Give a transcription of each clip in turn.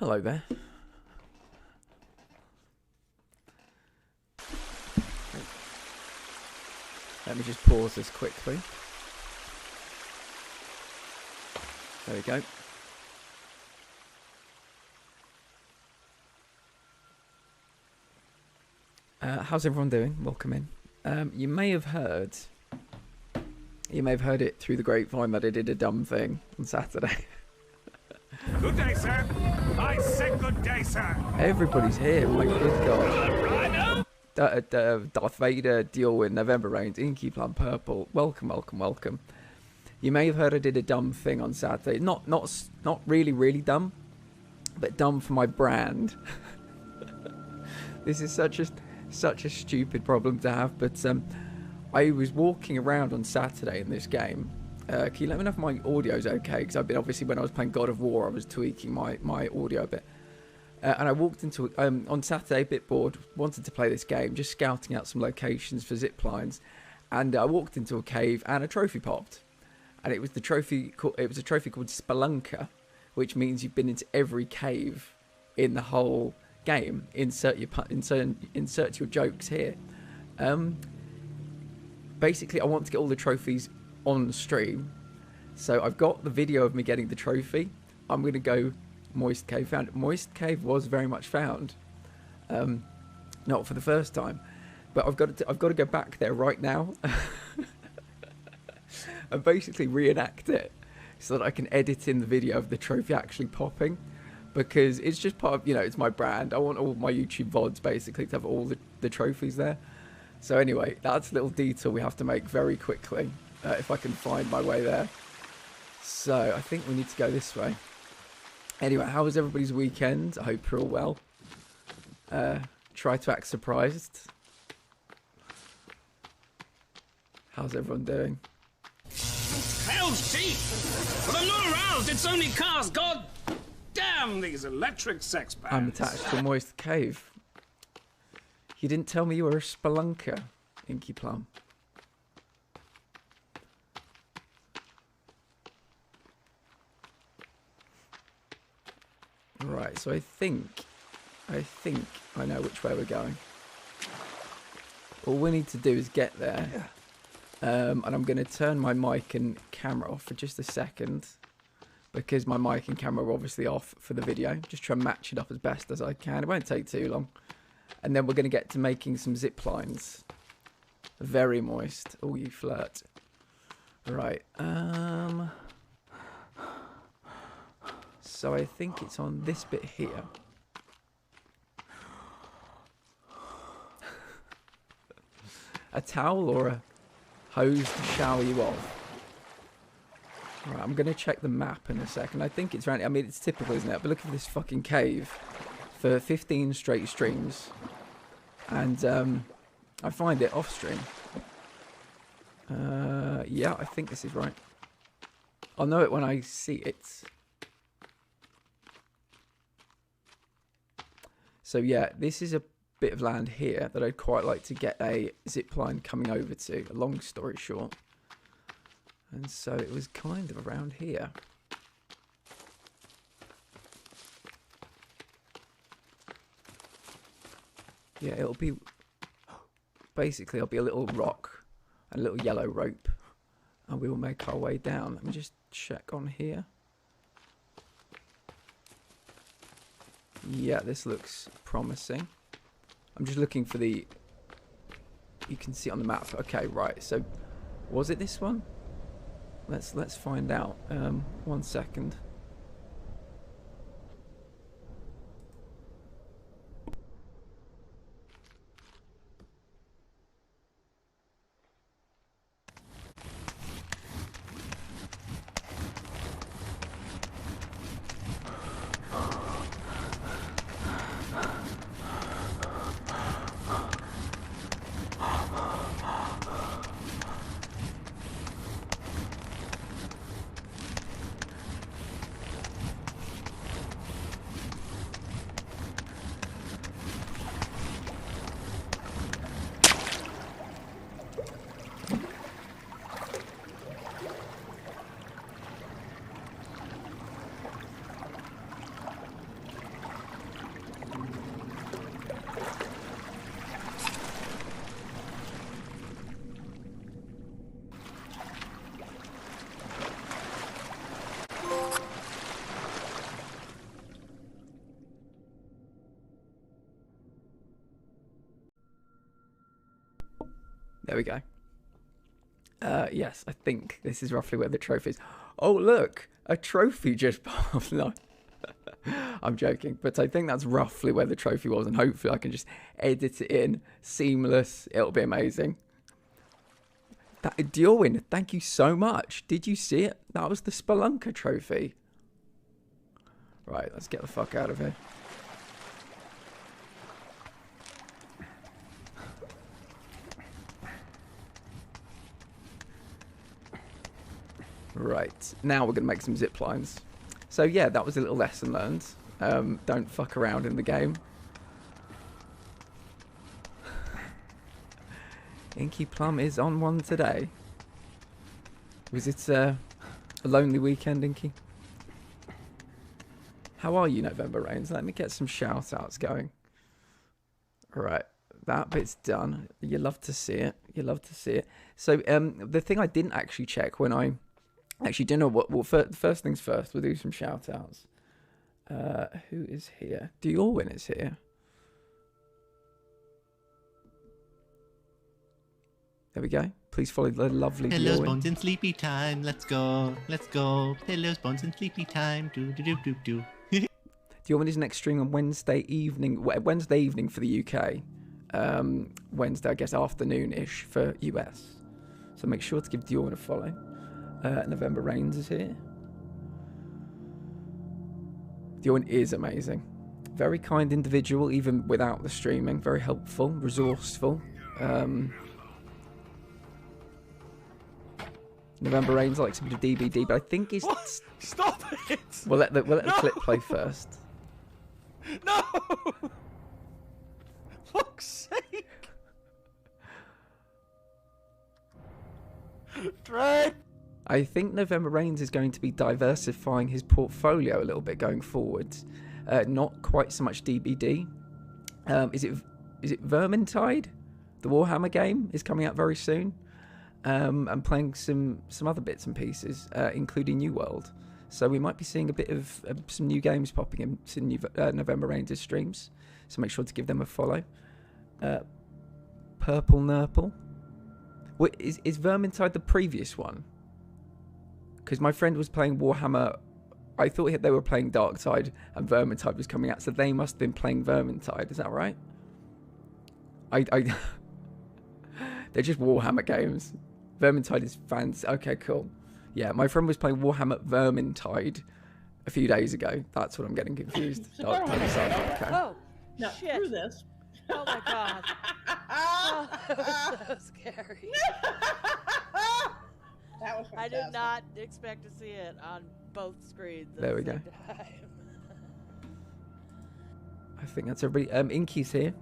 Hello there. Let me just pause this quickly. There we go. How's everyone doing? Welcome in. You may have heard it through the grapevine that I did a dumb thing on Saturday. Good day, sir. I said good day, sir. Everybody's here. My good God. Darth Vader, Dior in November Rains, Inky Plum Purple. Welcome, welcome, welcome. You may have heard I did a dumb thing on Saturday. Not really dumb, but dumb for my brand. This is such a stupid problem to have. But I was walking around on Saturday in this game. Can you let me know if my audio's okay? Because I've been, obviously, when I was playing God of War, I was tweaking my audio a bit. And I walked into, on Saturday, a bit bored, wanted to play this game, just scouting out some locations for zip lines. And I walked into a cave and a trophy popped. And it was a trophy called Spelunker, which means you've been into every cave in the whole game. Insert your jokes here. Basically, I want to get all the trophies on stream. So I've got the video of me getting the trophy. I'm going to go Moist Cave found. Moist Cave was very much found. Not for the first time. But I've got to go back there right now. And basically reenact it so that I can edit in the video of the trophy actually popping, because it's just part of, it's my brand. I want all my YouTube VODs basically to have all the trophies there. So anyway, that's a little detour we have to make very quickly, if I can find my way there. So I think we need to go this way. Anyway, how was everybody's weekend? I hope you're all well. Try to act surprised. How's everyone doing? Hell's teeth! But I'm not aroused, it's only cars. God damn these electric sex bands. I'm attached to a moist cave. You didn't tell me you were a spelunker, Inky Plum. Right, so I think I know which way we're going. All we need to do is get there. And I'm going to turn my mic and camera off for just a second, because my mic and camera are obviously off for the video. Just try and match it up as best as I can. It won't take too long. And then we're going to get to making some zip lines. Very moist. Oh, you flirt. Right. So I think it's on this bit here. A towel or a hose to shower you off. Right, I'm going to check the map in a second. I think it's around... I mean, it's typical, isn't it? But look at this fucking cave for 15 straight streams. And I find it off stream. Yeah, I think this is right. I'll know it when I see it. So yeah, this is a bit of land here that I'd quite like to get a zip line coming over to. A long story short. And so it was kind of around here. Yeah, it'll be... Basically, it'll be a little rock, a little yellow rope, and we will make our way down. Let me just check on here. Yeah, this looks promising. I'm just looking for the... You can see it on the map. Okay, right. So, was it this one? Let's find out. 1 second. There we go. Yes, I think this is roughly where the trophy is. Oh, look, a trophy just popped. No, I'm joking, but I think that's roughly where the trophy was, and hopefully I can just edit it in. Seamless. It'll be amazing. Diorwin, thank you so much. Did you see it? That was the Spelunker trophy. Right, let's get the fuck out of here. Right, now we're going to make some zip lines. So yeah, that was a little lesson learned. Don't fuck around in the game. Inky Plum is on one today. Was it a lonely weekend, Inky? How are you, November Rains? Let me get some shout-outs going. Right, that bit's done. You love to see it. You love to see it. So the thing I didn't actually check when I... Actually, do you know what? Well, first things first, we'll do some shout-outs. Who is here? Diorwin is here. There we go. Please follow the lovely Pillows, Diorwin. bones, and sleepy time. Let's go. Let's go. Pillows, bones, and sleepy time. Do do do do do. Diorwin is next stream on Wednesday evening. Wednesday evening for the UK. Wednesday, I guess, afternoon-ish for US. So make sure to give Diorwin a follow. November Rains is here. Diorwin is amazing. Very kind individual, even without the streaming. Very helpful, resourceful. November Rains likes a bit of DBD, but I think he's... What? Stop it! We'll let the clip play first. No! Fuck's sake! Dread! I think November Rains is going to be diversifying his portfolio a little bit going forward. Not quite so much DBD. Is it Vermintide? The Warhammer game is coming out very soon. I'm playing some other bits and pieces, including New World. So we might be seeing a bit of some new games popping into November Rains' streams. So make sure to give them a follow. Purple Nurple. Wait, is Vermintide the previous one? Because my friend was playing Warhammer. I thought they were playing Darktide and Vermintide was coming out, so they must have been playing Vermintide. Is that right? They're just Warhammer games. Vermintide is fans. Okay, cool. Yeah, my friend was playing Warhammer Vermintide a few days ago. That's what I'm getting confused. Okay. Oh, Now, shit. through this. Oh my god. Oh, that was so scary. That was I fantastic. did not expect to see it on both screens at There we the go. same time. I think that's everybody. Inky's here.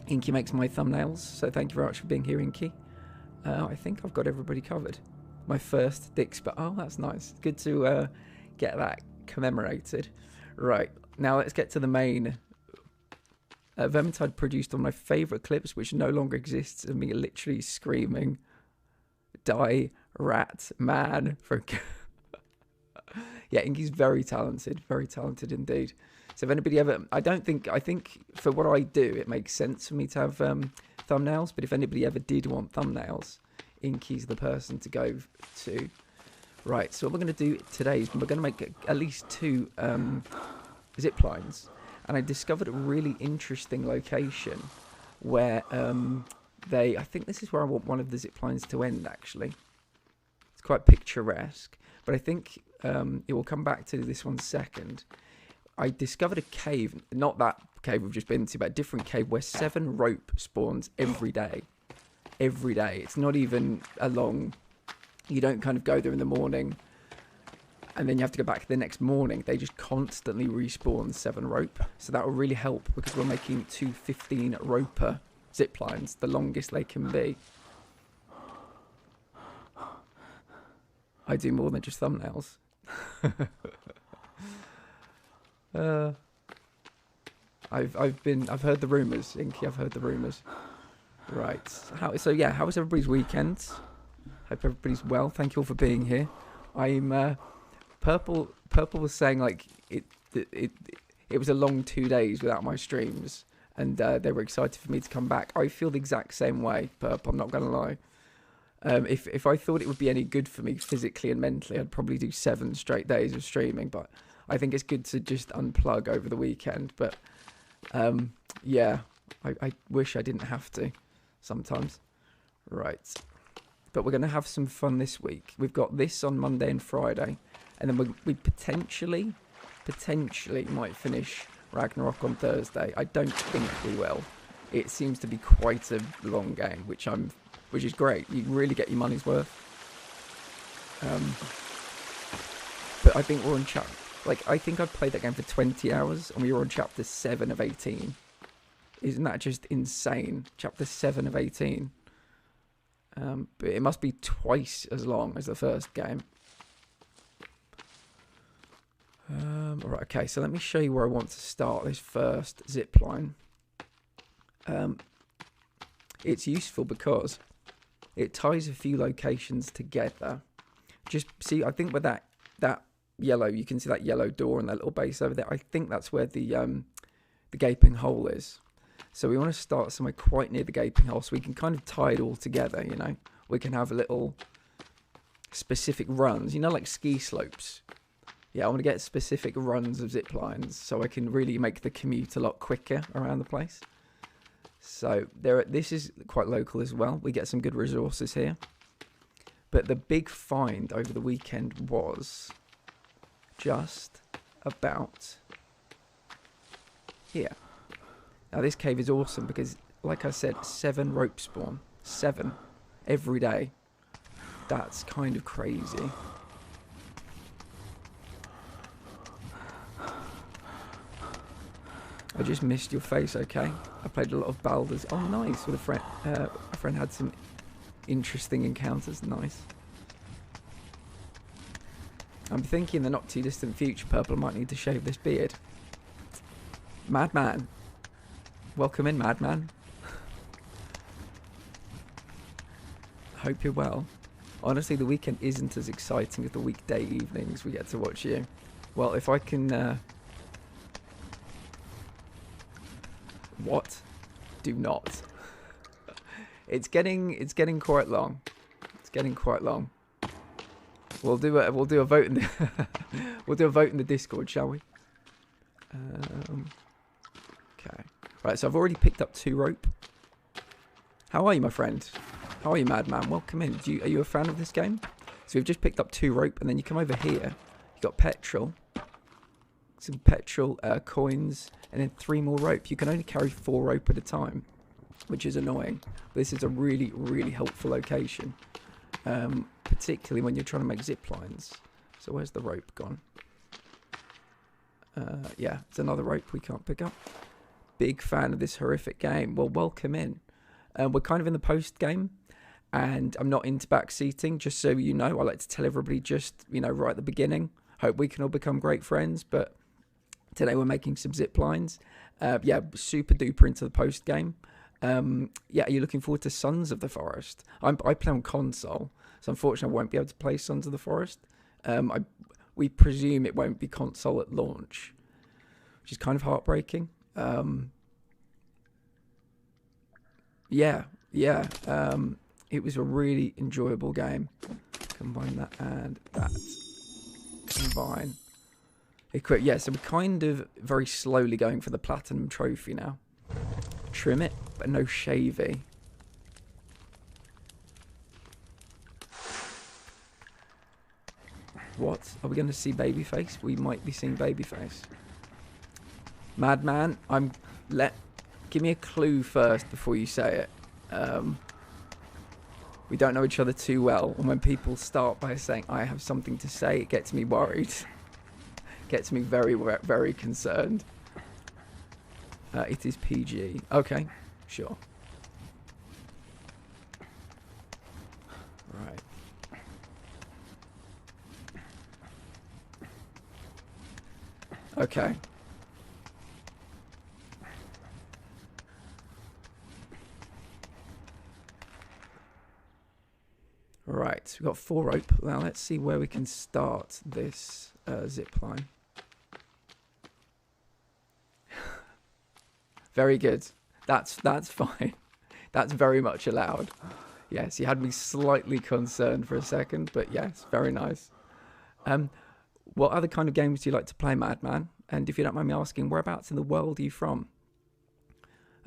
Inky makes my thumbnails, so thank you very much for being here, Inky. I think I've got everybody covered. My first Dick's, but oh, that's nice. Good to get that commemorated. Right, now let's get to the main. Vermintide produced one of my favourite clips, which no longer exists, of me literally screaming, "Die, rat, man!" For yeah, Inky's very talented indeed. So if anybody ever, I think for what I do, it makes sense for me to have thumbnails. But if anybody ever did want thumbnails, Inky's the person to go to. Right, so what we're going to do today is we're going to make at least 2 zip lines. And I discovered a really interesting location where I think this is where I want one of the zip lines to end, actually. It's quite picturesque. But I think it will come back to this one second. I discovered a cave, not that cave we've just been to, but a different cave where 7 rope spawns every day. Every day. It's not even a long... You don't kind of go there in the morning and then you have to go back the next morning. They just constantly respawn 7 rope. So that will really help because we're making 2 15-roper zip lines, the longest they can be. I do more than just thumbnails. I've heard the rumours, Inky. I've heard the rumours. Right. How was everybody's weekend? Hope everybody's well. Thank you all for being here. I'm Purple was saying like it was a long 2 days without my streams. and they were excited for me to come back. I feel the exact same way, Perp, I'm not going to lie. If I thought it would be any good for me physically and mentally, I'd probably do 7 straight days of streaming, but I think it's good to just unplug over the weekend. But yeah, I wish I didn't have to sometimes. Right. But we're going to have some fun this week. We've got this on Monday and Friday, and then we potentially might finish Ragnarok on Thursday. I don't think we will. It seems to be quite a long game, which is great. You really get your money's worth. But I think we're on I think I played that game for 20 hours, and we were on chapter 7 of 18. Isn't that just insane? Chapter 7 of 18. But it must be twice as long as the first game. Alright, okay, so let me show you where I want to start this first zipline. It's useful because it ties a few locations together. Just see, I think with that yellow, you can see that yellow door and that little base over there. I think that's where the gaping hole is. So we want to start somewhere quite near the gaping hole so we can kind of tie it all together, you know. We can have a little specific runs, you know, like ski slopes. Yeah, I want to get specific runs of zip lines so I can really make the commute a lot quicker around the place. So this is quite local as well. We get some good resources here. But the big find over the weekend was just about here. Now this cave is awesome because, like I said, 7 rope spawn. 7 every day. That's kind of crazy. I just missed your face, okay? I played a lot of Baldur's. Oh, nice. With a friend. A friend had some interesting encounters. Nice. I'm thinking in the not too distant future, Purple, I might need to shave this beard. Madman. Welcome in, Madman. Hope you're well. Honestly, the weekend isn't as exciting as the weekday evenings we get to watch you. Well, if I can... What? Do not. It's getting quite long. It's getting quite long. We'll do a vote in the we'll do a vote in the Discord, shall we? Okay. Right, so I've already picked up 2 rope. How are you, my friend? How are you, Madman? Welcome in. Are you a fan of this game? So we've just picked up 2 rope, and then you come over here. You got petrol, some petrol coins, and then 3 more rope. You can only carry 4 rope at a time, which is annoying. But this is a really, really helpful location, particularly when you're trying to make zip lines. So where's the rope gone? Yeah, it's another rope we can't pick up. Big fan of this horrific game. Well, welcome in. We're kind of in the post game, and I'm not into backseating, just so you know. I like to tell everybody just, you know, right at the beginning. Hope we can all become great friends, but today we're making some zip lines. Yeah, super duper into the post game. Yeah, are you looking forward to Sons of the Forest? I play on console, so unfortunately I won't be able to play Sons of the Forest. We presume it won't be console at launch, which is kind of heartbreaking. Yeah. It was a really enjoyable game. Combine that and that. Combine. Equip. Yeah, so we're kind of very slowly going for the platinum trophy now. Trim it, but no shavy. What? Are we going to see Babyface? We might be seeing Babyface. Madman, give me a clue first before you say it. We don't know each other too well, and when people start by saying I have something to say, it gets me worried. Gets me very, very concerned. It is PG. Okay, sure. Right. Okay. Right, we've got 4 rope. Now let's see where we can start this zip line. Very good. That's fine. That's very much allowed. Yes, you had me slightly concerned for a second, but yes, very nice. What other kind of games do you like to play, Madman? And if you don't mind me asking, whereabouts in the world are you from?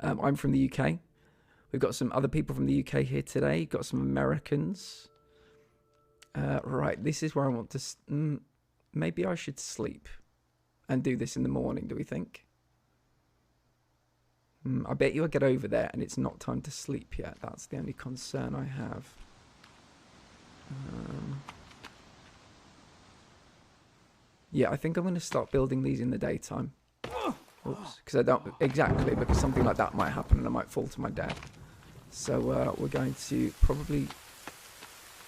I'm from the UK. We've got some other people from the UK here today. Got some Americans. Right, this is where I want to... maybe I should sleep and do this in the morning, do we think? I bet you I get over there and it's not time to sleep yet. That's the only concern I have. Yeah, I think I'm going to start building these in the daytime. Oops, because I don't... Exactly, because something like that might happen and I might fall to my death. So we're going to probably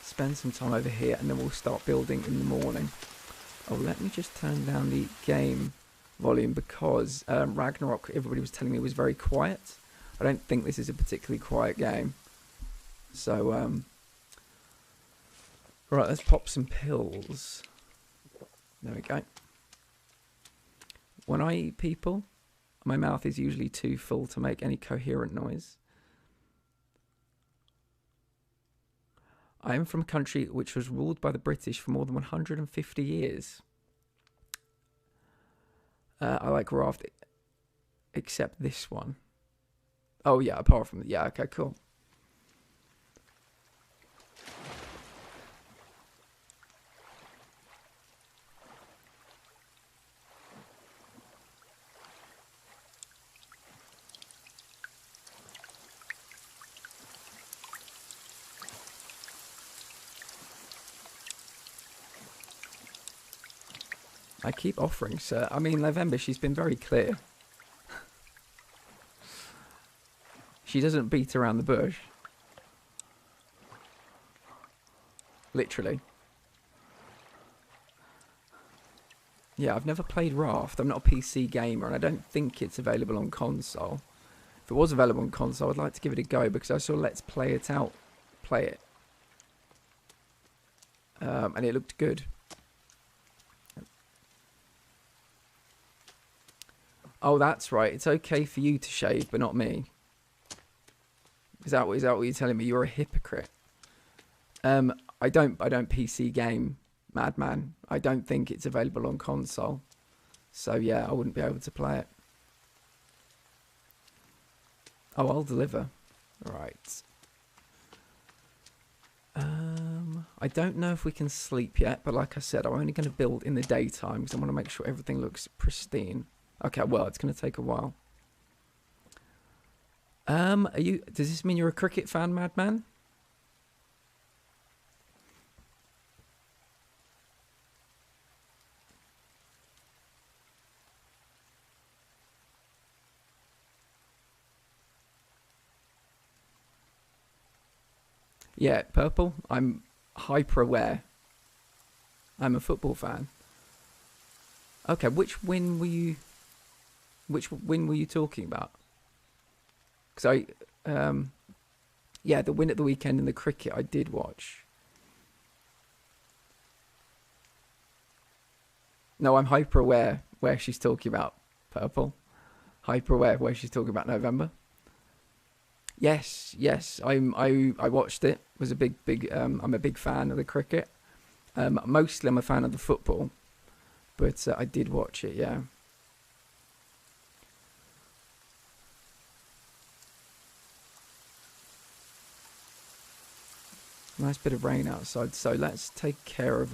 spend some time over here and then we'll start building in the morning. Oh, let me just turn down the game volume because Ragnarok, everybody was telling me, was very quiet. I don't think this is a particularly quiet game. So, right, let's pop some pills. There we go. When I eat people, my mouth is usually too full to make any coherent noise. I am from a country which was ruled by the British for more than 150 years. I like raft, except this one. Oh yeah, apart from... Yeah, okay, cool. I keep offering, sir. I mean, November, she's been very clear. She doesn't beat around the bush. Literally. Yeah, I've never played Raft. I'm not a PC gamer, and I don't think it's available on console. If it was available on console, I'd like to give it a go, because I saw Let's Play It Out play it. And it looked good. Oh, that's right. It's okay for you to shave, but not me. Is that what you're telling me? You're a hypocrite. I don't PC game, Madman. I don't think it's available on console. So yeah, I wouldn't be able to play it. Oh, I'll deliver. Right. I don't know if we can sleep yet, but like I said, I'm only going to build in the daytime because I want to make sure everything looks pristine. Okay, well, it's going to take a while. Does this mean you're a cricket fan, Madman? Yeah, Purple, I'm hyper aware. I'm a football fan. Okay, which win were you talking about? Because yeah, the win at the weekend in the cricket I did watch. No, I'm hyper aware where she's talking about, Purple. Hyper aware where she's talking about November. Yes, I watched it. Was a big I'm a big fan of the cricket. Mostly I'm a fan of the football, but I did watch it, yeah. Nice bit of rain outside, so let's take care of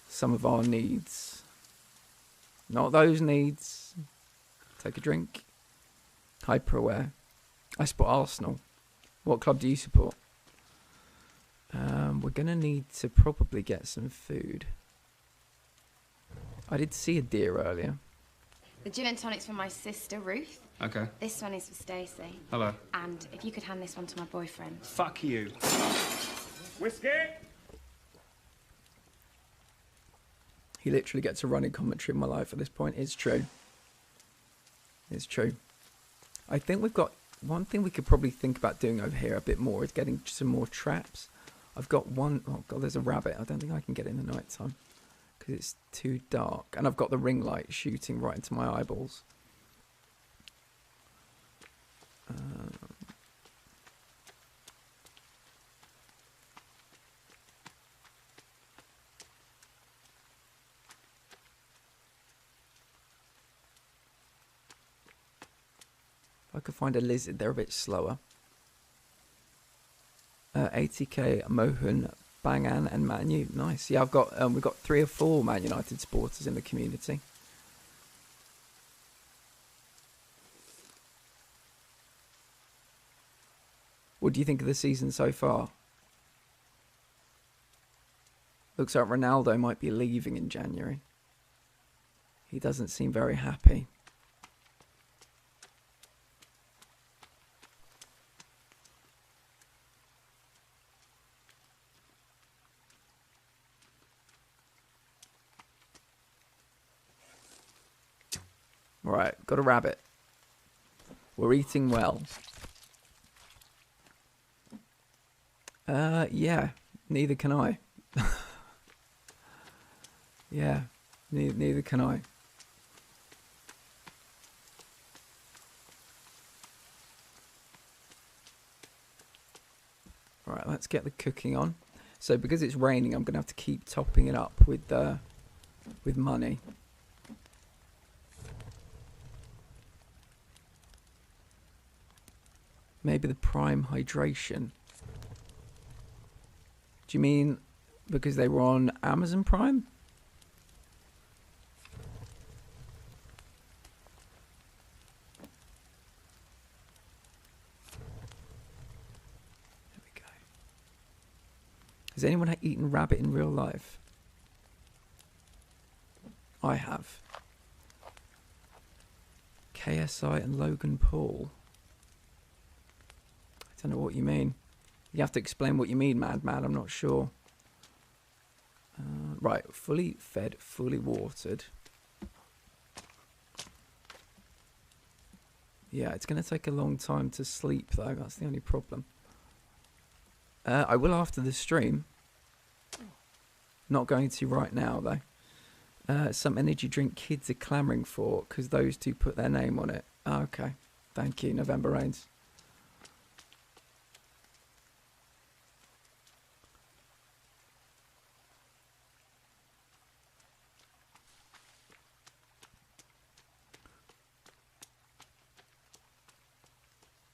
some of our needs. Not those needs. Take a drink. Hyper aware. I support Arsenal. What club do you support? We're going to need to probably get some food. I did see a deer earlier. The gin and tonic's for my sister, Ruth. Okay. This one is for Stacey. Hello. And if you could hand this one to my boyfriend. Fuck you. Whiskey? He literally gets a running commentary in my life at this point. It's true. It's true. I think we've got... One thing we could probably think about doing over here a bit more is getting some more traps. I've got one... Oh, God, there's a rabbit. I don't think I can get it in the night time because it's too dark. And I've got the ring light shooting right into my eyeballs. If I could find a lizard, they're a bit slower. 80k Mohun, Bangan, and Man U. Nice. Yeah, we've got 3 or 4 Man United supporters in the community. What do you think of the season so far? Looks like Ronaldo might be leaving in January. He doesn't seem very happy. Right, got a rabbit. We're eating well. Yeah, neither can I. Yeah, neither can I. Right, let's get the cooking on. So because it's raining, I'm going to have to keep topping it up with money. Maybe the prime hydration. Do you mean because they were on Amazon Prime? There we go. Has anyone eaten rabbit in real life? I have. KSI and Logan Paul. I don't know what you mean. You have to explain what you mean, Madman. I'm not sure. Right, fully fed, fully watered. Yeah, it's going to take a long time to sleep, though. That's the only problem. I will after the stream. Not going to right now, though. Some energy drink kids are clamouring for because those two put their name on it. Oh, okay. Thank you, November Rains.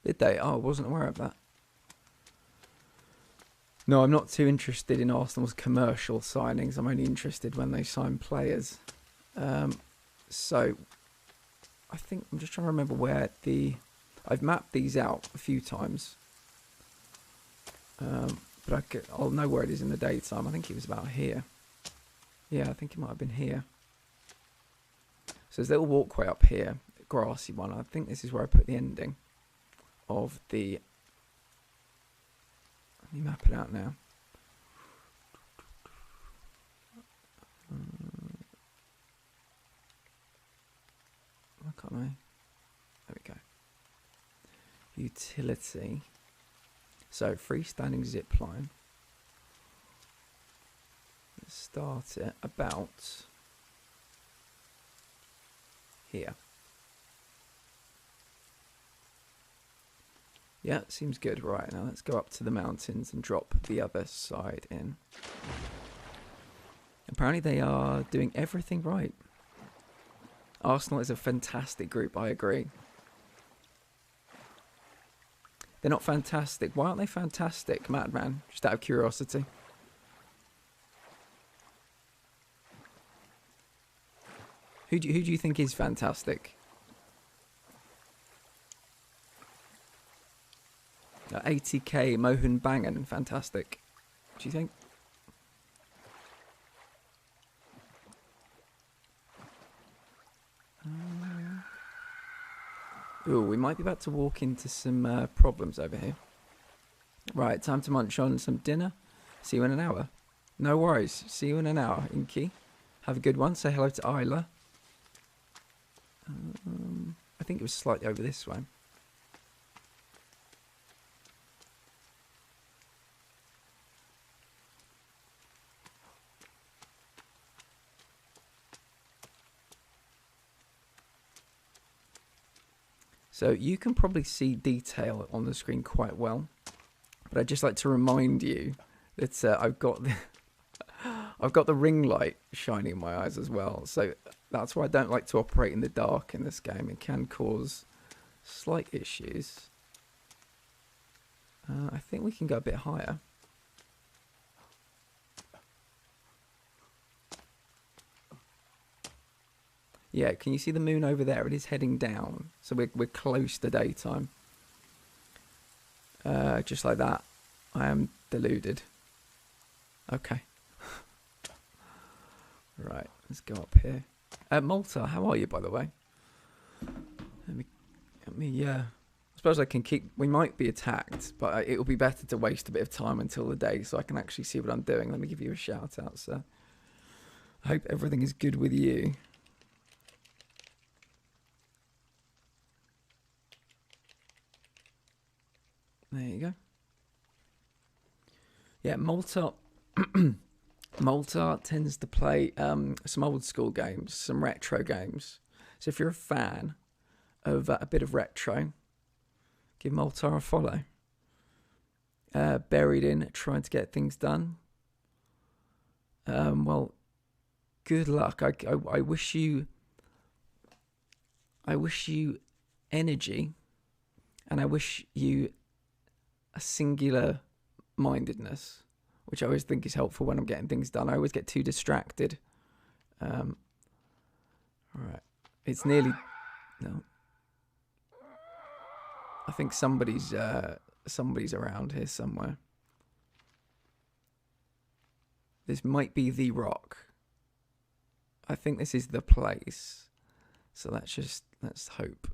Did they? Oh, I wasn't aware of that. No, I'm not too interested in Arsenal's commercial signings. I'm only interested when they sign players. So, I think I'm just trying to remember where I've mapped these out a few times. But I'll know where it is in the daytime. I think it was about here. Yeah, I think it might have been here. So there's a little walkway up here, a grassy one. I think this is where I put the ending of the... Let me map it out now. Why can't I? There we go. Utility. So freestanding zip line. Let's start it about here. Yeah, seems good. Right, now let's go up to the mountains and drop the other side in. Apparently they are doing everything right. Arsenal is a fantastic group, I agree. They're not fantastic. Why aren't they fantastic, Madman? Just out of curiosity. Who do you think is fantastic? 80k Mohun Bangan, fantastic. Do you think? Ooh, we might be about to walk into some problems over here. Right, time to munch on some dinner. See you in an hour. No worries. See you in an hour, Inky. Have a good one. Say hello to Isla. I think it was slightly over this way. So you can probably see detail on the screen quite well, but I'd just like to remind you that I've got the ring light shining in my eyes as well. So that's why I don't like to operate in the dark in this game. It can cause slight issues. I think we can go a bit higher. Yeah, can you see the moon over there? It is heading down, so we're close to daytime. Just like that. I am deluded. Okay. Right, let's go up here. Malta, how are you, by the way? I suppose I can keep... We might be attacked, but it'll be better to waste a bit of time until the day so I can actually see what I'm doing. Let me give you a shout out, sir. I hope everything is good with you. There you go. Yeah, Malta... Malta tends to play some old school games, some retro games. So if you're a fan of a bit of retro, give Malta a follow. Buried in trying to get things done. Well, good luck. I wish you energy, and I wish you a singular mindedness, which I always think is helpful when I'm getting things done. I always get too distracted. All right, it's nearly... No. I think somebody's around here somewhere. This might be the rock. I think this is the place. So let's hope.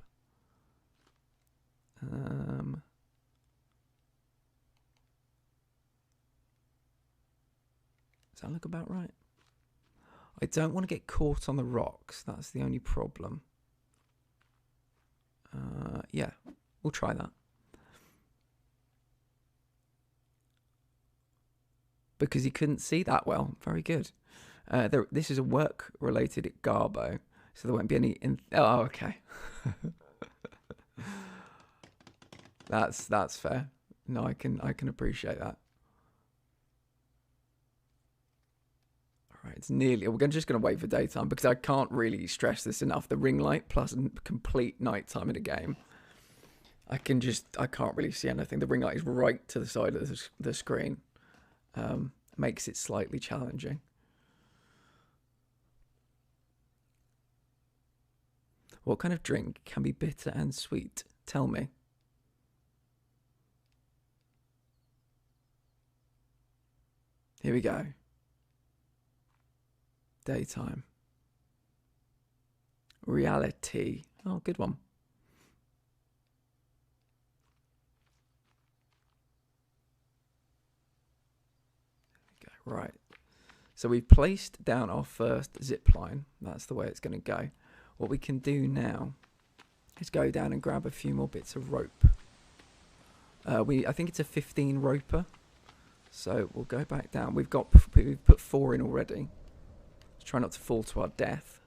Does that look about right? I don't want to get caught on the rocks. That's the only problem. Yeah, we'll try that. Because you couldn't see that well. Very good. This is a work-related Garbo, so there won't be any... Oh, okay. That's fair. No, I can appreciate that. Right, it's nearly... We're just going to wait for daytime because I can't really stress this enough. The ring light plus complete nighttime in a game. I can't really see anything. The ring light is right to the side of the screen. Makes it slightly challenging. What kind of drink can be bitter and sweet? Tell me. Here we go. Daytime. Reality. Oh, good one. Right. So we've placed down our first zip line. That's the way it's going to go. What we can do now is go down and grab a few more bits of rope. I think it's a 15 roper. So we'll go back down. We've put 4 in already. Let's try not to fall to our death.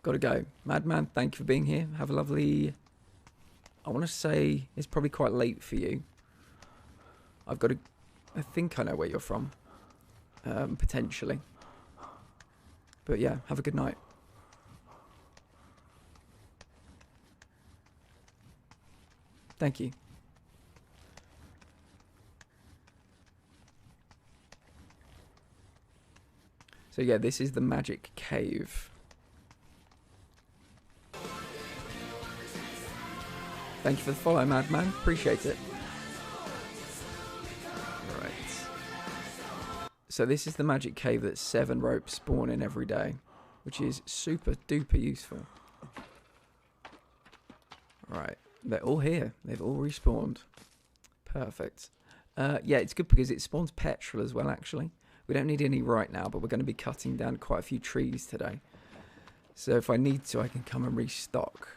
Gotta go. Madman, thank you for being here. Have a lovely... I want to say it's probably quite late for you. I've got to... I think I know where you're from. Potentially. But yeah, have a good night. Thank you. So yeah, this is the magic cave. Thank you for the follow, Madman. Appreciate it. Right. So this is the magic cave that 7 ropes spawn in every day, which is super duper useful. Right. They're all here. They've all respawned. Perfect. Yeah, it's good because it spawns petrol as well, actually. We don't need any right now, but we're going to be cutting down quite a few trees today. So if I need to, I can come and restock.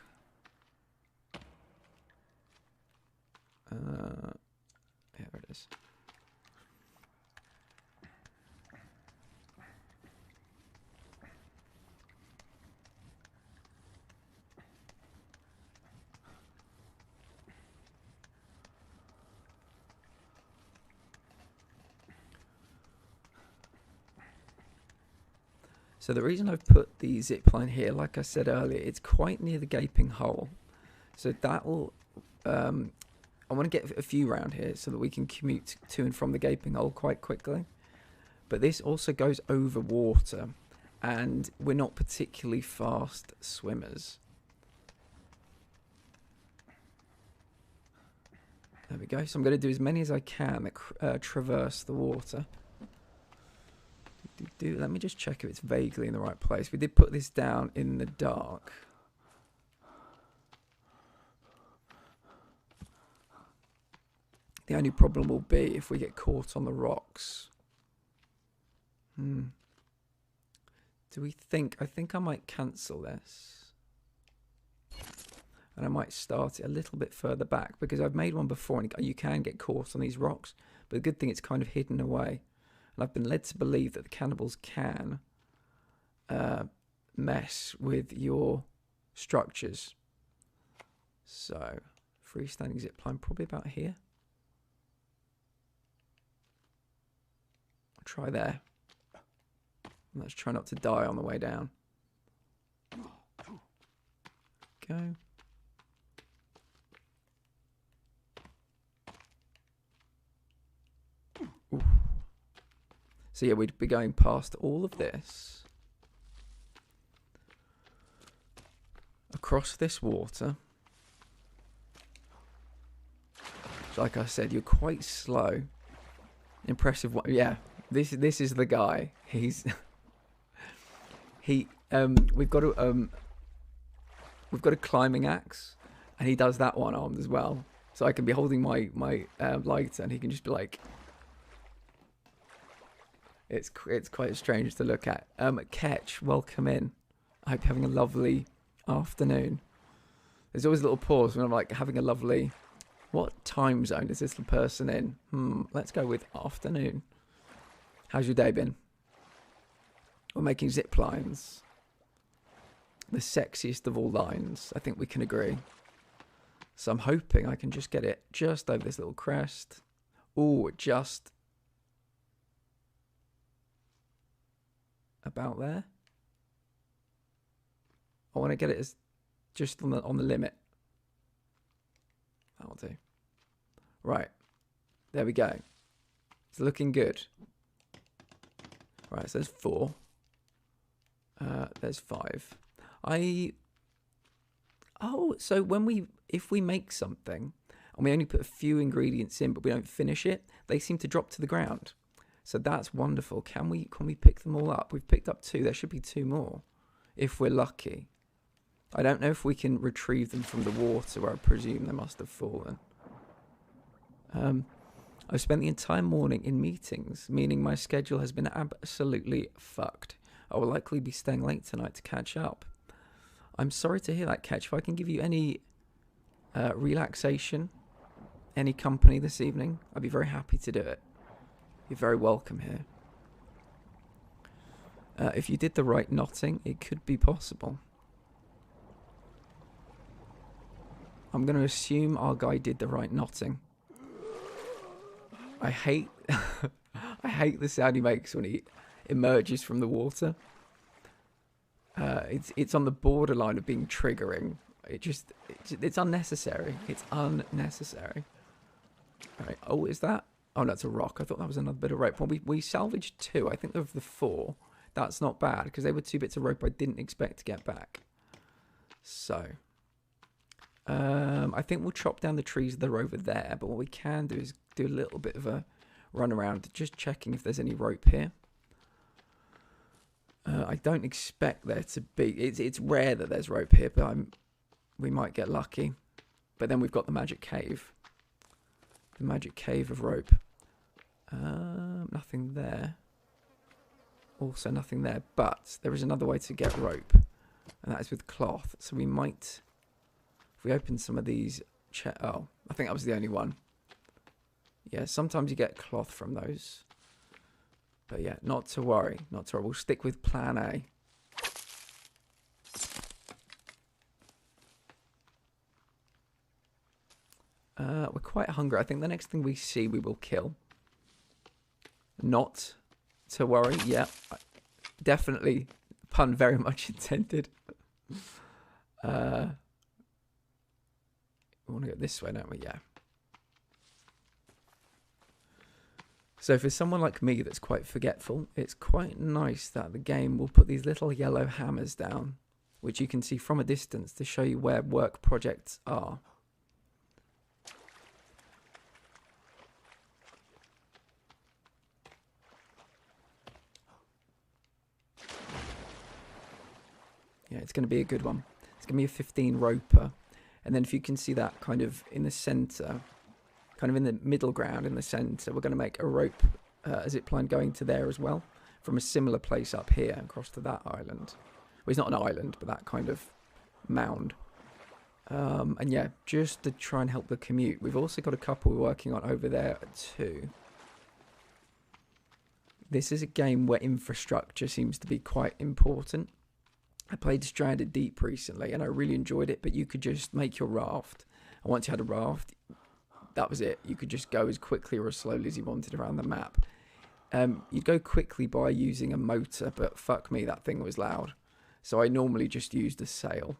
Here it is. So the reason I've put the zip line here, like I said earlier, it's quite near the gaping hole. So that will, I want to get a few round here so that we can commute to and from the gaping hole quite quickly. But this also goes over water, and we're not particularly fast swimmers. There we go. So I'm going to do as many as I can that traverse the water. Let me just check if it's vaguely in the right place. We did put this down in the dark. The only problem will be if we get caught on the rocks. Do we think... I think I might cancel this. And I might start it a little bit further back, because I've made one before and you can get caught on these rocks. But the good thing, it's kind of hidden away. And I've been led to believe that the cannibals can mess with your structures. So, freestanding zipline, probably about here. I'll try there. And let's try not to die on the way down. Go. Ooh. So yeah, we'd be going past all of this, across this water. So like I said, you're quite slow. Impressive one. Yeah, this is the guy. He's we've got a climbing axe, and he does that one armed as well. So I can be holding my lighter, and he can just be like. It's quite strange to look at. Ketch, welcome in. I hope you're having a lovely afternoon. There's always a little pause when I'm like having a lovely... What time zone is this person in? Let's go with afternoon. How's your day been? We're making zip lines. The sexiest of all lines. I think we can agree. So I'm hoping I can just get it just over this little crest. Ooh, just... about there. I want to get it as just on the limit. That'll do. Right. There we go. It's looking good. Right, so there's 4. There's 5. Oh, so if we make something and we only put a few ingredients in but we don't finish it, they seem to drop to the ground. So that's wonderful. Can we pick them all up? We've picked up 2. There should be 2 more, if we're lucky. I don't know if we can retrieve them from the water, where I presume they must have fallen. I've spent the entire morning in meetings, meaning my schedule has been absolutely fucked. I will likely be staying late tonight to catch up. I'm sorry to hear that, Ketch. If I can give you any relaxation, any company this evening, I'd be very happy to do it. You're very welcome here. If you did the right knotting, it could be possible. I'm going to assume our guy did the right knotting. I hate I hate the sound he makes when he emerges from the water. It's on the borderline of being triggering. It's unnecessary. It's unnecessary. All right. Oh, is that? Oh, no, it's a rock. I thought that was another bit of rope. Well, we salvaged 2. I think of the 4. That's not bad, because they were 2 bits of rope I didn't expect to get back. So, I think we'll chop down the trees that are over there. But what we can do is do a little bit of a run around, just checking if there's any rope here. I don't expect there to be. It's rare that there's rope here, but we might get lucky. But then we've got the magic cave. The magic cave of rope. Nothing there. Also nothing there. But there is another way to get rope. And that is with cloth. So we might... If we open some of these... Oh, I think that was the only one. Yeah, sometimes you get cloth from those. But yeah, not to worry. Not to worry. We'll stick with plan A. We're quite hungry. I think the next thing we see, we will kill. Not to worry. Yeah, definitely Pun very much intended. We want to go this way, don't we? Yeah. So for someone like me that's quite forgetful, it's quite nice that the game will put these little yellow hammers down, which you can see from a distance to show you where work projects are. Yeah, it's going to be a good one. It's going to be a 15 roper. And then if you can see that kind of in the centre, kind of in the middle ground in the centre, we're going to make a rope, a zip line going to there as well, from a similar place up here across to that island. Well, it's not an island, but that kind of mound. And yeah, just to try and help the commute. We've also got a couple we're working on over there too. This is a game where infrastructure seems to be quite important. I played Stranded Deep recently and I really enjoyed it, but you could just make your raft. And once you had a raft, that was it. You could just go as quickly or as slowly as you wanted around the map. You'd go quickly by using a motor, but fuck me, that thing was loud. So I normally just used a sail.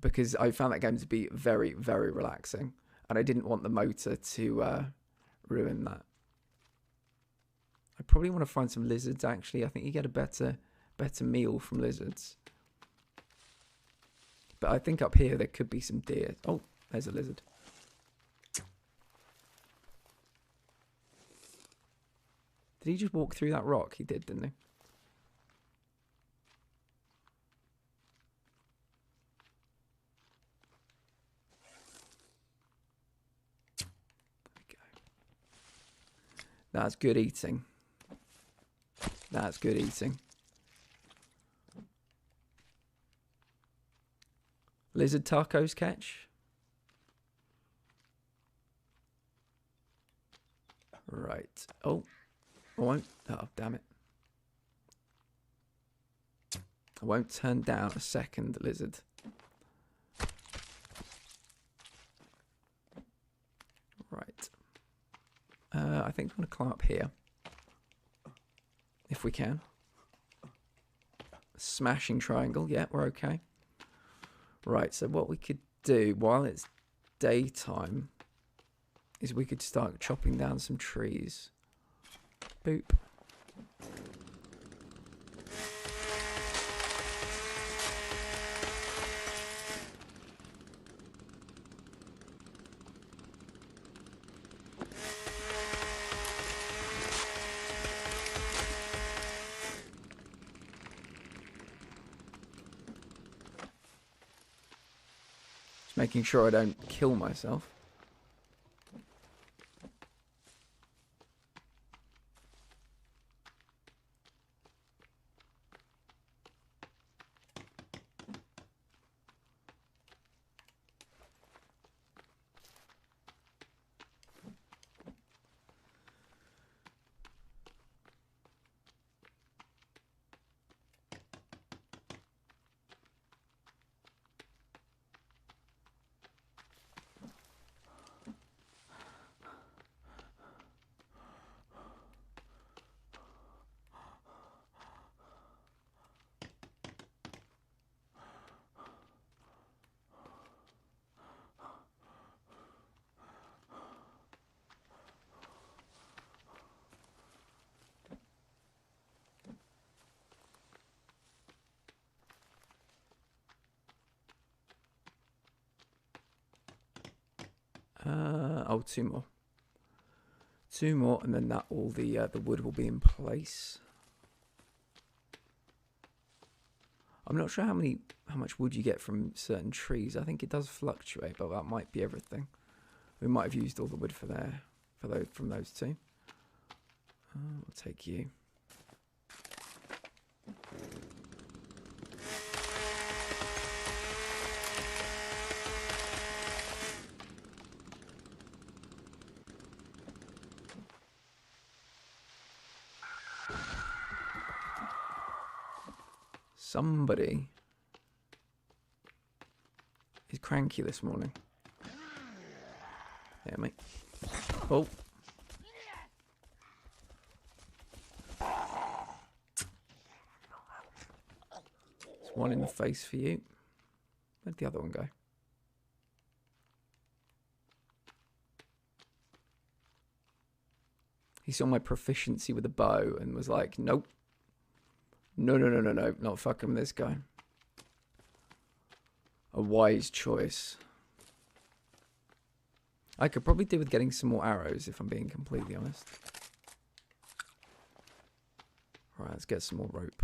Because I found that game to be very, very relaxing. And I didn't want the motor to ruin that. I probably want to find some lizards, actually. I think you get a better meal from lizards. But I think up here there could be some deer. Oh, there's a lizard. Did he just walk through that rock? He did, didn't he? There we go. That's good eating. That's good eating. Lizard tacos catch. Right. Oh. I won't. Oh, damn it. I won't turn down a second lizard. Right. I think I'm going to climb up here. If we can. Smashing triangle. Yeah, we're okay. Right, so what we could do while it's daytime is we could start chopping down some trees. Boop. Making sure I don't kill myself. Oh, two more. Two more, and then that all the wood will be in place. I'm not sure how much wood you get from certain trees. I think it does fluctuate, but that might be everything. We might have used all the wood from those two. We'll take you. Somebody is cranky this morning. Yeah, mate. Oh. One in the face for you. Where'd the other one go? He saw my proficiency with a bow and was like, nope. No, no, no, no, no. Not fucking with this guy. A wise choice. I could probably do with getting some more arrows, if I'm being completely honest. Right, let's get some more rope.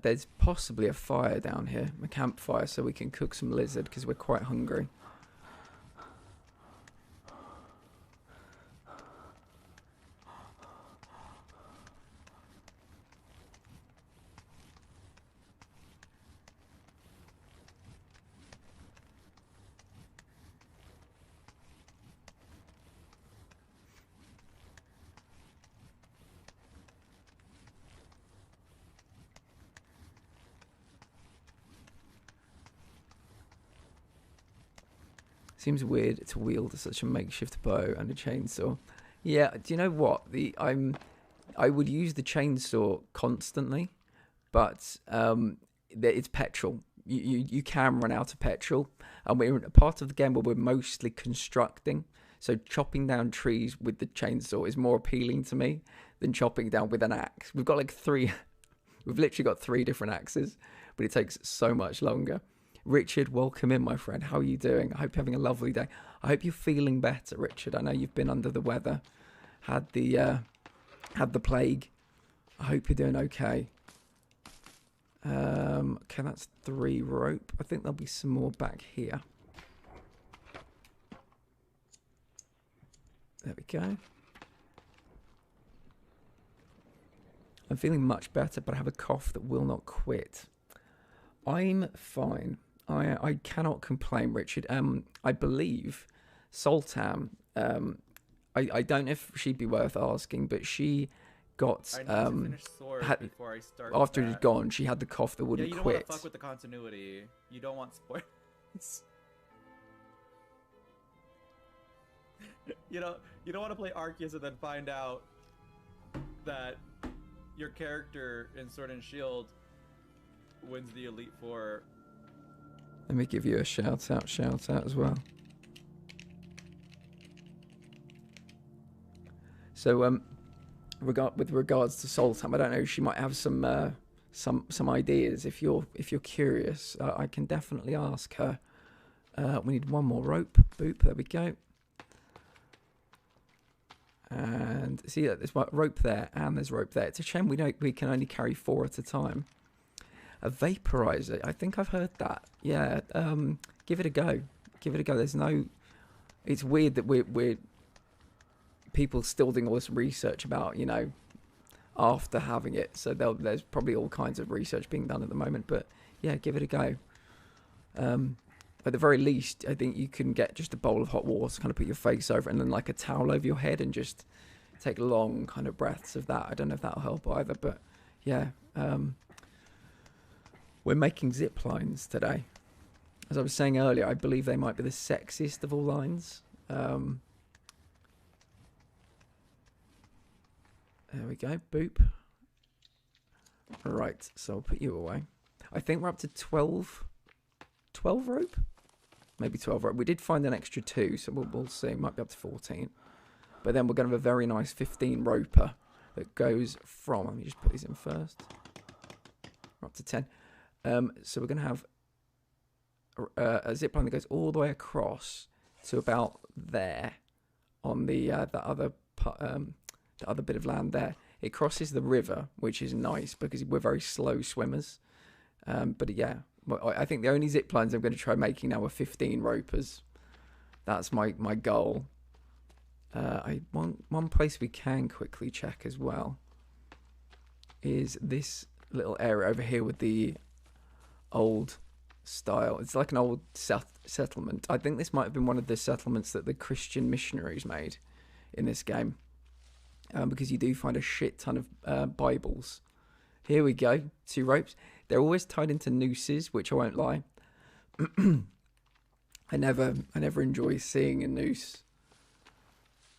There's possibly a fire down here, a campfire, so we can cook some lizard, because we're quite hungry. Seems weird to wield such a makeshift bow and a chainsaw. Yeah, do you know what? I would use the chainsaw constantly, but it's petrol. You can run out of petrol, and we're in a part of the game where we're mostly constructing. So chopping down trees with the chainsaw is more appealing to me than chopping down with an axe. We've got like three. We've literally got 3 different axes, but it takes so much longer. Richard, welcome in, my friend. How are you doing? I hope you're having a lovely day. I hope you're feeling better, Richard. I know you've been under the weather, had the plague. I hope you're doing okay. Okay, that's 3 rope. I think there'll be some more back here. There we go. I'm feeling much better, but I have a cough that will not quit. I'm fine. I cannot complain, Richard. I believe Sultan, I don't know if she'd be worth asking, but she got I need to finish sword before I start after that. it had gone, she had the cough that wouldn't you don't quit. want to fuck with the continuity. You don't want spoilers. you don't want to play Arceus and then find out that your character in Sword and Shield wins the Elite Four. Let me give you a shout out as well. So with regards to Sultan, I don't know, she might have some ideas. If you're curious, I can definitely ask her. We need 1 more rope. Boop, there we go. And see that there's rope there and there's rope there. It's a shame we can only carry 4 at a time. A vaporizer. I think I've heard that. Yeah. Give it a go. Give it a go. There's no. It's weird that we're people still doing all this research about, you know, after having it. So there's probably all kinds of research being done at the moment. But yeah, give it a go. At the very least, I think you can get just a bowl of hot water, kind of put your face over it, and then like a towel over your head, and just take long kind of breaths of that. I don't know if that'll help either, but yeah. We're making zip lines today. As I was saying earlier, I believe they might be the sexiest of all lines. There we go. Boop. Right, so I'll put you away. I think we're up to 12 rope? Maybe 12 rope. We did find an extra 2, so we'll see. Might be up to 14. But then we're going to have a very nice 15 roper that goes from... Let me just put these in first. We're up to 10. So we're going to have a zip line that goes all the way across to about there on the other bit of land there. It crosses the river, which is nice because we're very slow swimmers. But yeah, I think the only zip lines I'm going to try making now are 15 ropers. That's my goal. One place we can quickly check as well is this little area over here with the old style. It's like an old settlement. I think this might have been one of the settlements that the Christian missionaries made in this game, because you do find a shit ton of Bibles. Here we go. 2 ropes. They're always tied into nooses, which I won't lie. I never enjoy seeing a noose.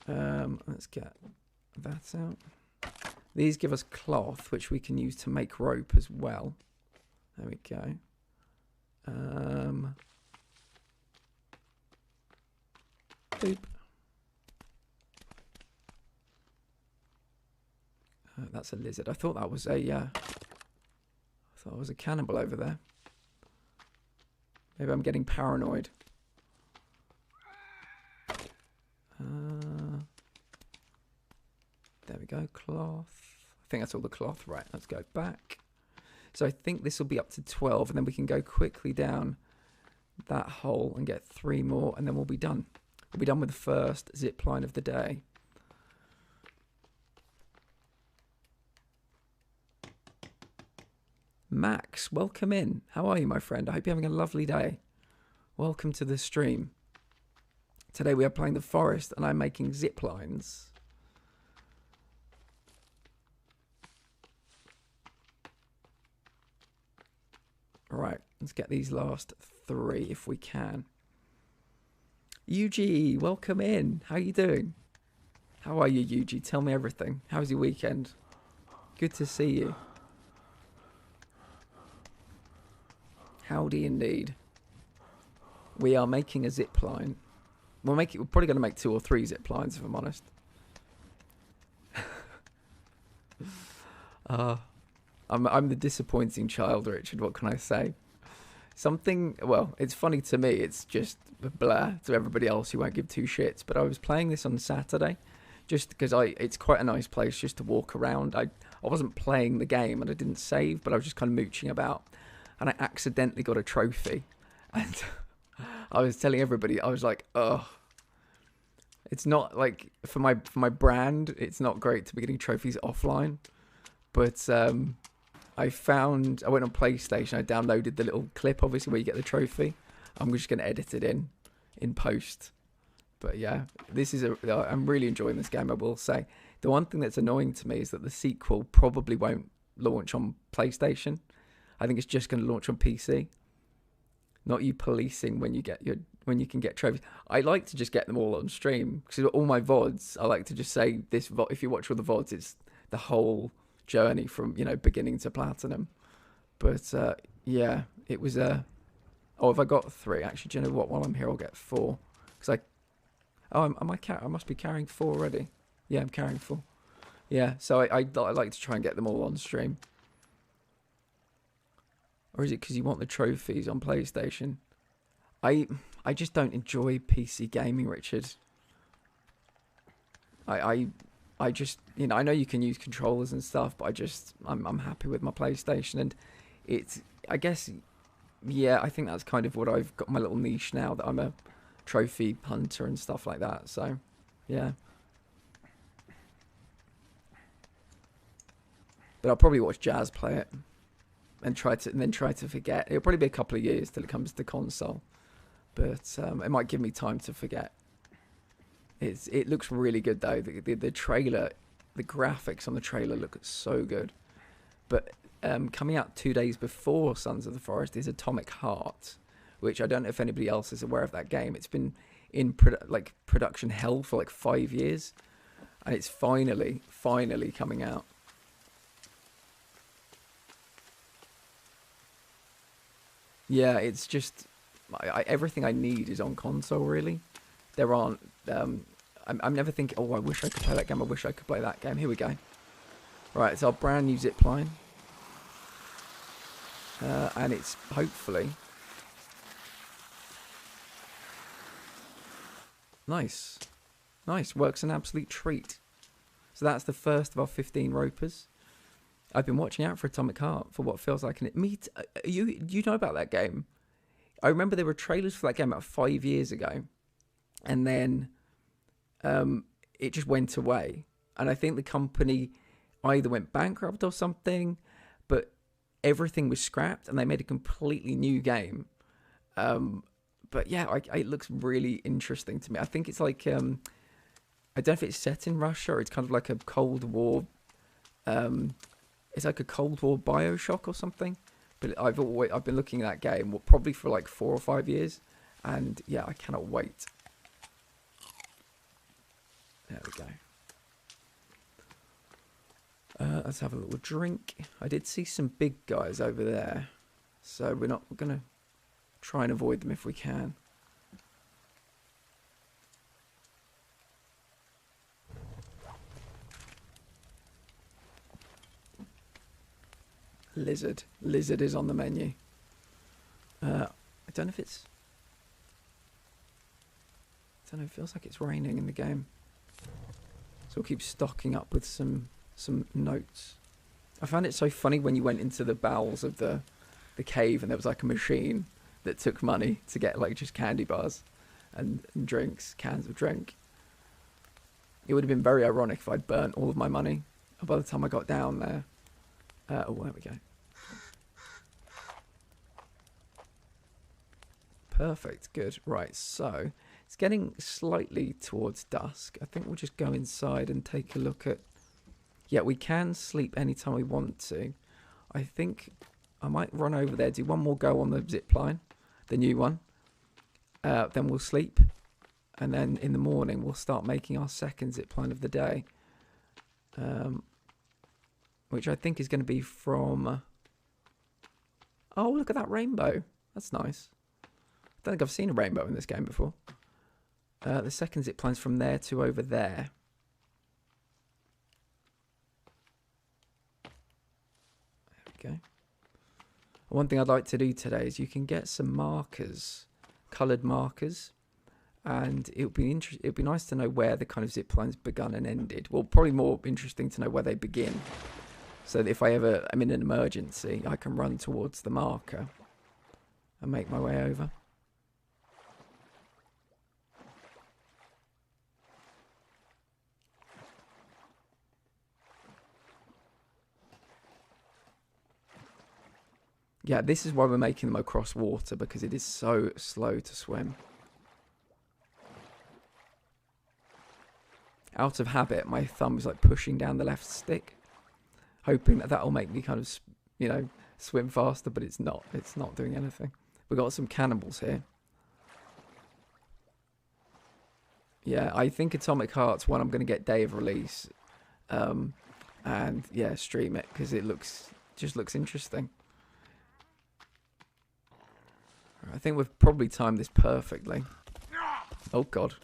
Let's get that out. These give us cloth, which we can use to make rope as well. There we go. Boop. That's a lizard. I thought that was a. I thought it was a cannibal over there. Maybe I'm getting paranoid. There we go. Cloth. I think that's all the cloth. Right. Let's go back. So I think this will be up to 12, and then we can go quickly down that hole and get 3 more, and then we'll be done. We'll be done with the first zip line of the day. Max, welcome in. How are you, my friend? I hope you're having a lovely day. Welcome to the stream. Today we are playing the forest, and I'm making zip lines. Right, let's get these last 3 if we can. UG, welcome in. How are you doing? How are you, UG? Tell me everything. How was your weekend? Good to see you. Howdy indeed. We are making a zip line. We're probably going to make 2 or 3 zip lines, if I'm honest. I'm the disappointing child, Richard. What can I say? Well, it's funny to me. It's just blah to everybody else who won't give 2 shits. But I was playing this on Saturday, just because it's quite a nice place just to walk around. I wasn't playing the game and I didn't save, but I was just kind of mooching about, and I accidentally got a trophy. And I was telling everybody, I was like, oh, it's not like for my brand. It's not great to be getting trophies offline, but I went on PlayStation, I downloaded the little clip, obviously, where you get the trophy. I'm just going to edit it in post. But yeah, I'm really enjoying this game, I will say. The one thing that's annoying to me is that the sequel probably won't launch on PlayStation. I think it's just going to launch on PC. Not you policing when you can get trophies. I like to just get them all on stream, because all my VODs, I like to just say this VOD, if you watch all the VODs, it's the whole journey from beginning to platinum. But yeah, it was have I got 3 actually? Do you know what, while I'm here I'll get 4, because I must be carrying 4 already. Yeah, I'm carrying 4. Yeah, so I like to try and get them all on stream. Or is it because you want the trophies on PlayStation? I just don't enjoy PC gaming, Richard. I just, I know you can use controllers and stuff, but I'm happy with my PlayStation, and I guess, yeah, I think that's kind of what I've got, my little niche now, that I'm a trophy hunter and stuff like that, so, yeah. But I'll probably watch Jazz play it, and then try to forget. It'll probably be a couple of years till it comes to console, but it might give me time to forget. It looks really good though. The trailer, the graphics on the trailer look so good. But coming out 2 days before Sons of the Forest is Atomic Heart, which I don't know if anybody else is aware of that game. It's been in production hell for like 5 years, and it's finally coming out. Yeah, it's just everything I need is on console, really. There aren't. I'm never thinking, oh, I wish I could play that game. I wish I could play that game. Here we go. Right, it's our brand new zip line, and it's hopefully nice. Works an absolute treat. So that's the first of our 15 ropers. I've been watching out for Atomic Heart for what feels like you know about that game? I remember there were trailers for that game about 5 years ago, and then it just went away. And I think the company either went bankrupt or something, but everything was scrapped and they made a completely new game. But yeah, it looks really interesting to me. I think it's like I don't know if it's set in Russia or it's kind of like a Cold War. It's like a Cold War BioShock or something. But I've been looking at that game probably for like 4 or 5 years, and yeah, I cannot wait. There we Let's have a little drink. I did see some big guys over there, so we're going to try and avoid them if we can. Lizard. Lizard is on the menu. I don't know if it's... I don't know, it feels like it's raining in the game. So we'll keep stocking up with some notes. I found it so funny when you went into the bowels of the cave and there was like a machine that took money to get like just candy bars and drinks, cans of drink. It would have been very ironic if I'd burnt all of my money by the time I got down there. Oh, there we go. Perfect, good. Right, so it's getting slightly towards dusk. I think we'll just go inside and take a look at... Yeah, we can sleep anytime we want to. I think I might run over there, do one more go on the zip line, the new one. Then we'll sleep. And then in the morning, we'll start making our second zip line of the day. Which I think is going to be from... Oh, look at that rainbow. That's nice. I don't think I've seen a rainbow in this game before. The second zip line's from there to over there. There we go. One thing I'd like to do today is you can get some markers, coloured markers, and it'd be nice to know where the kind of zip lines begun and ended. Well, probably more interesting to know where they begin, so that if I'm in an emergency, I can run towards the marker and make my way over. Yeah, this is why we're making them across water, because it is so slow to swim. Out of habit, my thumb is like pushing down the left stick, hoping that that'll make me kind of, you know, swim faster, but it's not. It's not doing anything. We've got some cannibals here. Yeah, I think Atomic Heart's one I'm going to get day of release. And yeah, stream it, because it just looks interesting. I think we've probably timed this perfectly. Oh god.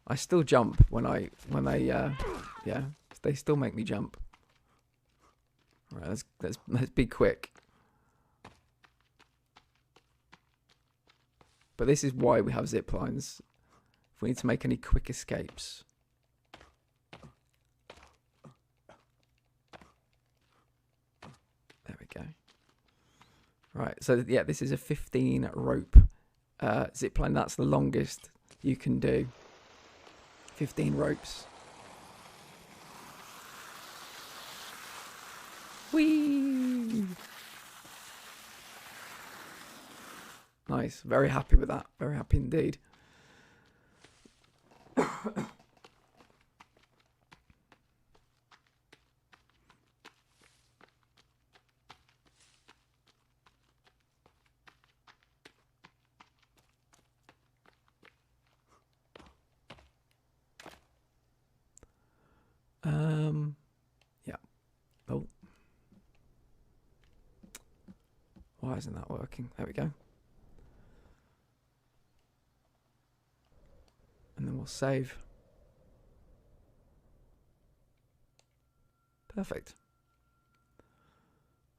I still jump when they yeah, they still make me jump. All right, let's be quick. But this is why we have zip lines. If we need to make any quick escapes. There we go. Right, so yeah, this is a 15 rope zip line. That's the longest you can do. 15 ropes. Whee! Nice, very happy with that. Very happy indeed. Yeah. Oh. Why isn't that working? There we go. And then we'll save. Perfect.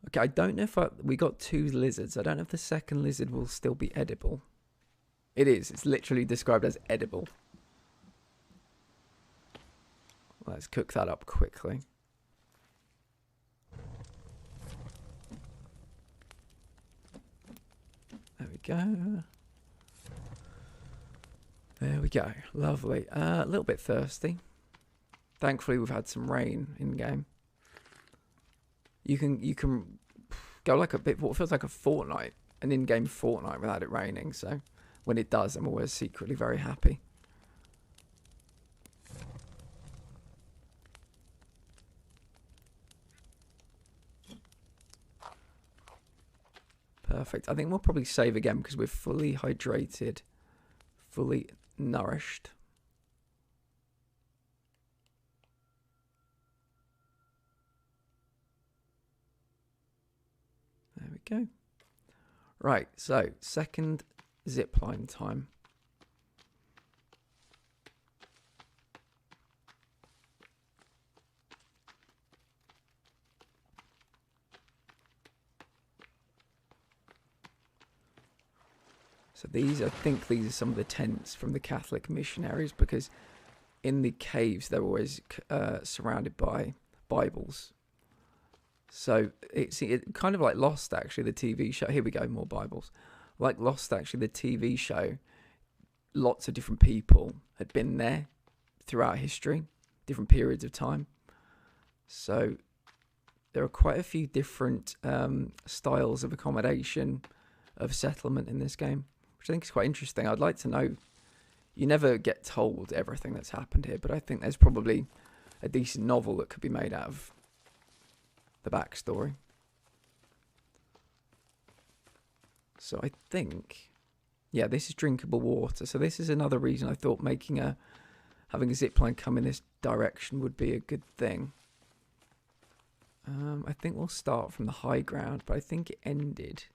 Okay, I don't know if we got 2 lizards. I don't know if the second lizard will still be edible. It is. It's literally described as edible. Let's cook that up quickly. There we go. There we go. Lovely. A little bit thirsty. Thankfully, we've had some rain in game. You can go like a bit, what feels like a fortnight, an in-game fortnight without it raining. So when it does, I'm always secretly very happy. Perfect. I think we'll probably save again because we're fully hydrated, fully nourished. go. Right, so second zipline time. So I think these are some of the tents from the Catholic missionaries, because in the caves they're always surrounded by Bibles. So it's kind of like Lost, actually, the TV show. Here we go, more Bibles. Like Lost, actually, the TV show, lots of different people had been there throughout history, different periods of time. So there are quite a few different styles of accommodation, of settlement in this game, which I think is quite interesting. I'd like to know. You never get told everything that's happened here, but I think there's probably a decent novel that could be made out of the backstory. So I think, yeah, this is drinkable water. So this is another reason I thought having a zipline come in this direction would be a good thing. I think we'll start from the high ground, but I think it ended.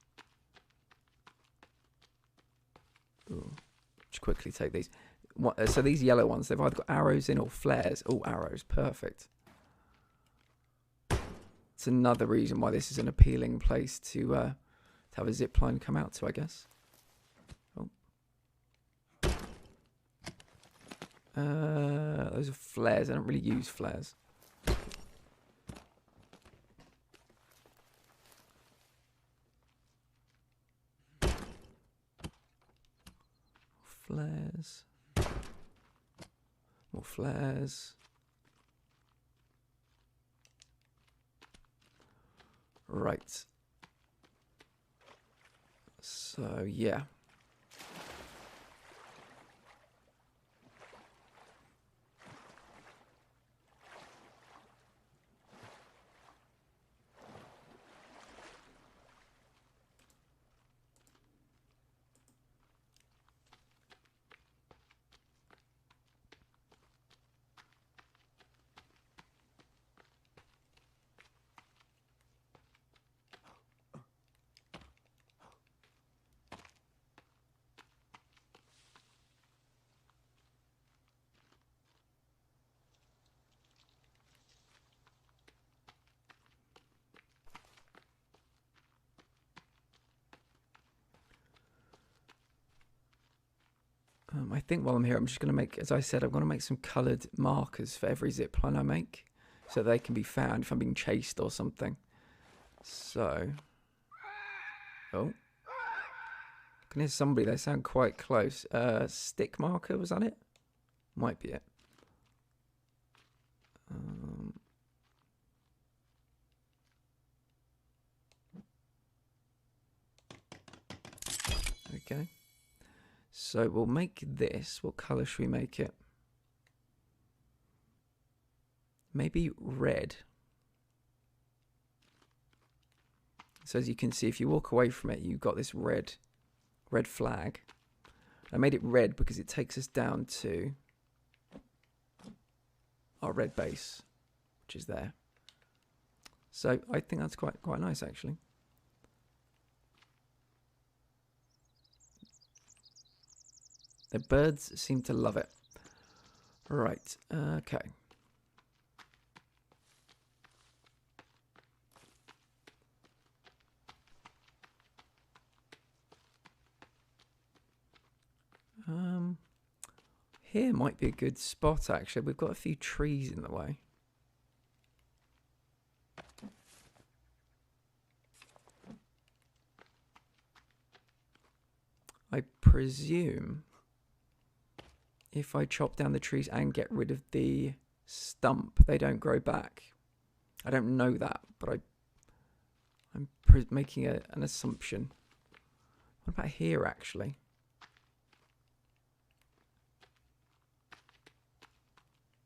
Ooh. Just quickly take these. So these yellow ones, they've either got arrows in or flares. Oh, arrows, perfect. It's another reason why this is an appealing place to have a zipline come out to, I guess. Oh. Those are flares. I don't really use flares. Flares. More flares. Right. So, yeah. I think while I'm here, I'm just going to make, as I said, I'm going to make some coloured markers for every zipline I make, so they can be found if I'm being chased or something. So, oh, I can hear somebody. They sound quite close. Stick marker, was that it? Might be it. Okay. So we'll make this. What colour should we make it? Maybe red. So as you can see, if you walk away from it, you've got this red flag. I made it red because it takes us down to our red base, which is there. So I think that's quite nice, actually. The birds seem to love it. Right, okay. Here might be a good spot, actually. We've got a few trees in the way. I presume if I chop down the trees and get rid of the stump, they don't grow back. I don't know that, but I'm making an assumption. What about here, actually?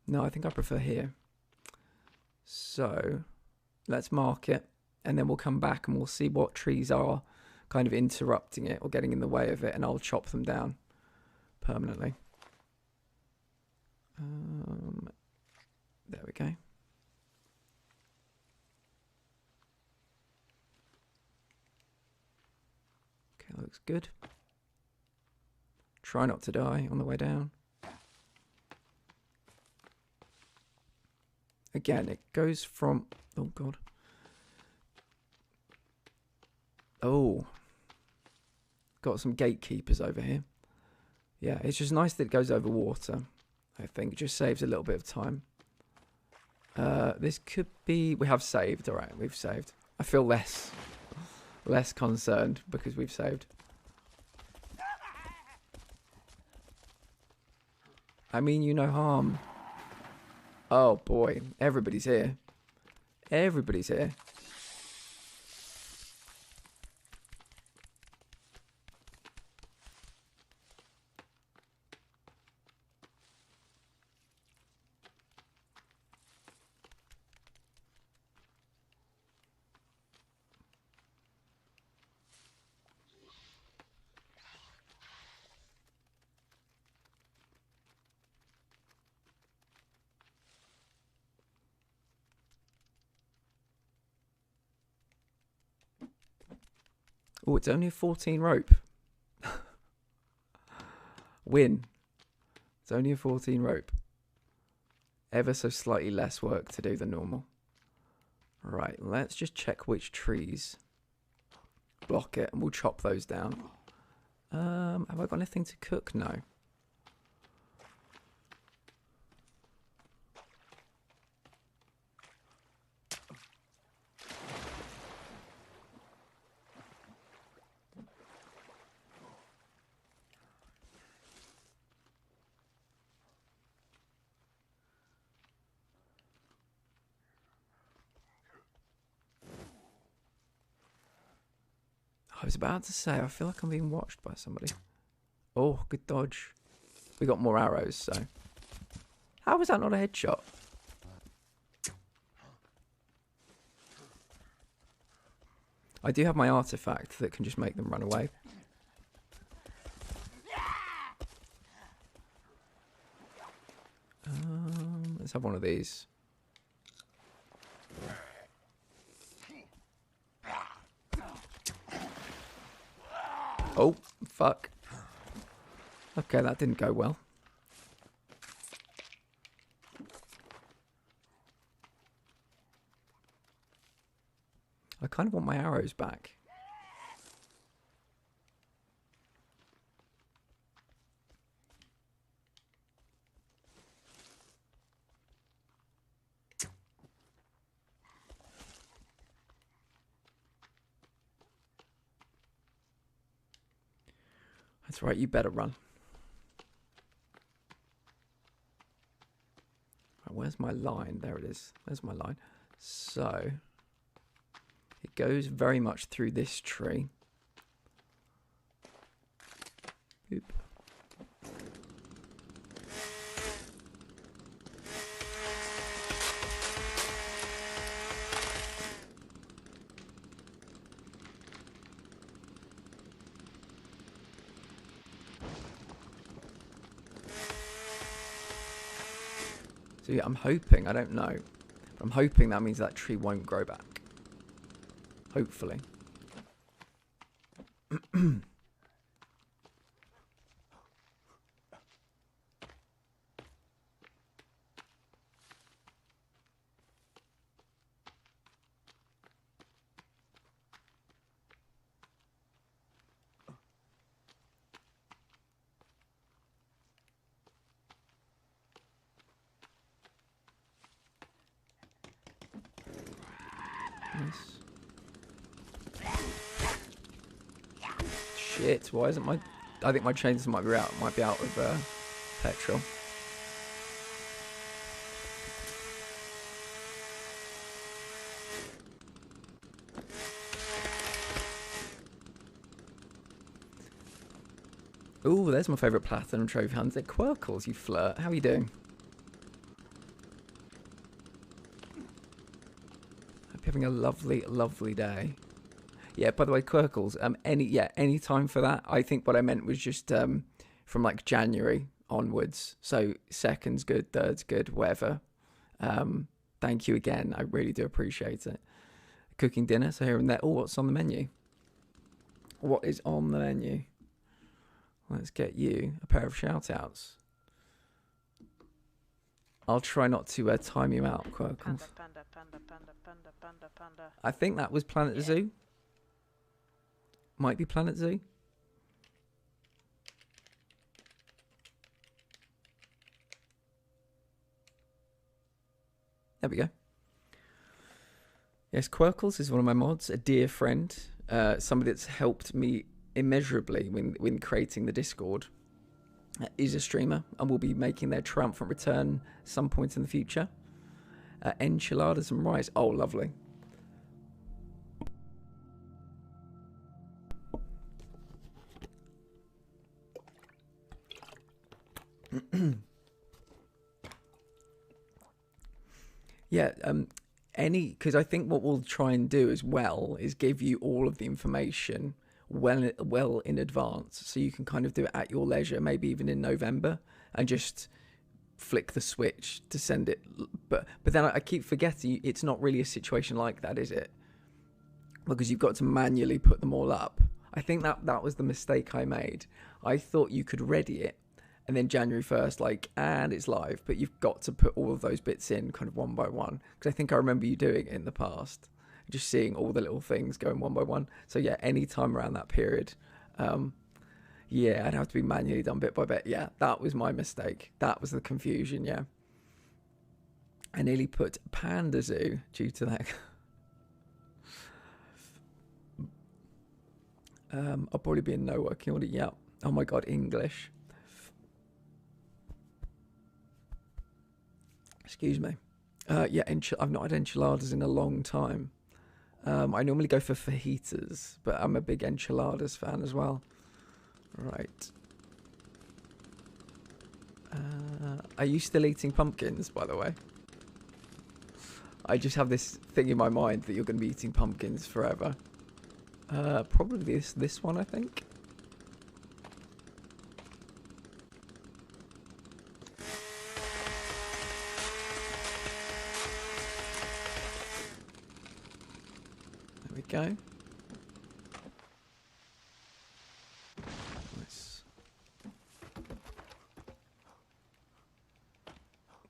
No, I think I prefer here. So let's mark it, and then we'll come back and we'll see what trees are kind of interrupting it or getting in the way of it, and I'll chop them down permanently. There we go. That looks good. Try not to die on the way down. Again, it goes from... Oh, God. Oh. Got some gatekeepers over here. Yeah, it's just nice that it goes over water. I think it just saves a little bit of time. This could be... We have saved. All right, we've saved. I feel less concerned because we've saved. I mean you no harm. Oh boy, everybody's here. Everybody's here. Oh, it's only a 14 rope. Win. It's only a 14 rope. Ever so slightly less work to do than normal. Right, let's just check which trees block it, and we'll chop those down. Have I got anything to cook? No. I was about to say, I feel like I'm being watched by somebody. Oh, good dodge. We got more arrows, so... How was that not a headshot? I do have my artifact that can just make them run away. Let's have one of these. Oh, fuck. Okay, that didn't go well. I kind of want my arrows back. That's right, you better run. Right, where's my line? There it is. There's my line. So, it goes very much through this tree. Oop. So yeah, I'm hoping, I don't know, but I'm hoping that means that tree won't grow back. Hopefully. Shit, why isn't my... I think my chainsaw might be out of petrol. Ooh, there's my favourite platinum trophy hunter. Quirkles, you flirt. How are you doing? Hope you're having a lovely, lovely day. Yeah, by the way, Quirkles, any time for that. I think what I meant was just from like January onwards. So second's good, third's good, whatever. Thank you again. I really do appreciate it. Cooking dinner, so here and there. Oh, what's on the menu? What is on the menu? Let's get you a pair of shout-outs. I'll try not to time you out, Quirkles. Panda, panda, panda, panda, panda, panda, panda. I think that was Planet Zoo. Might be Planet Zoo. There we go. Yes, Quirkles is one of my mods, a dear friend, somebody that's helped me immeasurably when creating the Discord. Is a streamer and will be making their triumphant return some point in the future. Enchiladas and rice. Oh, lovely. Yeah, because I think what we'll try and do as well is give you all of the information well in advance, so you can kind of do it at your leisure, maybe even in November, and just flick the switch to send it. But then I keep forgetting it's not really a situation like that, is it? Because you've got to manually put them all up. I think that was the mistake I made. I thought you could ready it and then January 1st, and it's live, but you've got to put all of those bits in kind of one by one, because I think I remember you doing it in the past, just seeing all the little things going one by one. So yeah, any time around that period, yeah, I'd have to be manually done bit by bit. Yeah, that was my mistake. That was the confusion, yeah. I nearly put Panda Zoo due to that. I'll probably be in no working order. Yeah. Oh my God, English. Excuse me. Yeah, I've not had enchiladas in a long time. I normally go for fajitas, but I'm a big enchiladas fan as well. Right. Are you still eating pumpkins, by the way? I just have this thing in my mind that you're going to be eating pumpkins forever. Probably this one, I think. There we go. Nice.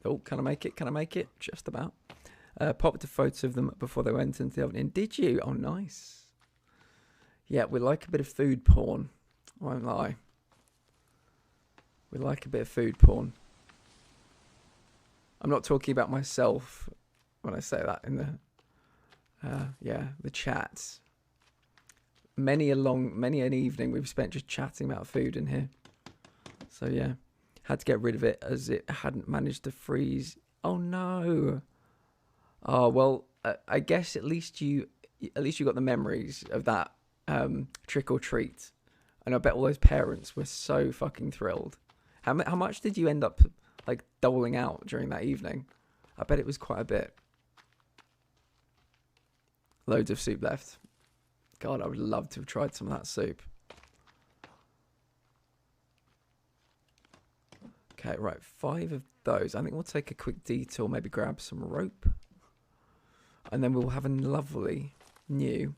Oh, can I make it? Can I make it? Just about. Popped a photo of them before they went into the oven. Did you? Oh, nice. Yeah, we like a bit of food porn. I won't lie. We like a bit of food porn. I'm not talking about myself when I say that in the the chats. Many an evening we've spent just chatting about food in here. So yeah, had to get rid of it as it hadn't managed to freeze. Oh no. Oh well, I guess at least you got the memories of that trick or treat, and I bet all those parents were so fucking thrilled. How much did you end up doling out during that evening? I bet it was quite a bit. Loads of soup left. God, I would love to have tried some of that soup. Okay, right, 5 of those. I think we'll take a quick detour, maybe grab some rope. And then we'll have a lovely new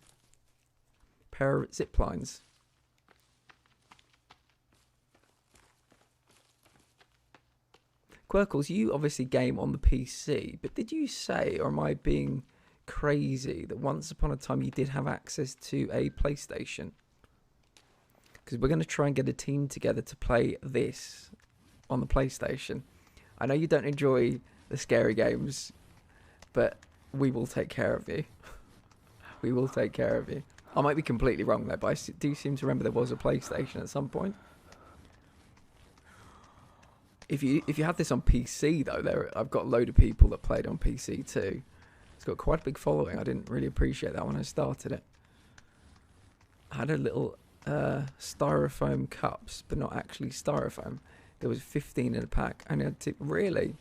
pair of zip lines. Quirkles, you obviously game on the PC, but did you say, or am I being crazy, that once upon a time you did have access to a PlayStation? Because we're going to try and get a team together to play this on the PlayStation. I know you don't enjoy the scary games, but we will take care of you. We will take care of you. I might be completely wrong there, but I do seem to remember there was a PlayStation at some point. If you had this on PC though, I've got a load of people that played on PC too. It's got quite a big following. I didn't really appreciate that when I started it. I had a little styrofoam cups, but not actually styrofoam. There was 15 in a pack, and I had to really.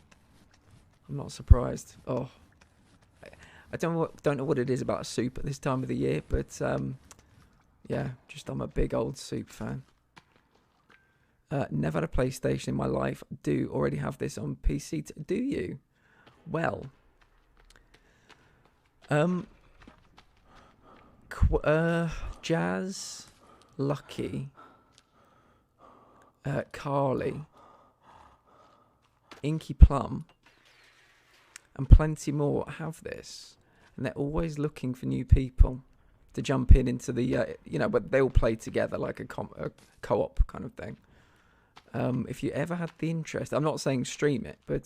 I'm not surprised. Oh, I don't know what it is about soup at this time of the year, but yeah, just I'm a big old soup fan. Never had a PlayStation in my life. Do already have this on PC. Do you? Well, Jazz Lucky, Carly, Inky Plum, and plenty more have this, and they're always looking for new people to jump into the, but they all play together like a co-op kind of thing. If you ever had the interest, I'm not saying stream it, but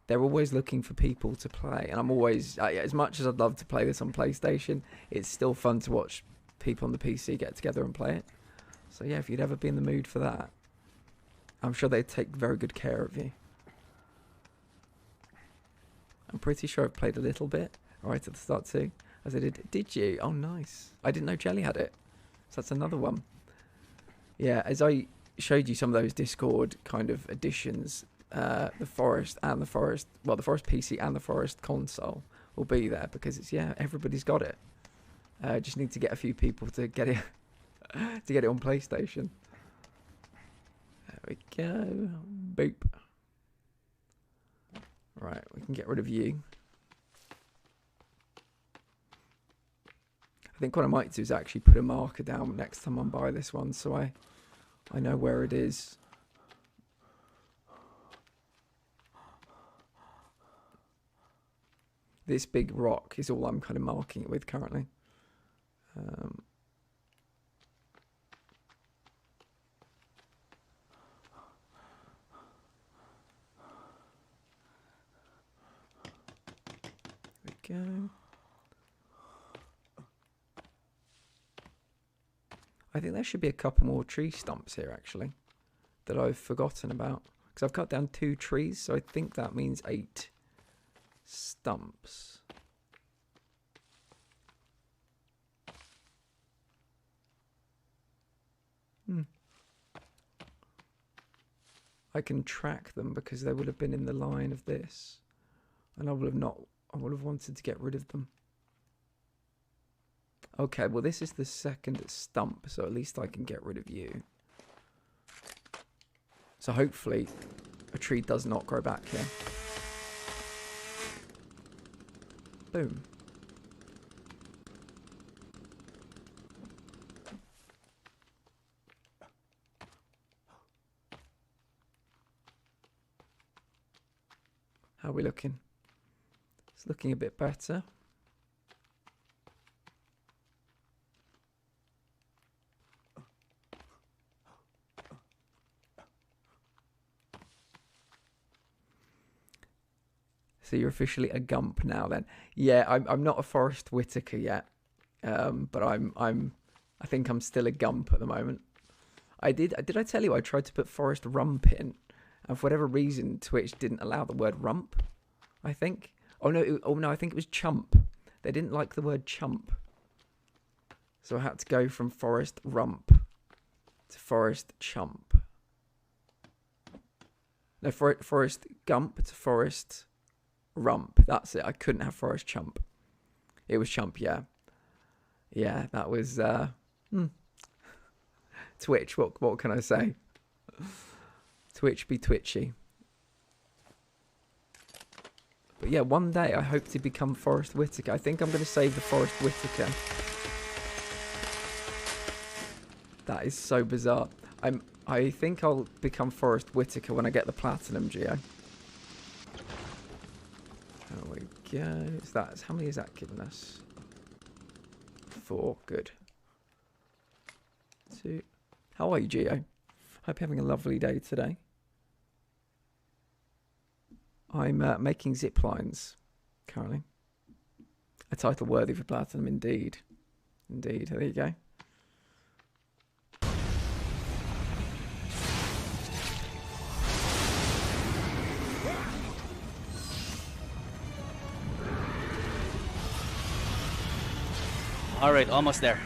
they're always looking for people to play, and I'm always, as much as I'd love to play this on PlayStation, it's still fun to watch people on the PC get together and play it. So yeah, if you'd ever be in the mood for that, I'm sure they'd take very good care of you. I'm pretty sure I've played a little bit right at the start too. As I did you? Oh nice. I didn't know Jelly had it. So that's another one. Yeah, as I showed you some of those Discord kind of additions, the Forest PC and the Forest console will be there because it's, everybody's got it. Just need to get a few people to get it to get it on PlayStation. There we go. Boop. Right, we can get rid of you. I think what I might do is actually put a marker down next time I buy this one so I know where it is. This big rock is all I'm kind of marking it with currently. There we go. I think there should be a couple more tree stumps here actually that I've forgotten about, because I've cut down 2 trees, so I think that means 8 stumps. I can track them because they would have been in the line of this, and I would have wanted to get rid of them. Okay, well this is the second stump, so at least I can get rid of you. So hopefully a tree does not grow back here. Boom. How are we looking? It's looking a bit better. So you're officially a Gump now then. Yeah, I'm not a Forrest Whitaker yet. But I think I'm still a Gump at the moment. Did I tell you I tried to put Forrest Rump in, and for whatever reason Twitch didn't allow the word rump, I think. Oh no, I think it was chump. They didn't like the word chump. So I had to go from Forrest Rump to Forrest Chump. No, Forrest Gump to Forrest Rump. That's it. I couldn't have Forrest Chump. It was Chump, yeah. Yeah, that was Twitch. What can I say? Twitch be twitchy. But yeah, one day I hope to become Forrest Whitaker. I think I'm going to save the Forrest Whitaker. That is so bizarre. I think I'll become Forrest Whitaker when I get the Platinum Geo. There we go. How many is that giving us? 4. Good. 2. How are you, Geo? Hope you're having a lovely day today. I'm making zip lines currently. A title worthy for Platinum, indeed. Indeed. There you go. All right, almost there.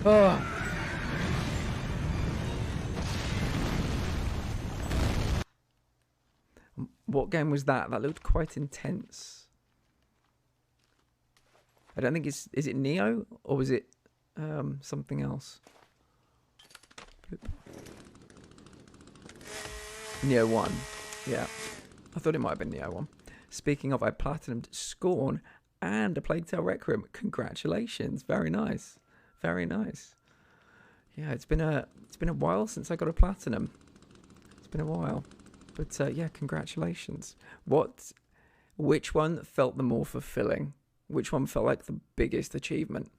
Oh. What game was that? That looked quite intense. I don't think is it Neo or was it something else? Bloop. Neo 1. Yeah. I thought it might have been Neo 1. Speaking of, I platinumed Scorn and a Plague Tale Requiem. Congratulations. Very nice. Very nice. Yeah, it's been a while since I got a platinum. It's been a while, but yeah, congratulations. Which one felt the more fulfilling? Which one felt like the biggest achievement?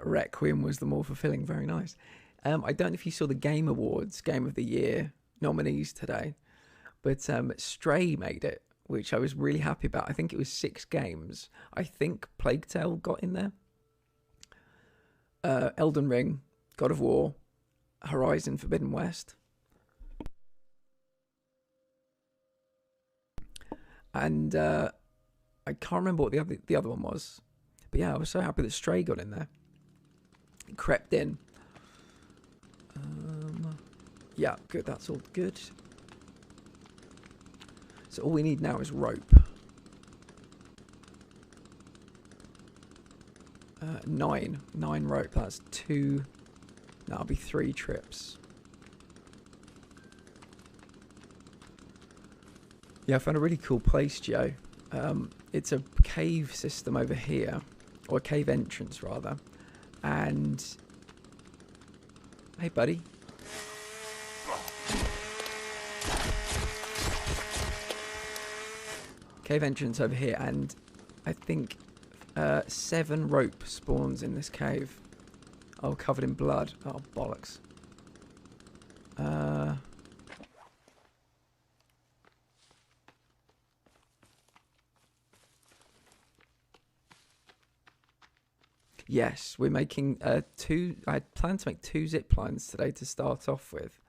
Requiem was the more fulfilling. Very nice. I don't know if you saw the Game Awards, Game of the Year nominees today, but Stray made it, which I was really happy about. I think it was 6 games. I think Plague Tale got in there. Elden Ring, God of War, Horizon Forbidden West. And I can't remember what the other one was. But yeah, I was so happy that Stray got in there. It crept in. Yeah, good. That's all good. So all we need now is rope. 9 rope. That's 2. That'll be 3 trips. Yeah, I found a really cool place, Joe. It's a cave system over here, or a cave entrance rather. And hey, buddy. Cave entrance over here, and I think 7 rope spawns in this cave. Oh, covered in blood. Oh, bollocks. Yes, we're making 2. I had planned to make 2 zip lines today to start off with,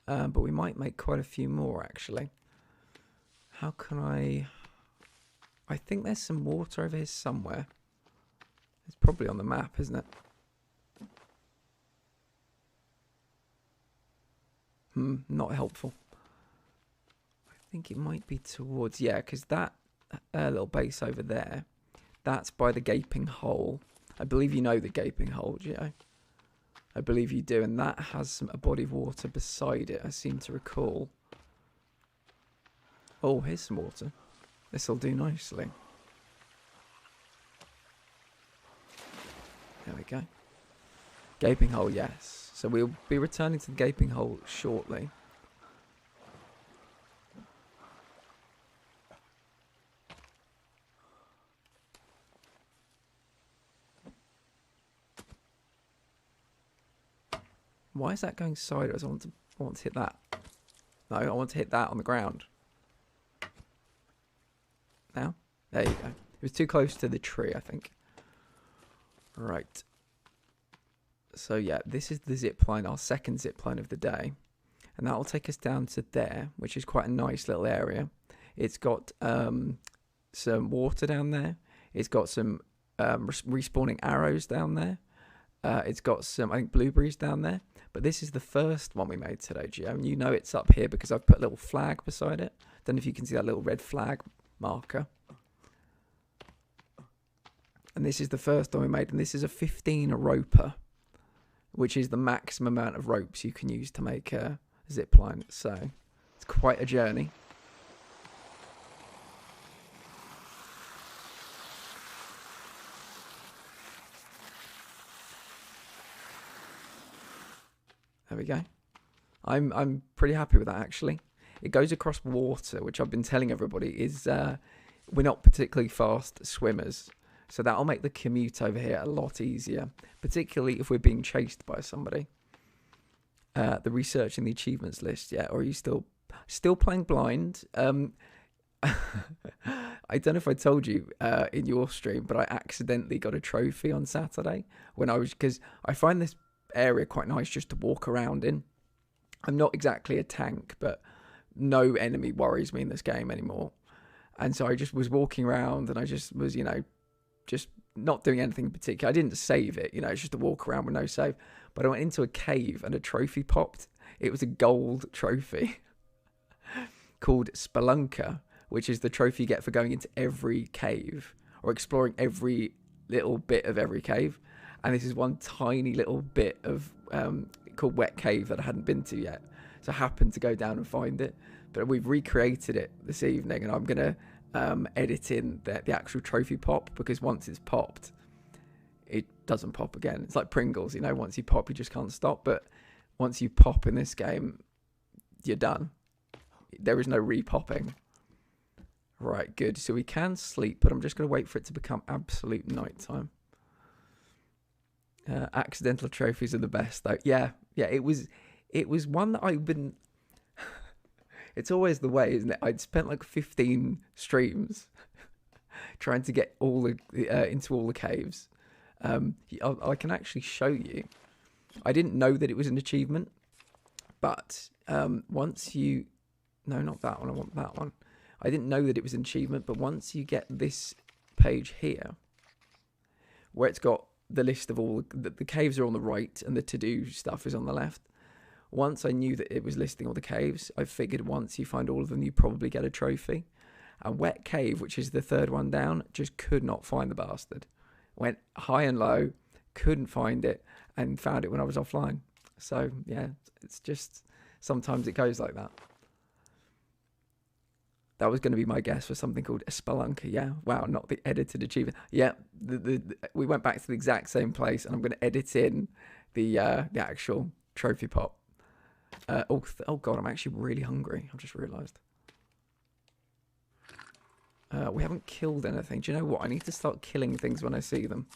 but we might make quite a few more actually. How can I think there's some water over here somewhere. It's probably on the map, isn't it? Not helpful. I think it might be towards, yeah, because that little base over there, that's by the gaping hole. I believe you know the gaping hole, Gio. I believe you do, and that has a body of water beside it, I seem to recall. Oh, here's some water. This'll do nicely. There we go. Gaping hole, yes. So we'll be returning to the gaping hole shortly. Why is that going sideways? I want to hit that. No, I want to hit that on the ground. Now? There you go. It was too close to the tree, I think. Right. So yeah, this is the zip line, our second zip line of the day. And that will take us down to there, which is quite a nice little area. It's got some water down there. It's got some respawning arrows down there. It's got some, I think, blueberries down there. But this is the first one we made today, Gio. And you know it's up here because I've put a little flag beside it. Don't know if you can see that little red flag marker. And this is the first one we made. And this is a 15 roper, which is the maximum amount of ropes you can use to make a zip line. So it's quite a journey. There we go. I'm pretty happy with that actually. It goes across water, which I've been telling everybody is we're not particularly fast swimmers. So that'll make the commute over here a lot easier, particularly if we're being chased by somebody. The research in the achievements list, yeah, or are you still playing blind? I don't know if I told you in your stream, but I accidentally got a trophy on Saturday because I find this area quite nice just to walk around in. I'm not exactly a tank, but no enemy worries me in this game anymore. And so I just was walking around and I just was, just not doing anything in particular. I didn't save it, it's just a walk around with no save. But I went into a cave and a trophy popped. It was a gold trophy called Spelunker, which is the trophy you get for going into every cave or exploring every little bit of every cave. and this is one tiny little bit of called Wet Cave that I hadn't been to yet. So I happened to go down and find it, but we've recreated it this evening, and I'm gonna edit in the actual trophy pop, because once it's popped, it doesn't pop again. It's like Pringles, you know, once you pop, you just can't stop. But once you pop in this game, you're done. There is no re-popping. Right, good. So we can sleep, but I'm just going to wait for it to become absolute nighttime. Accidental trophies are the best, though. Yeah, it was one that I've been... It's always the way, isn't it? I'd spent like 15 streams trying to get all the into all the caves. I can actually show you. I didn't know that it was an achievement, but once you... No, not that one. I want that one. I didn't know that it was an achievement, but once you get this page here, where it's got the list of all... The caves are on the right, and the to-do stuff is on the left. Once I knew that it was listing all the caves, I figured once you find all of them, you probably get a trophy. And Wet Cave, which is the third one down, just could not find the bastard. Went high and low, couldn't find it, and found it when I was offline. So, yeah, it's just... Sometimes it goes like that. That was going to be my guess for something called a Spelunker, yeah. Wow, not the edited achievement. Yeah, we went back to the exact same place, and I'm going to edit in the actual trophy pop. Oh God, I'm actually really hungry. I've just realised. We haven't killed anything. Do you know what? I need to start killing things when I see them.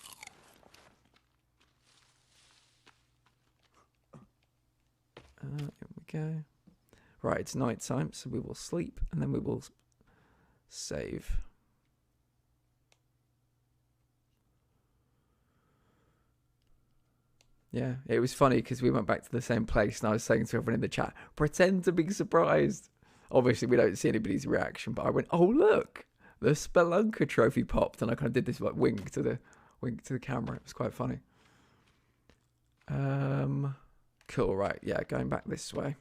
Here we go. Right, it's night time, so we will sleep, and then we will save. Yeah, it was funny because we went back to the same place, and I was saying to everyone in the chat, pretend to be surprised. Obviously, we don't see anybody's reaction, but I went, oh, look, the Spelunker trophy popped, and I kind of did this like wink to the camera. It was quite funny. Cool, right, yeah, going back this way.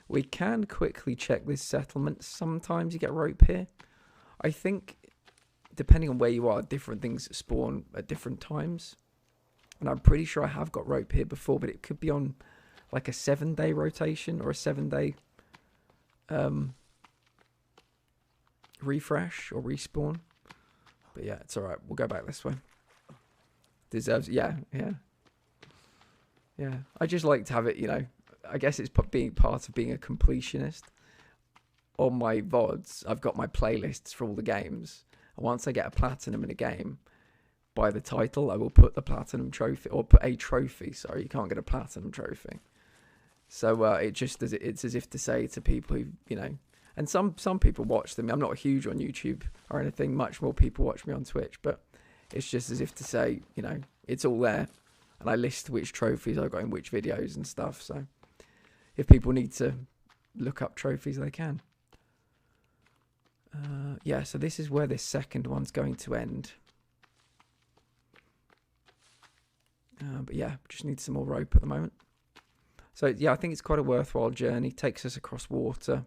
We can quickly check this settlement. Sometimes you get rope here. I think, depending on where you are, different things spawn at different times. And I'm pretty sure I have got rope here before, but it could be on like a 7-day rotation or a 7-day refresh or respawn. But yeah, it's alright. We'll go back this way. Deserves... Yeah. I just like to have it, you know... I guess it's being part of being a completionist. On my VODs, I've got my playlists for all the games. And once I get a platinum in a game, by the title, I will put the platinum trophy, or put a trophy. Sorry, you can't get a platinum trophy. So it's as if to say to people who, you know, and some people watch them. I'm not huge on YouTube or anything. Much more people watch me on Twitch, but it's just as if to say, you know, it's all there. And I list which trophies I got in which videos and stuff. So if people need to look up trophies, they can. Yeah, so this is where this second one's going to end. But yeah, just need some more rope at the moment. So yeah, I think it's quite a worthwhile journey. Takes us across water.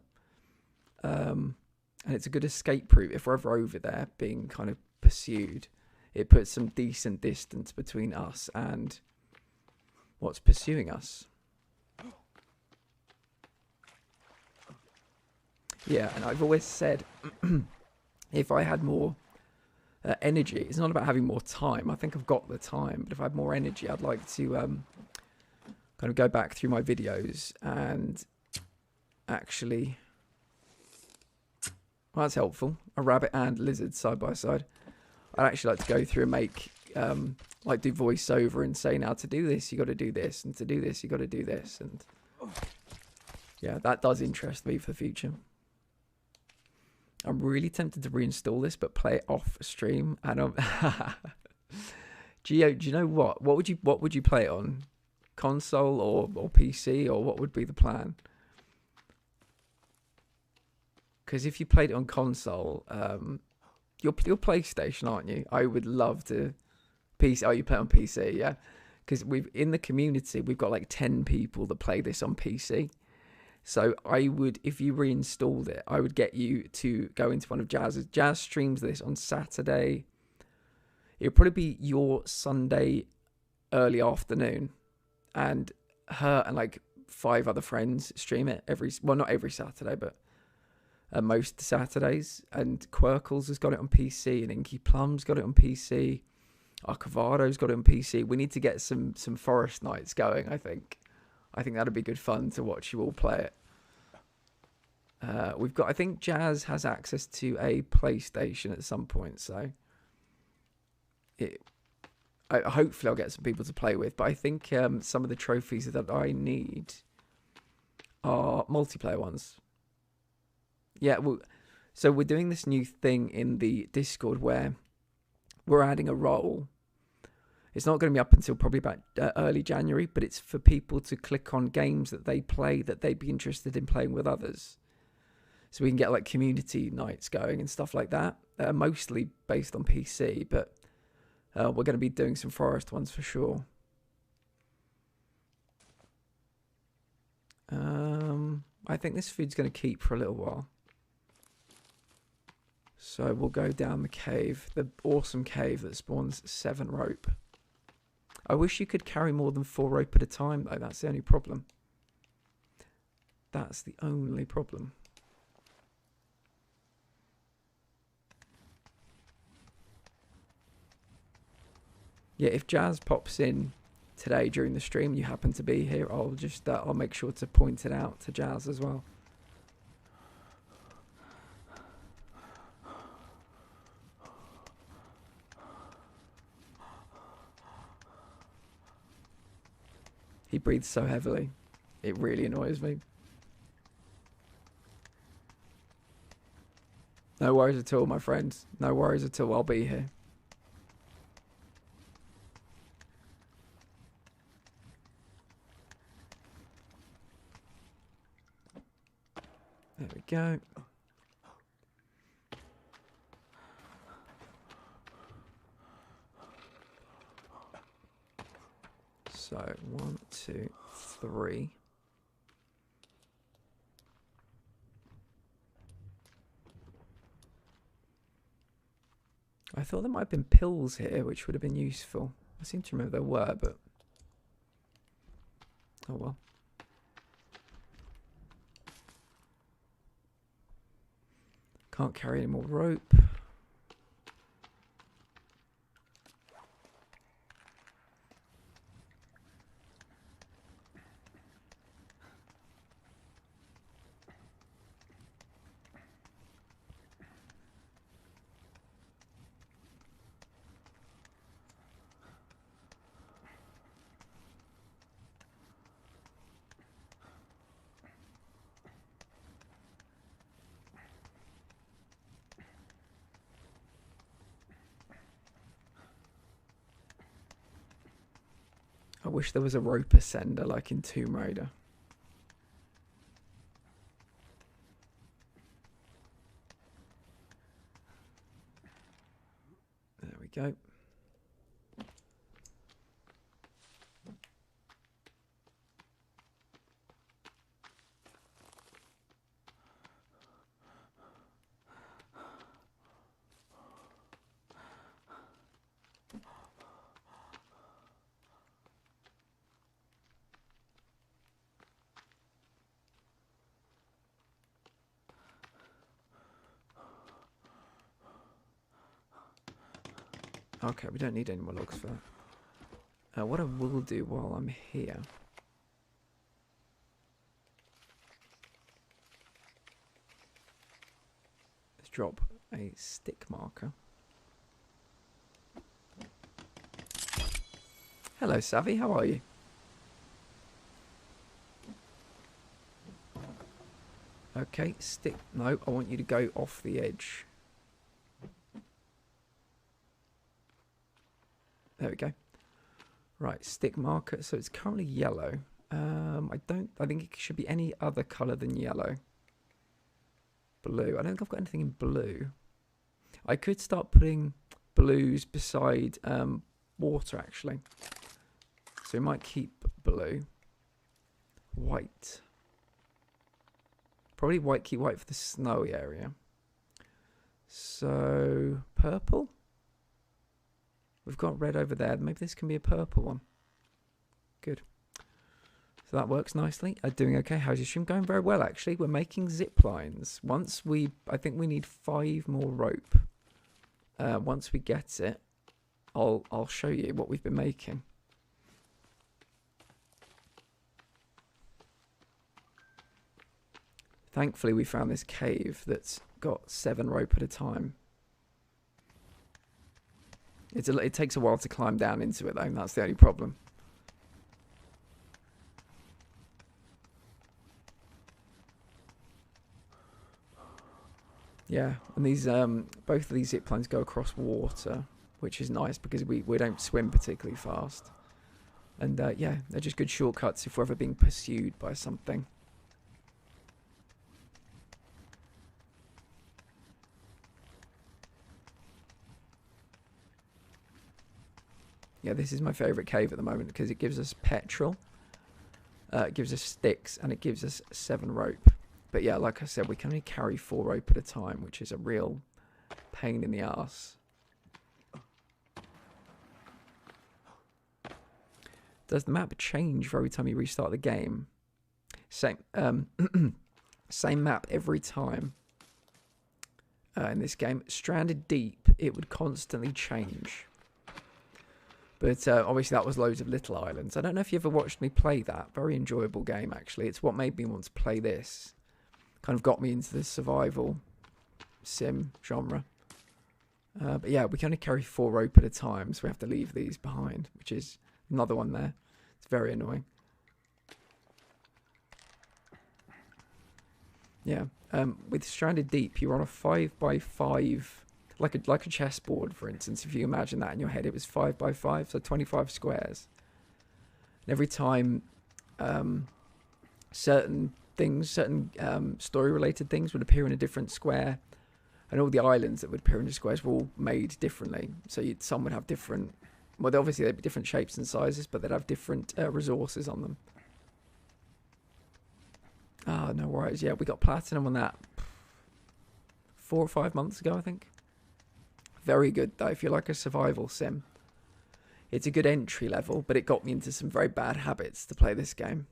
And it's a good escape route. If we're ever over there being kind of pursued, it puts some decent distance between us and what's pursuing us. Yeah, and I've always said, if I had more energy, it's not about having more time. I think I've got the time, but if I had more energy, I'd like to kind of go back through my videos and actually... Well, that's helpful. A rabbit and lizard side by side. I'd actually like to go through and make, like do voiceover and say, now to do this, you got to do this, and to do this, you got to do this, and yeah, that does interest me for the future. I'm really tempted to reinstall this, but play it off stream. And Geo, do you know what? What would you play it on? Console or PC, or what would be the plan? Because if you played it on console, you're PlayStation, aren't you? I would love to PC. Oh, you play on PC, yeah? Because in the community, we've got like 10 people that play this on PC. So I would, if you reinstalled it, I would get you to go into one of Jazz's. Jazz streams this on Saturday. It'll probably be your Sunday early afternoon, and her and like 5 other friends stream it not every Saturday, but most Saturdays. And Quirkles has got it on PC, and Inky Plum's got it on PC. Arcavado's got it on PC. We need to get some Forest Nights going, I think. I think that'd be good fun to watch you all play it. I think Jazz has access to a PlayStation at some point, so hopefully I'll get some people to play with. But I think some of the trophies that I need are multiplayer ones. Yeah, so we're doing this new thing in the Discord where we're adding a role. It's not going to be up until probably about early January, but it's for people to click on games that they play that they'd be interested in playing with others. So we can get like community nights going and stuff like that. Mostly based on PC, but we're going to be doing some Forest ones for sure. I think this food's going to keep for a little while. So we'll go down the cave, the awesome cave that spawns 7 rope. I wish you could carry more than 4 rope at a time, though. That's the only problem. That's the only problem. Yeah, if Jazz pops in today during the stream, you happen to be here, I'll make sure to point it out to Jazz as well. He breathes so heavily. It really annoys me. No worries at all, my friends. No worries at all. I'll be here. There we go. So 1, 2, 3. I thought there might have been pills here, which would have been useful. I seem to remember there were, but oh well. Can't carry any more rope. I wish there was a rope ascender like in Tomb Raider. There we go. Okay, we don't need any more logs for that. What I will do while I'm here is drop a stick marker. Hello, Savvy, how are you? Okay, stick. No, I want you to go off the edge. There we go. Right, stick marker. So it's currently yellow. I think it should be any other colour than yellow. Blue. I don't think I've got anything in blue. I could start putting blues beside water, actually. So we might keep blue. White. Probably white, keep white for the snowy area. So, purple? We've got red over there. Maybe this can be a purple one. Good. So that works nicely. Doing okay. How's your stream? Going very well, actually. We're making zip lines. I think we need 5 more rope. Once we get it, I'll show you what we've been making. Thankfully, we found this cave that's got 7 rope at a time. It takes a while to climb down into it, though. That's the only problem. Yeah, and these both of these zip lines go across water, which is nice because we don't swim particularly fast. And yeah, they're just good shortcuts if we're ever being pursued by something. Yeah, this is my favourite cave at the moment because it gives us petrol, it gives us sticks, and it gives us 7 rope. But yeah, like I said, we can only carry 4 rope at a time, which is a real pain in the arse. Does the map change for every time you restart the game? Same, same map every time. In this game, Stranded Deep, it would constantly change. But obviously that was loads of little islands. I don't know if you ever watched me play that. Very enjoyable game, actually. It's what made me want to play this. Kind of got me into the survival sim genre. But yeah, we can only carry 4 rope at a time, so we have to leave these behind, which is another one there. It's very annoying. Yeah, with Stranded Deep, you're on a 5x5, like a chessboard, for instance. If you imagine that in your head, it was 5x5, so 25 squares. And every time certain things, story-related things would appear in a different square, and all the islands that would appear in the squares were all made differently. So some would have different, well, obviously they'd be different shapes and sizes, but they'd have different resources on them. Ah, no worries. Yeah, we got platinum on that 4 or 5 months ago, I think. Very good, though, if you like a survival sim. It's a good entry level, but it got me into some very bad habits to play this game.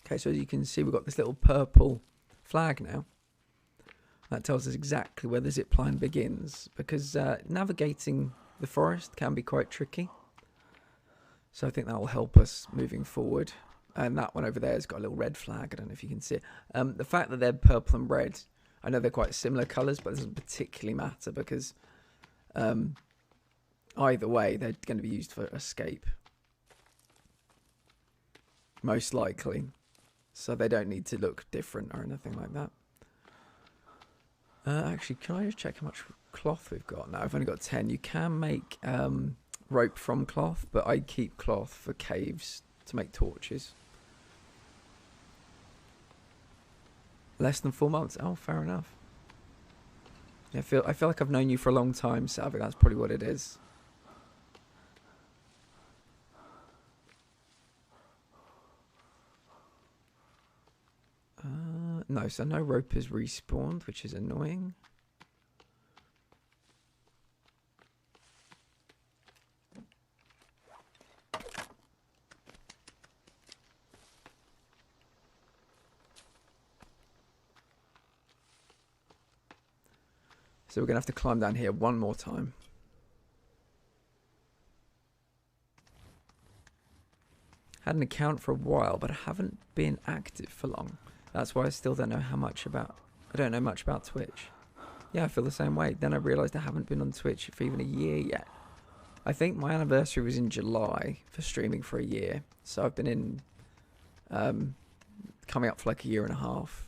Okay, so as you can see, we've got this little purple flag now. That tells us exactly where the zipline begins, because navigating the forest can be quite tricky. So I think that will help us moving forward. And that one over there has got a little red flag. I don't know if you can see it. The fact that they're purple and red, I know they're quite similar colours, but it doesn't particularly matter because either way, they're going to be used for escape. Most likely. So they don't need to look different or anything like that. Actually, can I just check how much cloth we've got? No, I've only got 10. You can make rope from cloth, but I keep cloth for caves to make torches. Less than 4 months. Oh, fair enough. Yeah, I feel like I've known you for a long time, Savvy. That's probably what it is. No, so no rope is respawned, which is annoying. So we're going to have to climb down here one more time. Had an account for a while, but I haven't been active for long. That's why I still don't know much about Twitch. Yeah, I feel the same way. Then I realised I haven't been on Twitch for even a year yet. I think my anniversary was in July for streaming for a year. So I've been in, coming up for like a year and a half.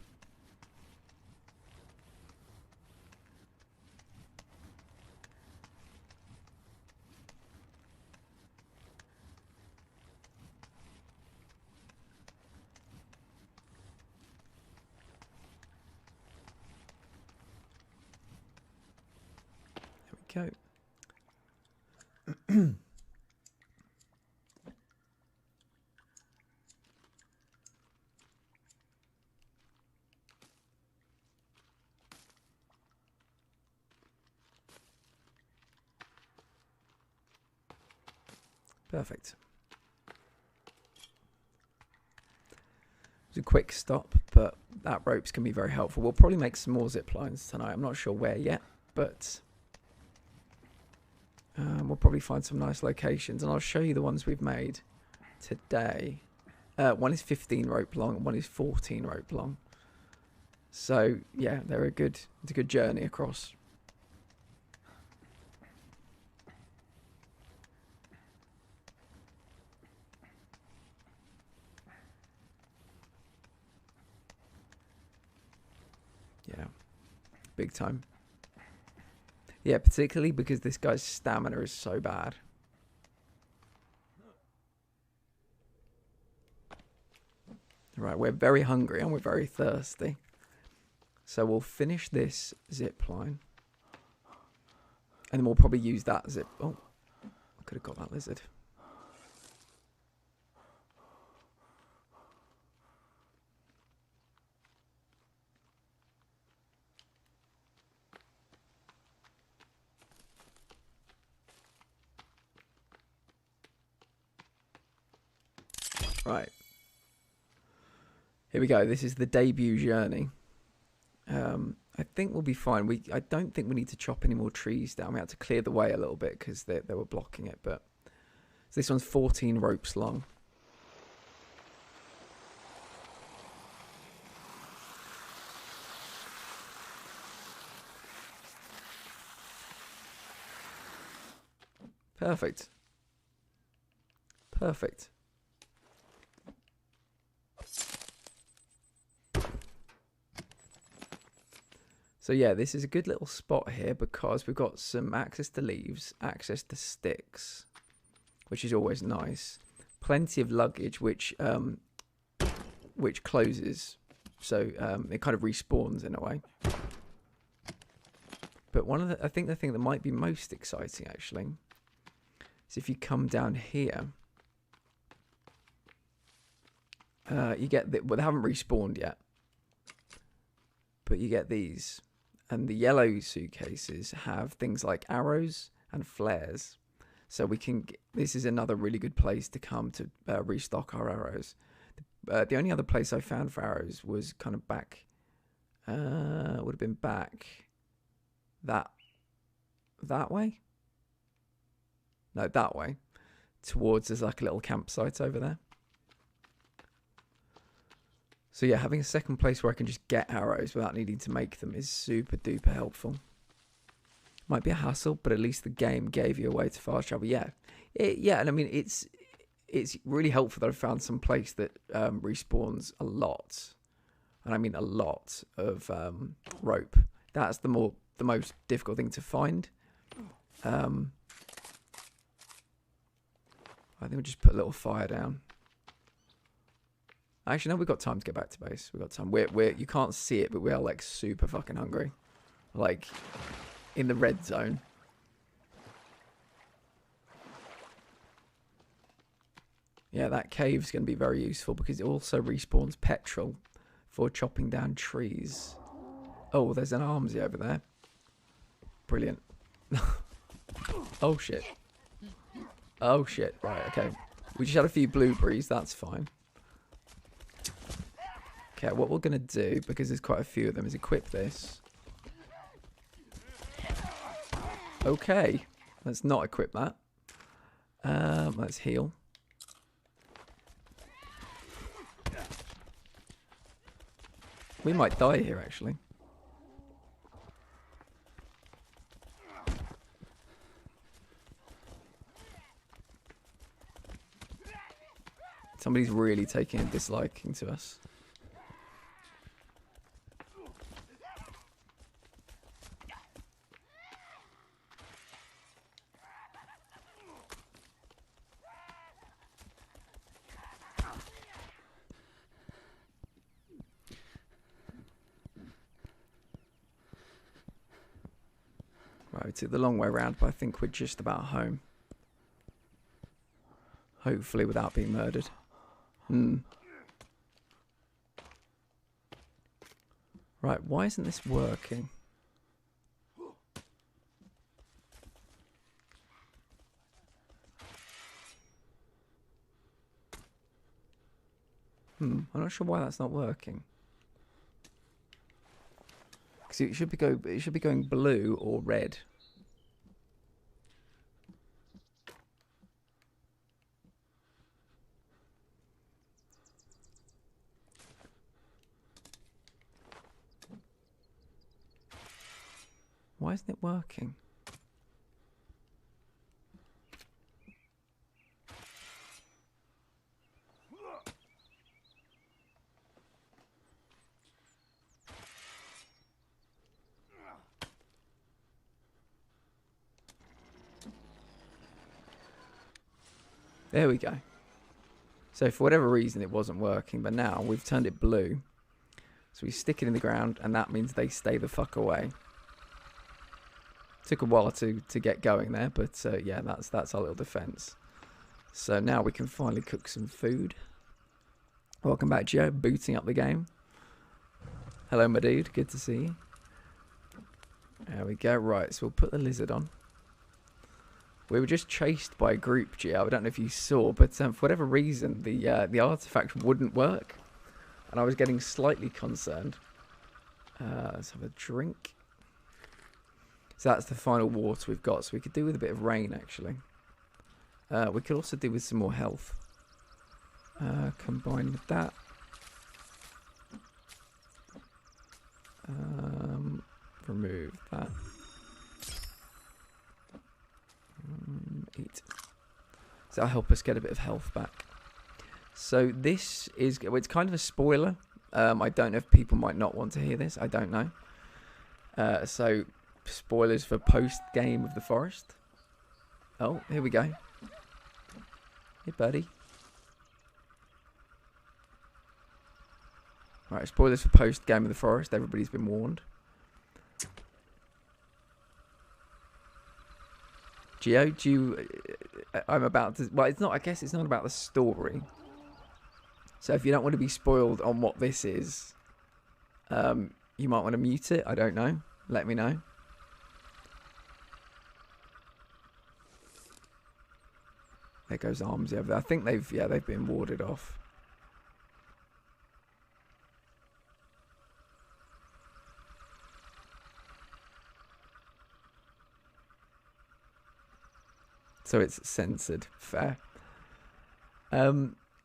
go. Perfect. It was a quick stop, but that ropes can be very helpful. We'll probably make some more zip lines tonight. I'm not sure where yet, but we'll probably find some nice locations, and I'll show you the ones we've made today. One is 15 rope long, and one is 14 rope long. So yeah, they're it's a good journey across. Yeah, big time. Yeah, particularly because this guy's stamina is so bad. Right, we're very hungry and we're very thirsty. So we'll finish this zip line. And then we'll probably use that zip. Oh, I could have got that lizard. Right. Here we go. This is the debut journey. I think we'll be fine. I don't think we need to chop any more trees down. We had to clear the way a little bit because they were blocking it. But so this one's 14 ropes long. Perfect. Perfect. So yeah, this is a good little spot here because we've got some access to leaves, access to sticks, which is always nice. Plenty of luggage, which closes, so it kind of respawns in a way. But I think the thing that might be most exciting actually is if you come down here, you get well, they haven't respawned yet, but you get these. And the yellow suitcases have things like arrows and flares. So we can, this is another really good place to come to restock our arrows. The only other place I found for arrows was kind of back, would have been back that way? No, that way. Towards, there's like a little campsite over there. So yeah, having a second place where I can just get arrows without needing to make them is super duper helpful. Might be a hassle, but at least the game gave you a way to fast travel. Yeah, yeah, and I mean it's really helpful that I found some place that respawns a lot, and I mean a lot of rope. That's the most difficult thing to find. I think we'll just put a little fire down. Actually, no, we've got time to get back to base. We've got time. You can't see it, but we are like super fucking hungry. Like in the red zone. Yeah, that cave's going to be very useful because it also respawns petrol for chopping down trees. Oh, there's an armsy over there. Brilliant. Oh, shit. Oh, shit. Right, okay. We just had a few blueberries. That's fine. Okay, what we're going to do, because there's quite a few of them, is equip this. Okay. Let's not equip that. Let's heal. We might die here, actually. Somebody's really taking a disliking to us. Right, we took the long way around, but I think we're just about home. Hopefully without being murdered. Right, why isn't this working? I'm not sure why that's not working. Because it should be going blue or red. Why isn't it working? There we go. So for whatever reason it wasn't working, but now we've turned it blue. So we stick it in the ground and that means they stay the fuck away. Took a while to get going there, but yeah, that's our little defense. So now we can finally cook some food. Welcome back, Joe, booting up the game. Hello, my dude, good to see you. There we go. Right, so we'll put the lizard on. We were just chased by a group, Gio. I don't know if you saw, but for whatever reason, the artifact wouldn't work, and I was getting slightly concerned. Let's have a drink. So that's the final water we've got. So we could do with a bit of rain, actually. We could also do with some more health. Combined with that. Remove that. Eat. So that'll help us get a bit of health back. So this is, well, it's kind of a spoiler. I don't know if people might not want to hear this. I don't know. So spoilers for post game of the forest. Oh, here we go. Hey, buddy. Right, spoilers for post game of the forest. Everybody's been warned. Gio, do you... I'm about to... Well, it's not... I guess it's not about the story. So if you don't want to be spoiled on what this is, you might want to mute it. I don't know. Let me know. There goes Armsy over there. I think they've... Yeah, they've been warded off. So it's censored. Fair.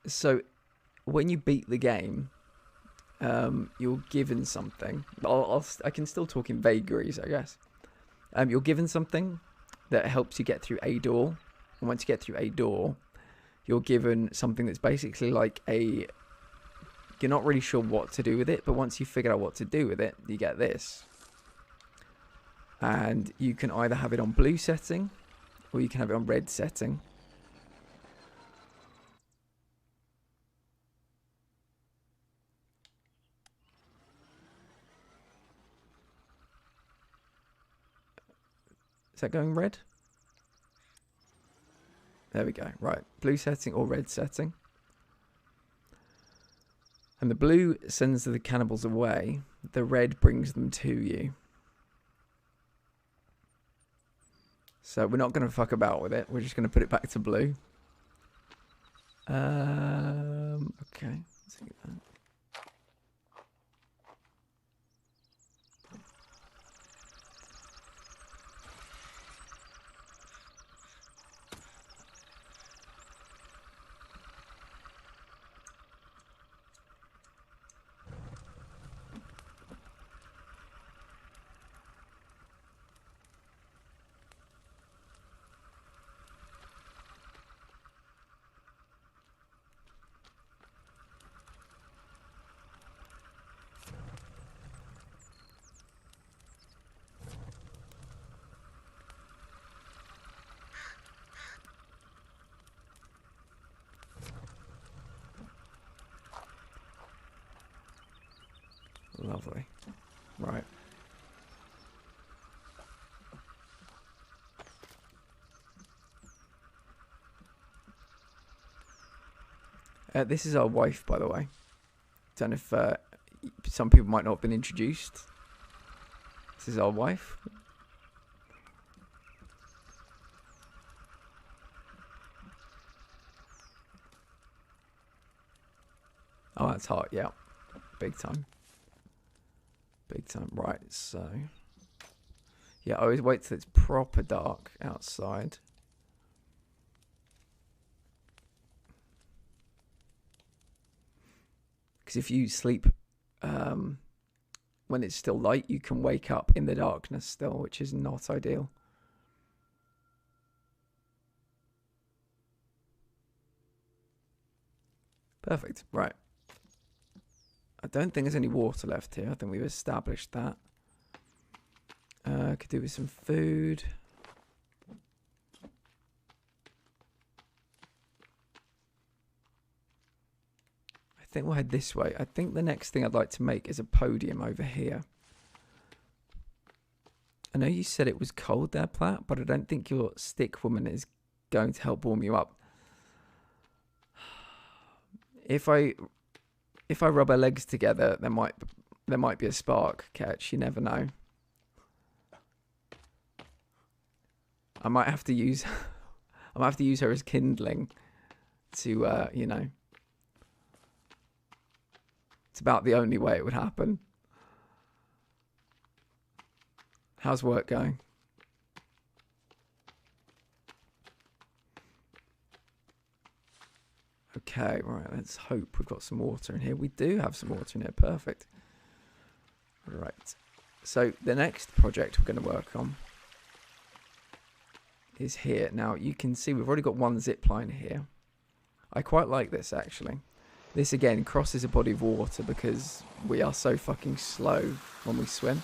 So when you beat the game, you're given something. I can still talk in vagaries, I guess. You're given something that helps you get through a door. And once you get through a door, you're given something that's basically like a... You're not really sure what to do with it, but once you figure out what to do with it, you get this. And you can either have it on blue setting, or you can have it on red setting. Is that going red? There we go. Right. Blue setting or red setting. And the blue sends the cannibals away. The red brings them to you. So we're not going to fuck about with it. We're just going to put it back to blue. Okay. Let's get that. Lovely. Right. This is our wife, by the way. Don't know if some people might not have been introduced. This is our wife. Oh, that's hot, yeah. Big time. Big time. Right, so... Yeah, I always wait till it's proper dark outside. Because if you sleep when it's still light, you can wake up in the darkness still, which is not ideal. Perfect. Right. I don't think there's any water left here. I think we've established that. Could do with some food. I think we'll head this way. I think the next thing I'd like to make is a podium over here. I know you said it was cold there, Platt, but I don't think your stick woman is going to help warm you up. If I rub our legs together, there might be a spark, Ketch. You never know. I might have to use her as kindling to you know. It's about the only way it would happen. How's work going? Okay, right, let's hope we've got some water in here. We do have some water in here, perfect. Right, so the next project we're going to work on is here. Now, you can see we've already got one zip line here. I quite like this, actually. This, again, crosses a body of water because we are so fucking slow when we swim.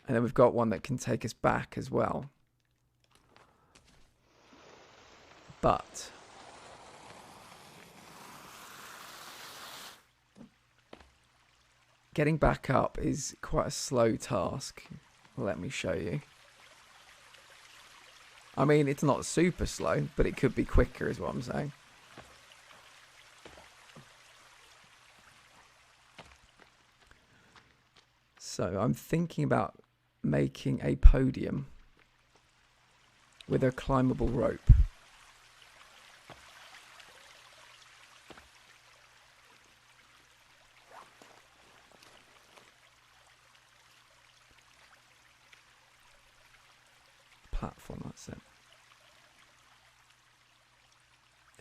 And then we've got one that can take us back as well. But... getting back up is quite a slow task. Let me show you. I mean, it's not super slow, but it could be quicker is what I'm saying. So I'm thinking about making a podium with a climbable rope. Platform, that's it.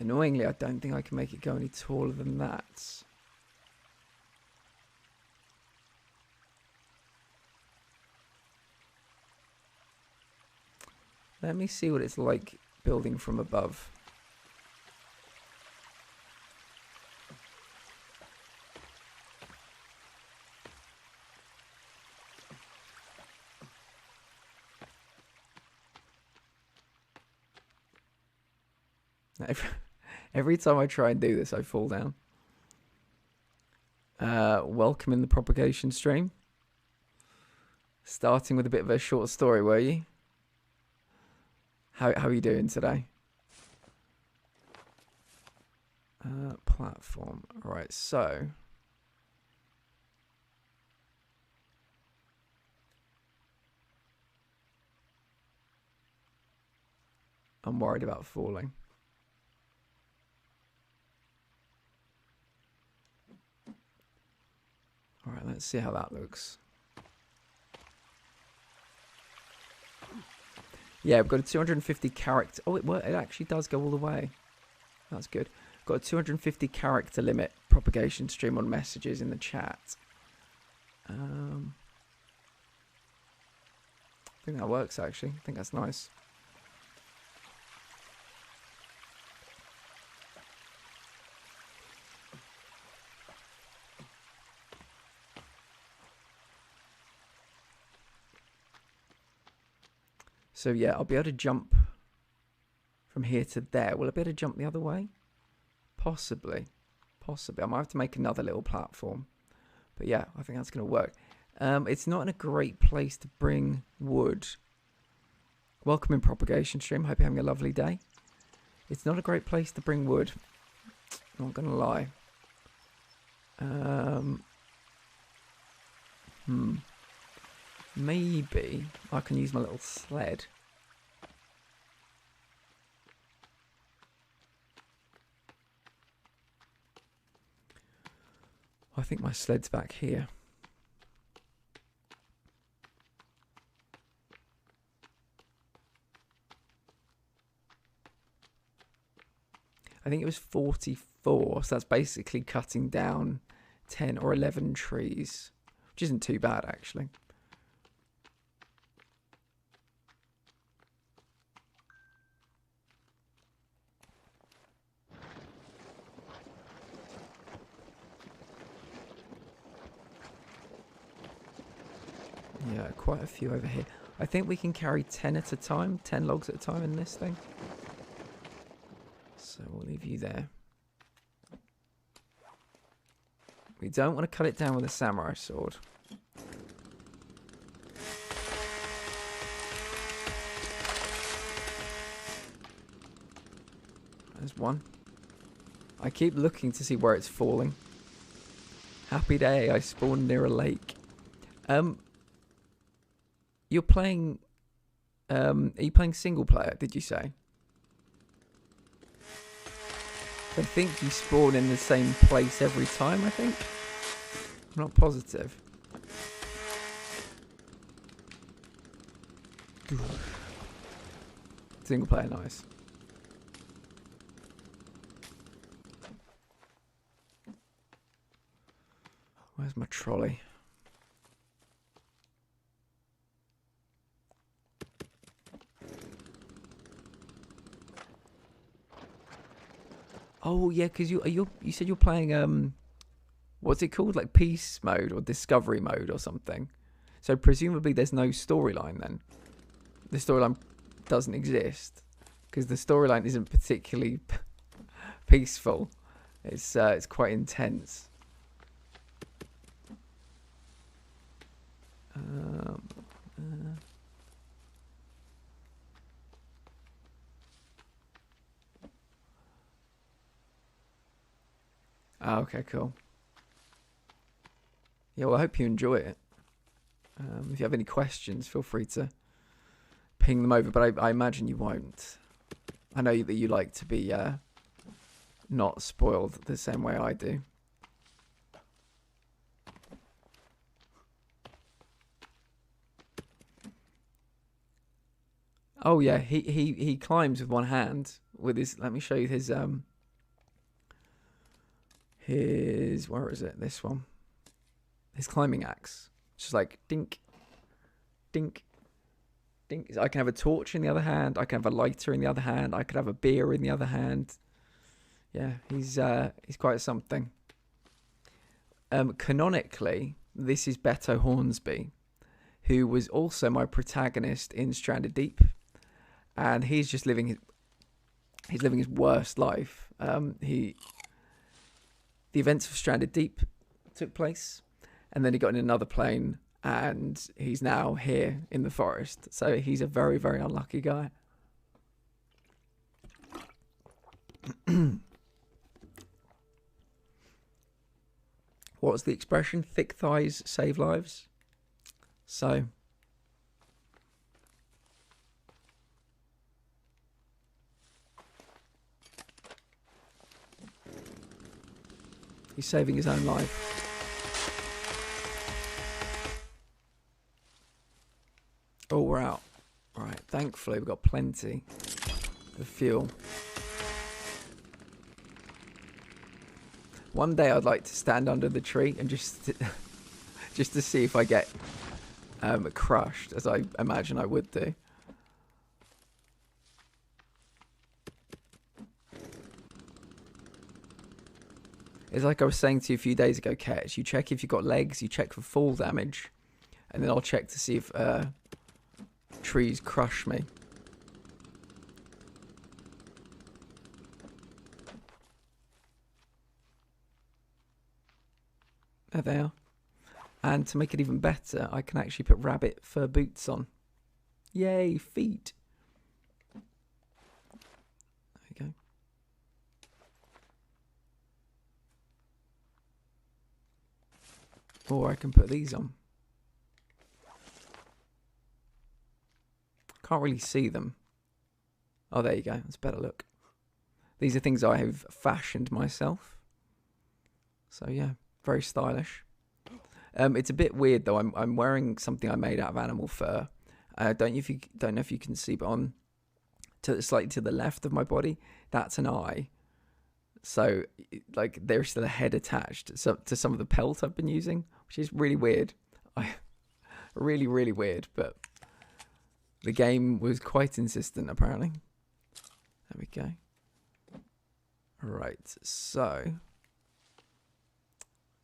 Annoyingly, I don't think I can make it go any taller than that. Let me see what it's like building from above. Every time I try and do this, I fall down. Welcome in the propagation stream. Starting with a bit of a short story, were you? How are you doing today? Platform. Alright, so... I'm worried about falling. Alright, let's see how that looks. Yeah, we've got a 250 character... Oh, it actually does go all the way. That's good. Got a 250 character limit propagation stream on messages in the chat. I think that works, actually. I think that's nice. So yeah, I'll be able to jump from here to there. Will I be able to jump the other way? Possibly. Possibly. I might have to make another little platform. But yeah, I think that's going to work. It's not in a great place to bring wood. Welcome in propagation stream. Hope you're having a lovely day. It's not a great place to bring wood. Not gonna lie. Maybe I can use my little sled. I think my sled's back here. I think it was 44, so that's basically cutting down 10 or 11 trees, which isn't too bad actually. Yeah, quite a few over here. I think we can carry 10 at a time, 10 logs at a time in this thing. So we'll leave you there. We don't want to cut it down with a samurai sword. There's one. I keep looking to see where it's falling. Happy day, I spawned near a lake. You're playing... are you playing single player, did you say? I think you spawn in the same place every time, I think. I'm not positive. Single player, nice. Where's my trolley? Oh yeah, because you said you're playing what's it called, like peace mode or discovery mode or something. So presumably there's no storyline then. The storyline doesn't exist because the storyline isn't particularly peaceful. It's quite intense. Oh, okay, cool. Yeah, well, I hope you enjoy it. If you have any questions, feel free to ping them over, but I imagine you won't. I know that you like to be not spoiled the same way I do. Oh yeah, he climbs with one hand with his. Let me show you his where is it? This one. His climbing axe. It's just like dink, dink, dink. I can have a torch in the other hand. I can have a lighter in the other hand. I could have a beer in the other hand. Yeah, he's quite something. Canonically, this is Beto Hornsby, who was also my protagonist in Stranded Deep, and he's just living his worst life. The events of Stranded Deep took place, and then he got in another plane, and he's now here in the forest. So he's a very, very unlucky guy. What was the expression? Thick thighs save lives. So he's saving his own life. Oh, we're out. Right, thankfully we've got plenty of fuel. One day I'd like to stand under the tree and just to see if I get crushed, as I imagine I would do. It's like I was saying to you a few days ago, Ketch. You check if you've got legs, you check for fall damage, and then I'll check to see if trees crush me. There they are. And to make it even better, I can actually put rabbit fur boots on. Yay, feet. There you go. Or I can put these on. Can't really see them. Oh, there you go. That's a better look. These are things I have fashioned myself. So yeah, very stylish. It's a bit weird though. I'm wearing something I made out of animal fur. Don't know if you can see, but on slightly to the left of my body, that's an eye. So like there's still a head attached to some of the pelt I've been using, which is really weird. Really, really weird. But the game was quite insistent apparently. There we go. Right, so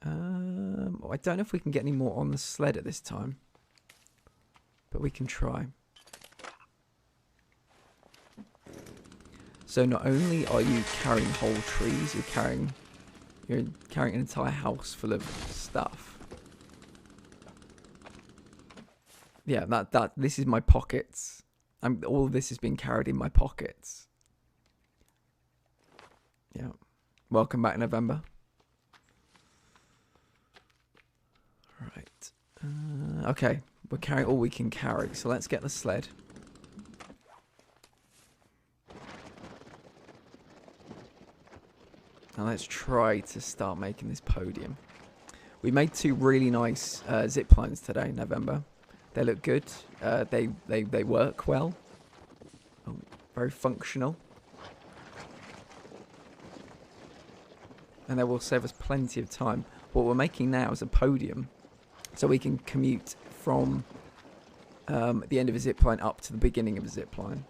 I don't know if we can get any more on the sled at this time, but we can try. So not only are you carrying whole trees, you're carrying an entire house full of stuff. Yeah, this is my pockets. All of this is being carried in my pockets. Yeah. Welcome back, November. Right. Okay, we're carrying all we can carry, so let's get the sled. Now let's try to start making this podium. We made 2 really nice zip lines today, November. They look good. They work well. Oh, very functional. And they will save us plenty of time. What we're making now is a podium, so we can commute from the end of a zip line up to the beginning of a zip line.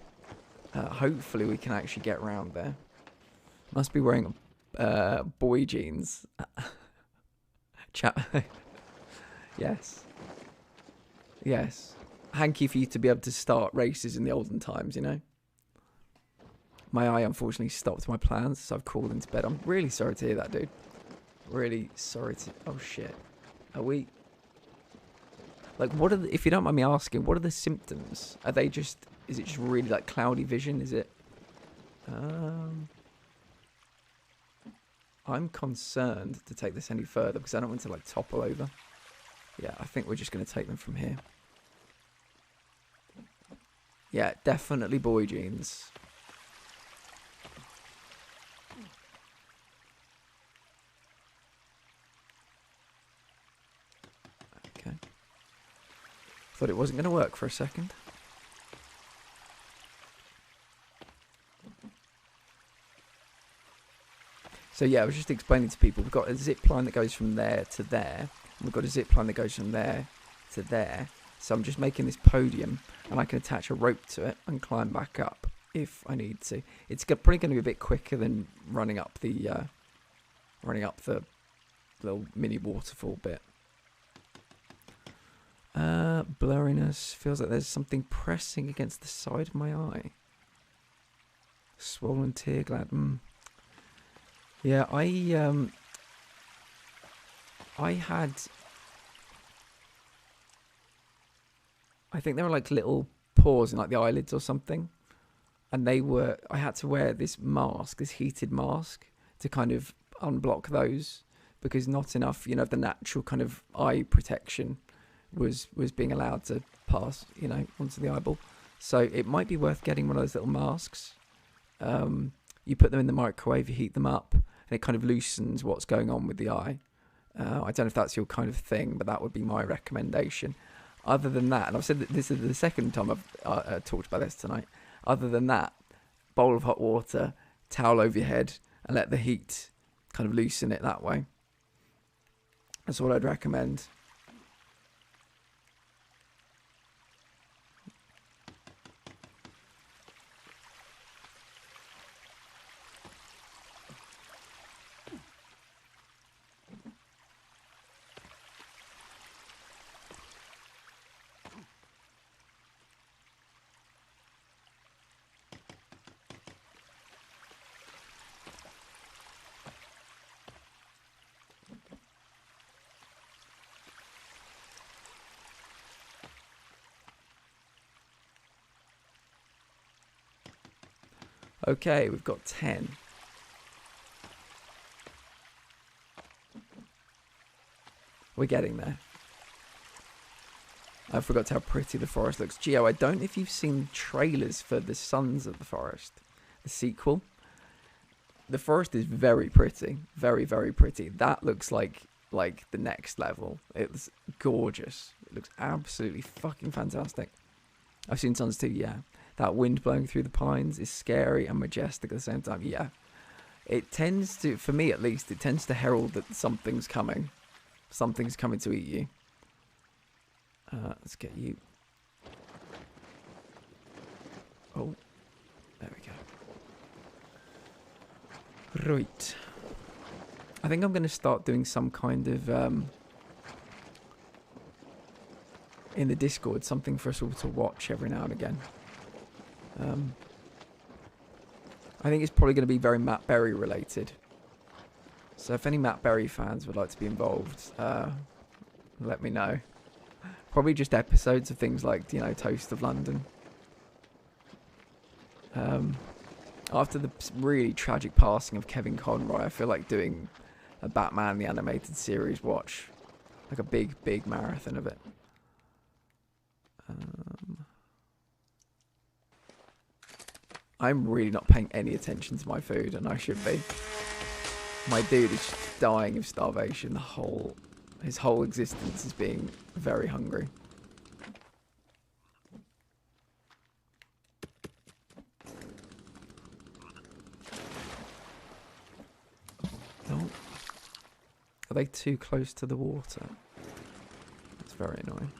Hopefully we can actually get around there. Must be wearing boy jeans. Yes. Yes. Hanky for you to be able to start races in the olden times, you know. My eye unfortunately stopped my plans, so I've crawled into bed. I'm really sorry to hear that, dude. Really sorry to... Oh, shit. Are we... Like, what are the... If you don't mind me asking, what are the symptoms? Are they just... Is it just really, like, cloudy vision? Is it... I'm concerned to take this any further because I don't want to, like, topple over. Yeah, I think we're just going to take them from here. Yeah, definitely boy jeans. Okay. Thought it wasn't going to work for a second. So yeah, I was just explaining to people, we've got a zip line that goes from there to there. And we've got a zip line that goes from there to there. So I'm just making this podium, and I can attach a rope to it and climb back up if I need to. It's probably going to be a bit quicker than running up the little mini waterfall bit. Blurriness. Feels like there's something pressing against the side of my eye. Swollen tear gland. Yeah, I had... I think they were like little pores in like the eyelids or something. And I had to wear this mask, this heated mask, to kind of unblock those. Because not enough, you know, the natural kind of eye protection was being allowed to pass, you know, onto the eyeball. So it might be worth getting one of those little masks. You put them in the microwave, you heat them up, and it kind of loosens what's going on with the eye. I don't know if that's your kind of thing, but that would be my recommendation. Other than that, and I've said that this is the second time I've talked about this tonight. Other than that, bowl of hot water, towel over your head, and let the heat kind of loosen it that way. That's what I'd recommend. Okay, we've got 10. We're getting there. I forgot how pretty the forest looks. Gio, I don't know if you've seen trailers for the Sons of the Forest, the sequel. The forest is very pretty. Very, very pretty. That looks like the next level. It's gorgeous. It looks absolutely fucking fantastic. I've seen Sons 2, yeah. That wind blowing through the pines is scary and majestic at the same time, yeah. It tends to, for me at least, it tends to herald that something's coming. Something's coming to eat you. Let's get you. Oh, there we go. Right. I think I'm going to start doing some kind of, in the Discord, something for us all to watch every now and again. I think it's probably going to be very Matt Berry related. So if any Matt Berry fans would like to be involved, let me know. Probably just episodes of things like, you know, Toast of London. After the really tragic passing of Kevin Conroy, I feel like doing a Batman the Animated Series watch. Like a big, big marathon of it. I'm really not paying any attention to my food, and I should be. My dude is dying of starvation. His whole existence is being very hungry. Oh. Are they too close to the water? That's very annoying.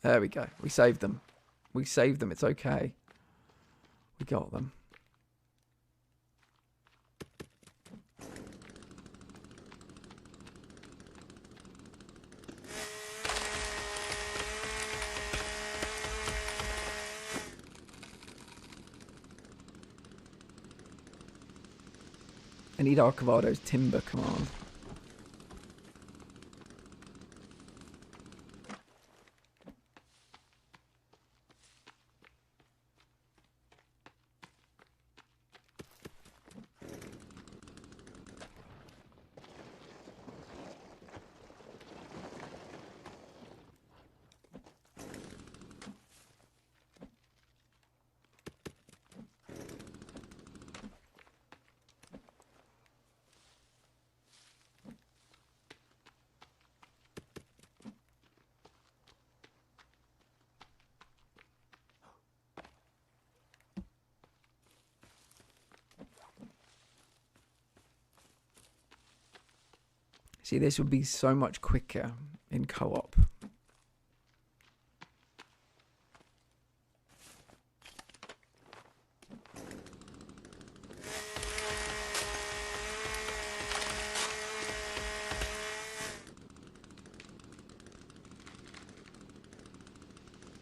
There we go. We saved them. We saved them. It's okay. We got them. I need Archivado's timber command. See, this would be so much quicker in co-op.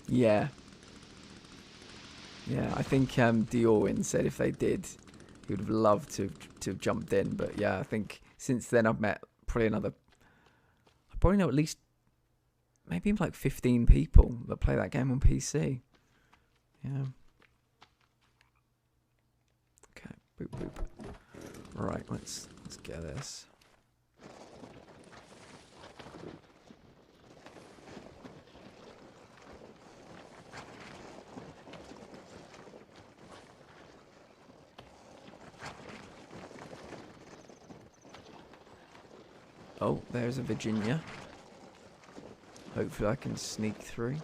Yeah. Yeah, I think Diorwin said if they did, he would have loved to have jumped in. But yeah, I think since then I've met probably I probably know at least maybe like 15 people that play that game on PC. Yeah. Okay. Boop boop. Right. Let's get this. Oh, there's a Virginia. Hopefully I can sneak through.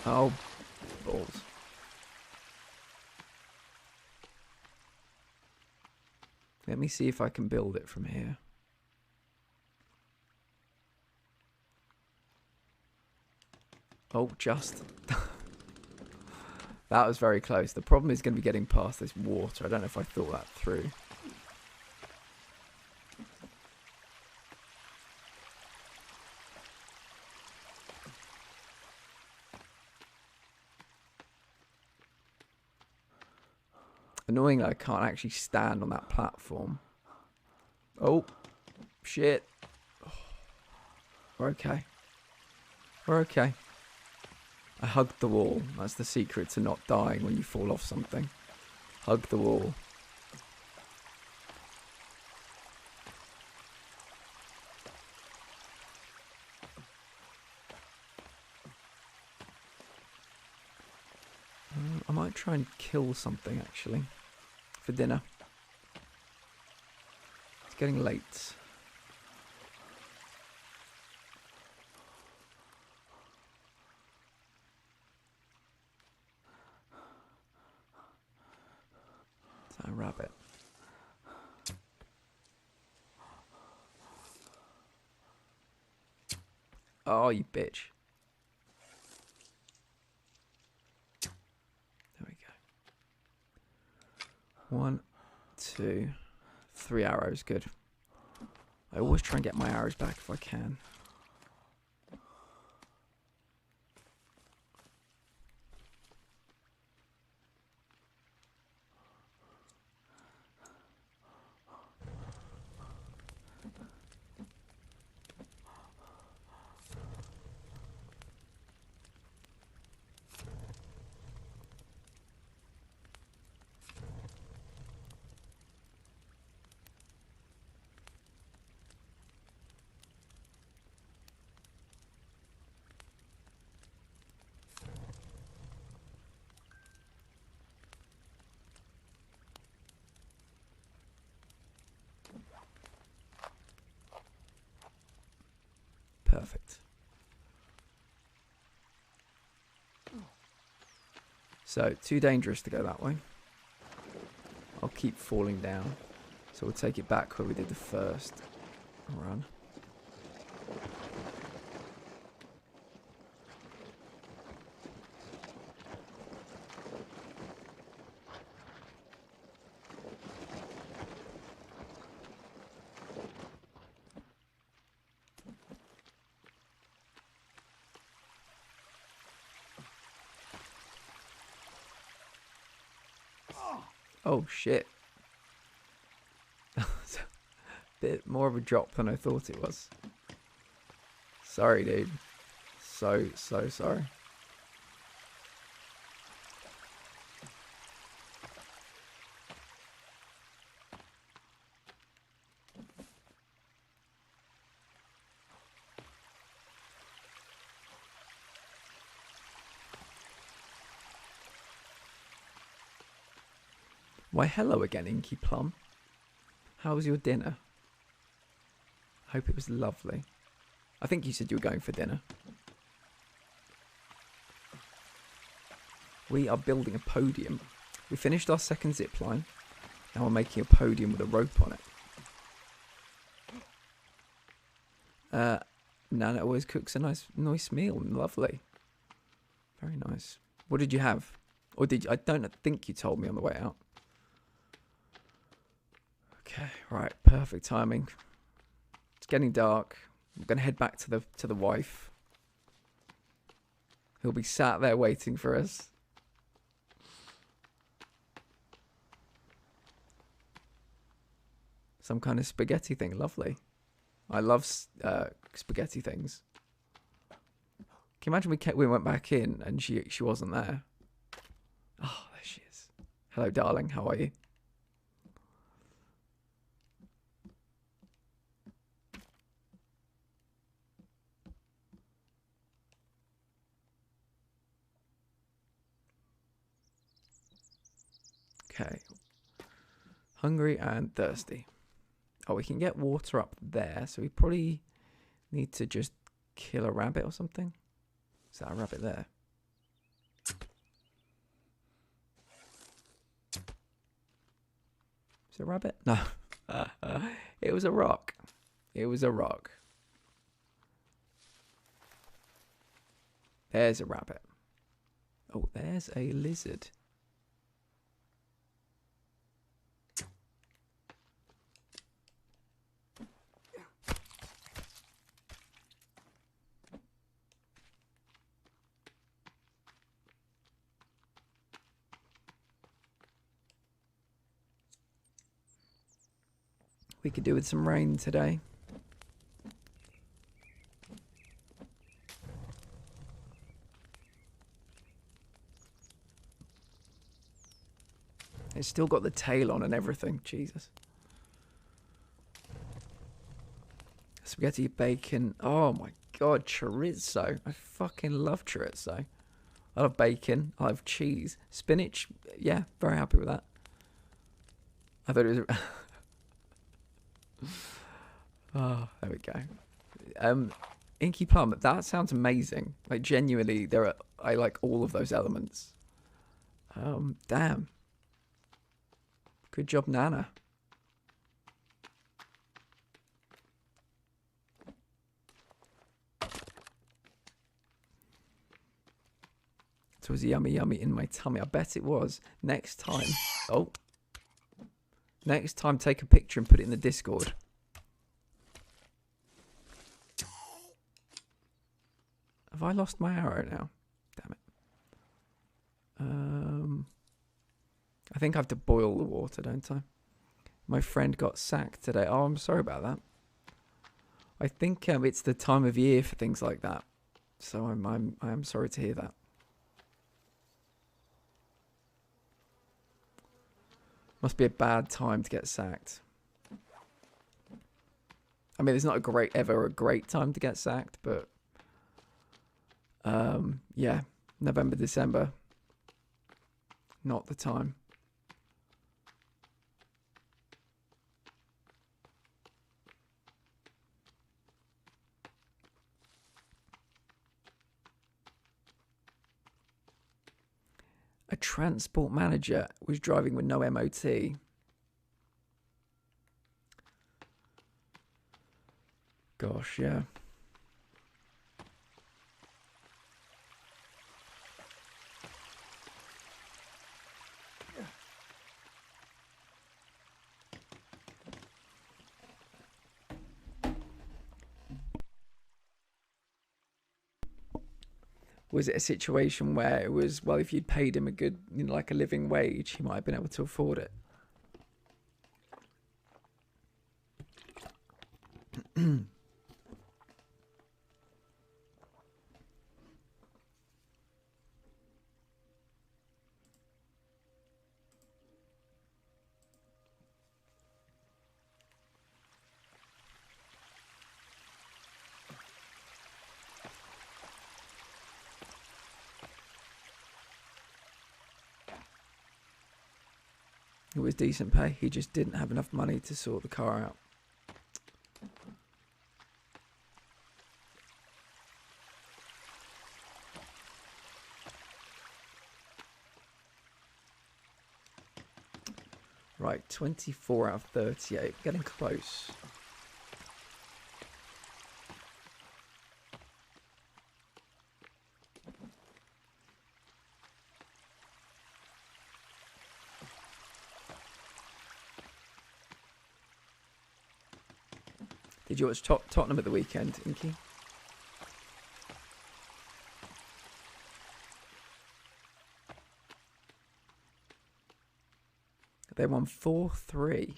Oh, balls. Let me see if I can build it from here. Oh, just. That was very close. The problem is going to be getting past this water. I don't know if I thought that through. Annoyingly, I can't actually stand on that platform. Oh, shit. We're okay. We're okay. I hugged the wall. That's the secret to not dying when you fall off something. Hug the wall. I might try and kill something, actually, for dinner. It's getting late. Is that a rabbit? Oh, you bitch. There we go. 1, 2, 3 arrows. Good. I always try and get my arrows back if I can. Perfect. So, too dangerous to go that way. I'll keep falling down. So we'll take it back where we did the first run. Oh shit. Bit more of a drop than I thought it was. Sorry, dude. So sorry. Why, hello again, Inky Plum. How was your dinner? I hope it was lovely. I think you said you were going for dinner. We are building a podium. We finished our second zip line. Now we're making a podium with a rope on it. Nana always cooks a nice meal. Lovely. Very nice. What did you have? Or did you, I don't think you told me on the way out. Okay, right, perfect timing. It's getting dark. I'm gonna head back to the wife. He'll be sat there waiting for us. Some kind of spaghetti thing, lovely. I love spaghetti things. Can you imagine we went back in and she wasn't there? Oh, there she is. Hello, darling. How are you? Okay. Hungry and thirsty. Oh, we can get water up there, so we probably need to just kill a rabbit or something. Is that a rabbit there? Is it a rabbit? No. It was a rock. It was a rock. There's a rabbit. Oh, there's a lizard. We could do with some rain today. It's still got the tail on and everything. Jesus. Spaghetti, bacon. Oh my god, chorizo. I fucking love chorizo. I love bacon. I love cheese. Spinach. Yeah, very happy with that. I thought it was... Oh, there we go. Inky Plum, that sounds amazing. Like, genuinely, I like all of those elements. Damn. Good job, Nana. It was yummy in my tummy. I bet it was. Next time. Oh. Next time, take a picture and put it in the Discord. Have I lost my arrow now? Damn it. I think I have to boil the water, don't I? My friend got sacked today. Oh, I'm sorry about that. I think it's the time of year for things like that. So I am sorry to hear that. Must be a bad time to get sacked. I mean, it's not ever a great time to get sacked, but yeah, November, December, not the time. A transport manager was driving with no MOT. Gosh, yeah. Was it a situation where it was, well, if you'd paid him a good, you know, like a living wage, he might have been able to afford it? It was decent pay. He just didn't have enough money to sort the car out. Right, 24 out of 38. Getting close. Did you watch Tottenham at the weekend, Inky? They won 4-3.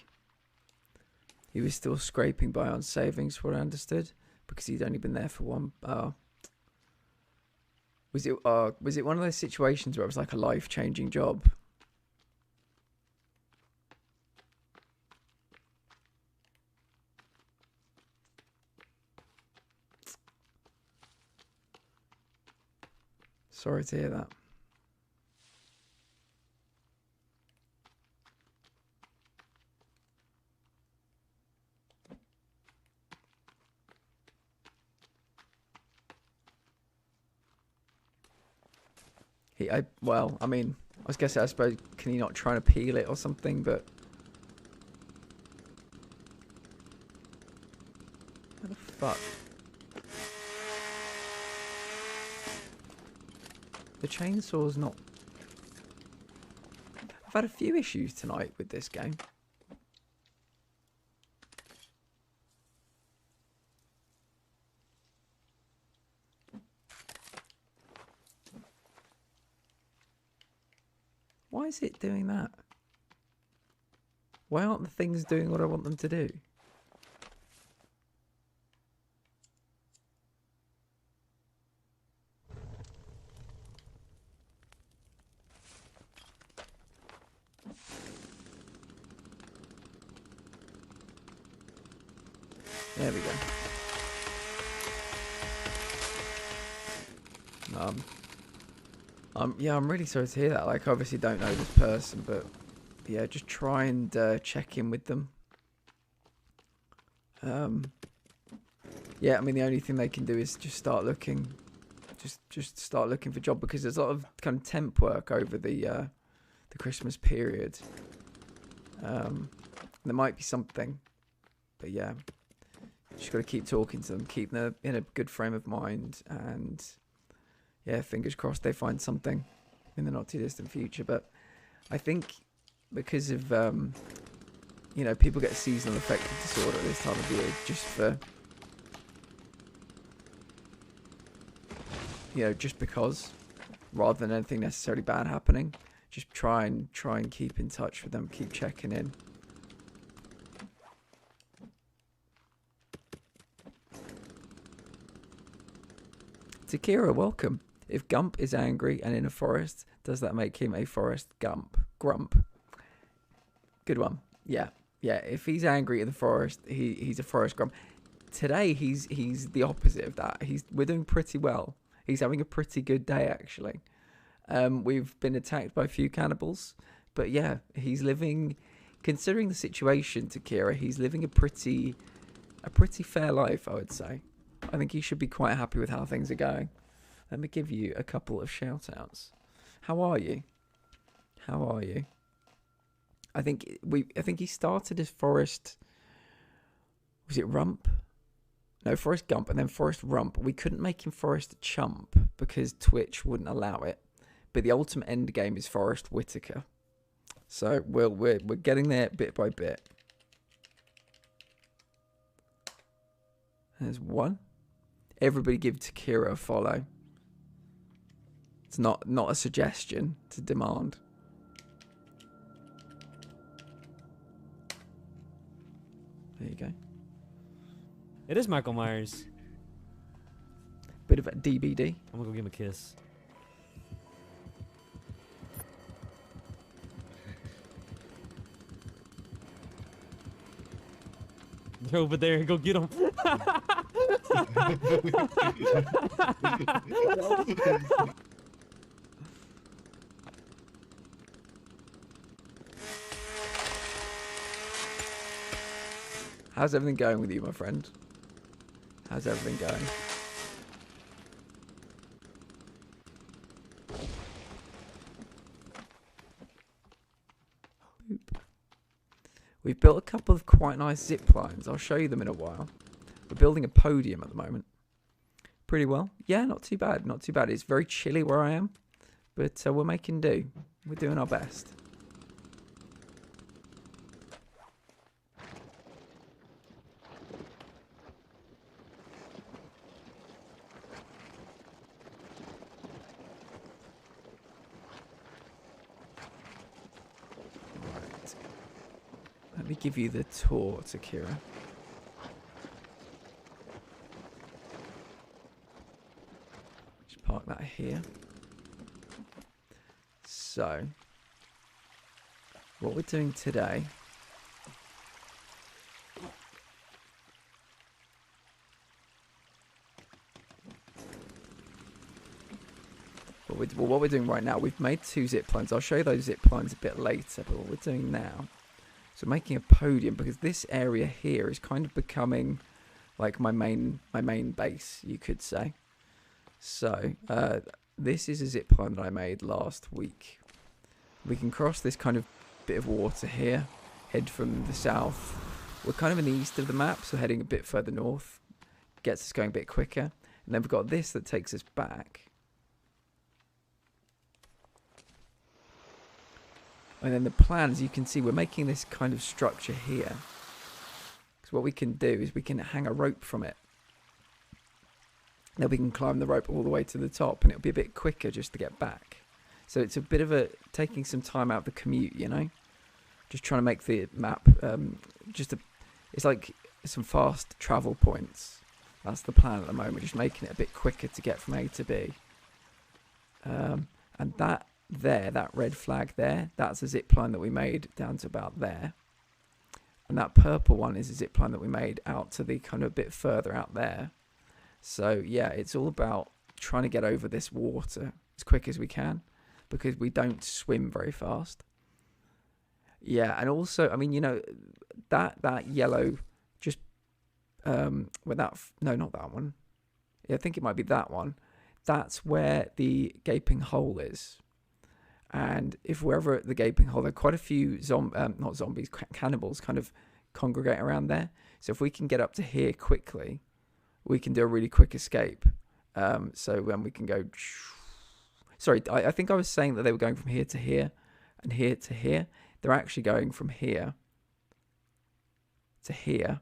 He was still scraping by on savings, what I understood, because he'd only been there for one. Was it one of those situations where it was like a life-changing job? Sorry to hear that. Well, I mean, I suppose, can he not try to peel it or something, but... What the fuck? The chainsaw's not... I've had a few issues tonight with this game. Why is it doing that? Why aren't the things doing what I want them to do? There we go. Yeah, I'm really sorry to hear that. Like, I obviously don't know this person, but yeah, just try and check in with them. Yeah, I mean, the only thing they can do is just start looking, just start looking for a job, because there's a lot of kind of temp work over the Christmas period. There might be something, but yeah, just got to keep talking to them, keep them in a good frame of mind, and yeah, fingers crossed they find something in the not too distant future. But I think because of you know, people get seasonal affective disorder at this time of year, just for, you know, just because, rather than anything necessarily bad happening. Just try and keep in touch with them, keep checking in. Takira, welcome. If Gump is angry and in a forest, does that make him a forest grump? Good one. Yeah. If he's angry in the forest, he's a forest grump. Today he's the opposite of that. We're doing pretty well. He's having a pretty good day, actually. We've been attacked by a few cannibals, but yeah, he's living, considering the situation, Takira, he's living a pretty fair life, I would say. I think he should be quite happy with how things are going. Let me give you a couple of shout outs. How are you? I think he started as Forest, was it Rump? No, Forest Gump, and then Forest Rump. We couldn't make him Forest Chump because Twitch wouldn't allow it. But the ultimate end game is Forest Whitaker. So we're getting there bit by bit. There's one. Everybody give Takira a follow. It's not a suggestion, it's a demand. There you go. It is Michael Myers. Bit of a DBD. I'm gonna go give him a kiss. They're over there. Go get him. How's everything going with you, my friend? How's everything going? Boop. We've built a couple of quite nice zip lines. I'll show you them in a while. We're building a podium at the moment. Pretty well. Yeah, not too bad. Not too bad. It's very chilly where I am, but we're making do. We're doing our best. Let me give you the tour, Takira. Just park that here. So, what we're doing today what we're doing right now, we've made 2 zip lines. I'll show you those zip lines a bit later, but what we're doing now, so making a podium, because this area here is kind of becoming like my main base, you could say. So this is a zip line that I made last week. We can cross this kind of bit of water here, head from the south. We're kind of in the east of the map, so heading a bit further north gets us going a bit quicker. And then we've got this that takes us back. And then the plan, as you can see, we're making this kind of structure here. Because what we can do is we can hang a rope from it. Then we can climb the rope all the way to the top, and it'll be a bit quicker just to get back. So it's a bit of a taking some time out of the commute, you know. Just trying to make the map it's like some fast travel points. That's the plan at the moment. Just making it a bit quicker to get from A to B. And that red flag there, that's a zip line that we made down to about there. And that purple one is a zip line that we made out to the kind of a bit further out there. So yeah, it's all about trying to get over this water as quick as we can, because we don't swim very fast. Yeah, and also, I mean, you know, that yellow, just with that, no, not that one. Yeah, I think it might be that one. That's where the gaping hole is. And if we're ever at the gaping hole, there are quite a few not zombies, cannibals kind of congregate around there. So if we can get up to here quickly, we can do a really quick escape. So when we can go... Sorry, I think I was saying that they were going from here to here and here to here. They're actually going from here to here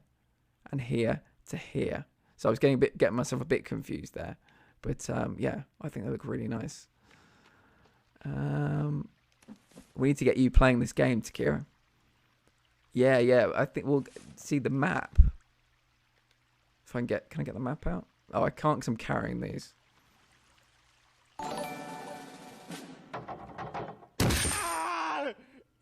and here to here. So I was getting myself a bit confused there. But yeah, I think they look really nice. We need to get you playing this game, Takira. Yeah, I think we'll see the map. If I can I get the map out? Oh, I can't because I'm carrying these.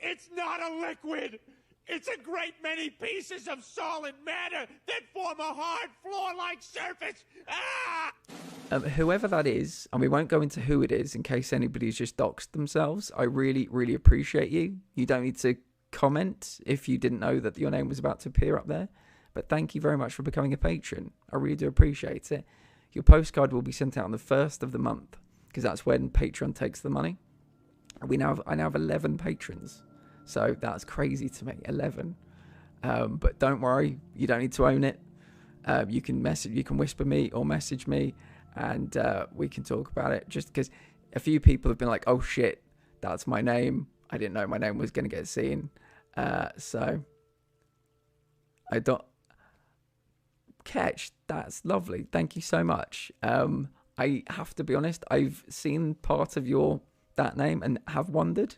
It's not a liquid! It's a great many pieces of solid matter that form a hard floor-like surface! Whoever that is, and we won't go into who it is in case anybody's just doxed themselves, I really, really appreciate you. You don't need to comment if you didn't know that your name was about to appear up there. But thank you very much for becoming a patron. I really do appreciate it. Your postcard will be sent out on the 1st of the month, because that's when Patreon takes the money. I now have 11 patrons. So that's crazy to me, 11. But don't worry, you don't need to own it. You can whisper me or message me, and we can talk about it. Just because a few people have been like, "Oh shit, that's my name. I didn't know my name was gonna get seen." So I don't catch. That's lovely. Thank you so much. I have to be honest. I've seen part of that name and have wondered.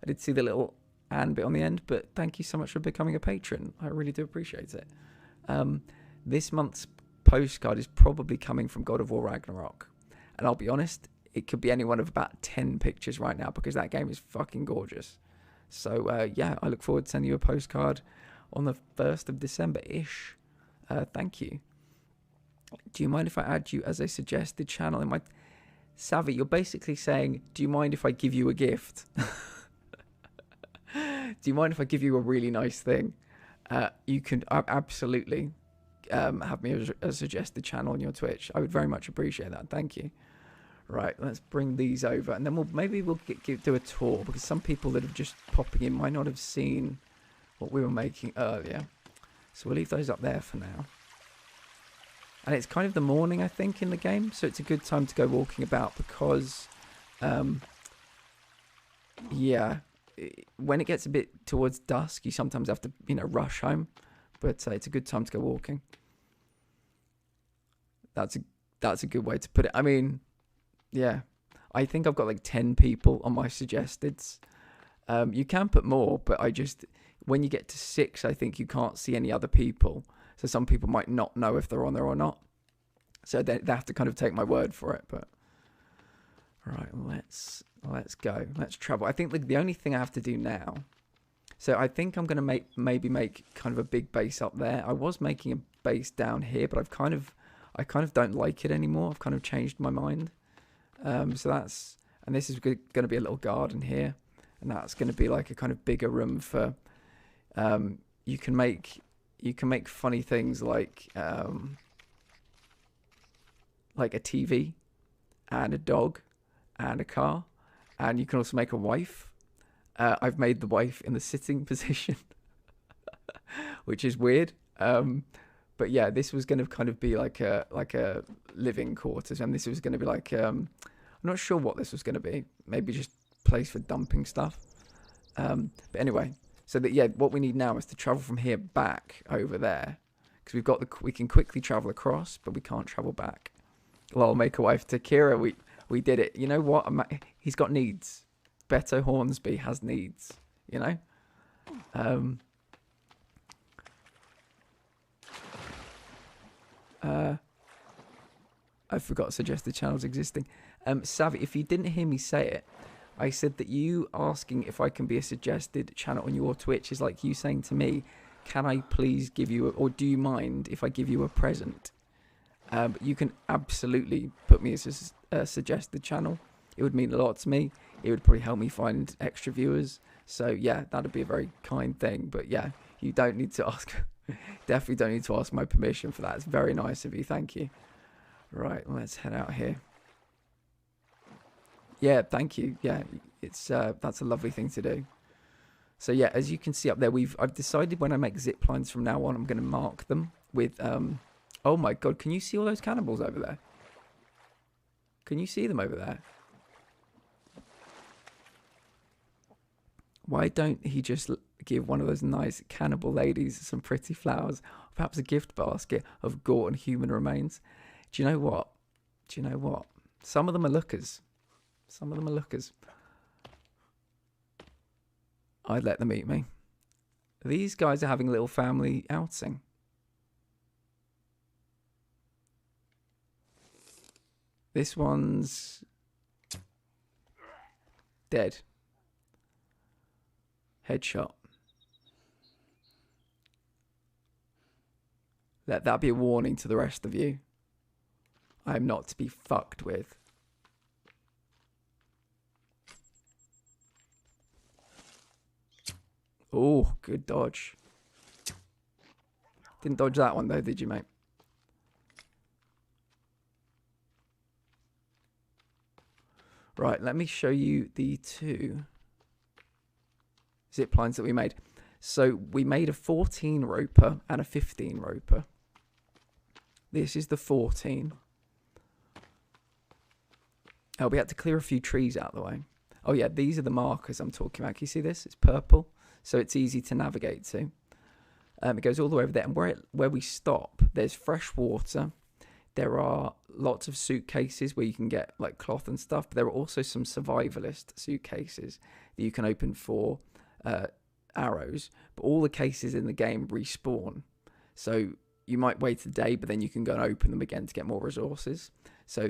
I did see the little and bit on the end, but thank you so much for becoming a patron. I really do appreciate it. This month's postcard is probably coming from God of War Ragnarok, and I'll be honest, it could be any one of about 10 pictures right now, because that game is fucking gorgeous. So yeah, I look forward to sending you a postcard on the 1st of December-ish. Thank you. Do you mind if I add you as a suggested channel in my... Savvy, you're basically saying, do you mind if I give you a gift? Do you mind if I give you a really nice thing? You can absolutely have me as a suggested channel on your Twitch. I would very much appreciate that. Thank you. Right, let's bring these over, and then we'll do a tour, because some people that are just popping in might not have seen what we were making earlier. So we'll leave those up there for now. And it's kind of the morning, I think, in the game, so it's a good time to go walking about, because yeah, when it gets a bit towards dusk, you sometimes have to, rush home. But it's a good time to go walking. That's a good way to put it. I mean, yeah, I think I've got like 10 people on my suggesteds. You can put more, but when you get to 6, I think you can't see any other people. So some people might not know if they're on there or not. So they have to kind of take my word for it. But right, let's go. Let's travel. I think the only thing I have to do now. So I think I'm going to maybe make kind of a big base up there. I was making a base down here, but I kind of don't like it anymore. I've kind of changed my mind. So and this is going to be a little garden here, and that's going to be like a kind of bigger room for. You can make funny things like a TV, and a dog, and a car, and you can also make a wife. I've made the wife in the sitting position, which is weird. But yeah, this was going to kind of be like a living quarters, and this was going to be like I'm not sure what this was going to be. Maybe just a place for dumping stuff. But anyway, so that what we need now is to travel from here back over there, because we can quickly travel across, but we can't travel back. Well, I'll make a wife to Kira. We did it. You know what? He's got needs. Beto Hornsby has needs, I forgot suggested channels existing. Savvy, if you didn't hear me say it, I said that you asking if I can be a suggested channel on your Twitch is like you saying to me, can I please give you, or do you mind if I give you a present? You can absolutely put me as a suggested channel. It would mean a lot to me. It would probably help me find extra viewers. So yeah, that'd be a very kind thing. But yeah, you don't need to ask. Definitely don't need to ask my permission for that. It's very nice of you. Thank you. Right, let's head out here. Yeah, thank you. Yeah, it's that's a lovely thing to do. So yeah, as you can see up there, I've decided when I make zip lines from now on, I'm going to mark them with oh my god, can you see all those cannibals over there? Can you see them over there? Why don't he just give one of those nice cannibal ladies some pretty flowers, perhaps a gift basket of gore and human remains? Do you know what? Do you know what? Some of them are lookers. Some of them are lookers. I'd let them eat me. These guys are having a little family outing. This one's dead. Headshot. Let that be a warning to the rest of you. I am not to be fucked with. Oh, good dodge. Didn't dodge that one though, did you, mate? Right, let me show you the two zip lines that we made. So we made a 14 roper and a 15 roper. This is the 14. Oh, we had to clear a few trees out of the way. Oh yeah, these are the markers I'm talking about. Can you see this? It's purple, so it's easy to navigate to. It goes all the way over there, and where we stop, there's fresh water. There are lots of suitcases where you can get like cloth and stuff, but there are also some survivalist suitcases that you can open for arrows. But all the cases in the game respawn, so you might wait a day, but then you can go and open them again to get more resources. So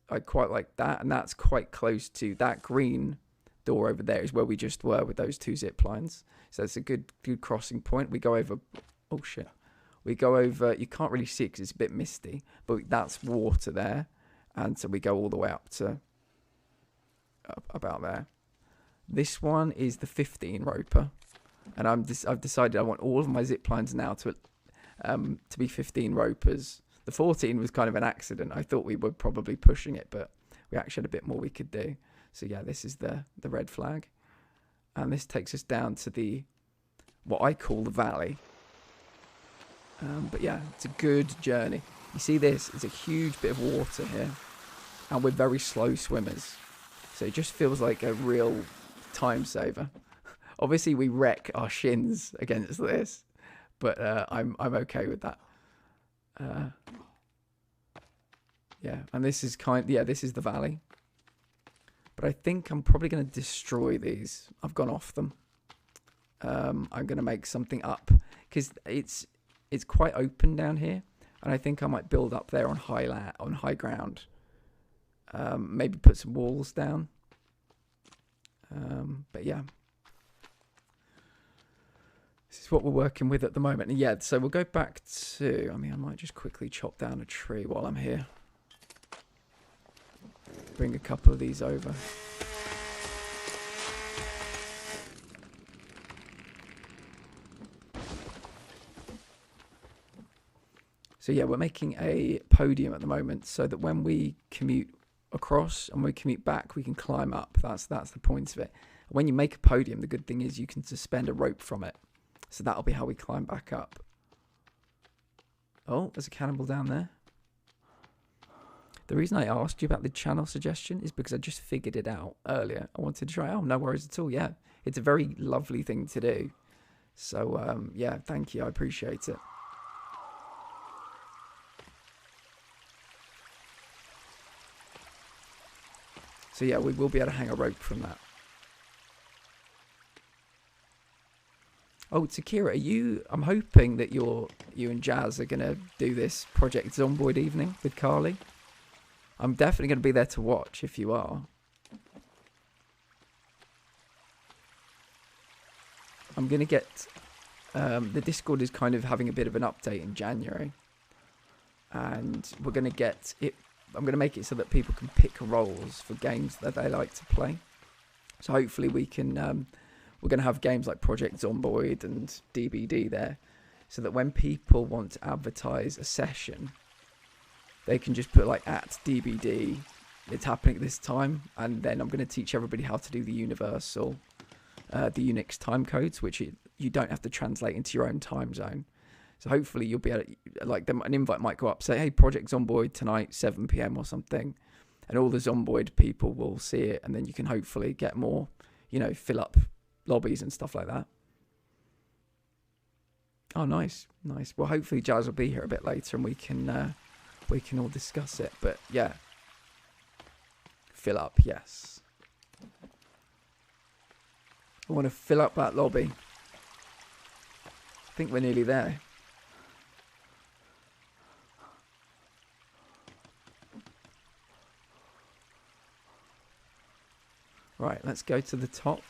I quite like that, and that's quite close to that green door over there is where we just were with those two zip lines. So it's a good crossing point. We go over, oh shit. We go over, you can't really see it because it's a bit misty, but that's water there. And so we go all the way up to about there. This one is the 15 roper. And I've decided I want all of my zip lines now to be 15 ropers. The 14 was kind of an accident. I thought we were probably pushing it, but we actually had a bit more we could do. So yeah, this is the red flag. And this takes us down to what I call the valley. But yeah, it's a good journey. You see this? It's a huge bit of water here. And we're very slow swimmers. So it just feels like a real time saver. Obviously, we wreck our shins against this. But I'm okay with that. Yeah, and this is this is the valley. But I think I'm probably going to destroy these. I've gone off them. I'm going to make something up. Because it's quite open down here. And I think I might build up there on high ground. Maybe put some walls down. But yeah. This is what we're working with at the moment. And yeah, so we'll go back to... I mean, I might just quickly chop down a tree while I'm here. Bring a couple of these over. So yeah, we're making a podium at the moment so that when we commute across and we commute back, we can climb up. That's the point of it. When you make a podium, the good thing is you can suspend a rope from it. So that'll be how we climb back up. Oh, there's a cannibal down there. The reason I asked you about the channel suggestion is because I just figured it out earlier. I wanted to try. Oh, no worries at all. Yeah, it's a very lovely thing to do. So, yeah, thank you. I appreciate it. So, yeah, we will be able to hang a rope from that. Oh, Takira, are you... I'm hoping that you and Jazz are going to do this Project Zomboid evening with Carly. I'm definitely going to be there to watch if you are. I'm going to get the Discord is kind of having a bit of an update in January, and we're going to get it. I'm going to make it so that people can pick roles for games that they like to play. So hopefully we can. We're going to have games like Project Zomboid and DBD there, so that when people want to advertise a session, they can just put like at DBD. It's happening at this time, and then I'm going to teach everybody how to do the universal, the Unix time codes, which you don't have to translate into your own time zone. So hopefully you'll be able to, like, an invite might go up, say, hey, Project Zomboid tonight, 7 p.m. or something, and all the Zomboid people will see it, and then you can hopefully get more, you know, fill up lobbies and stuff like that. Oh, nice, nice. Well, hopefully Jazz will be here a bit later, and we can all discuss it. But yeah. Fill up, yes. I want to fill up that lobby. I think we're nearly there. Right, let's go to the top.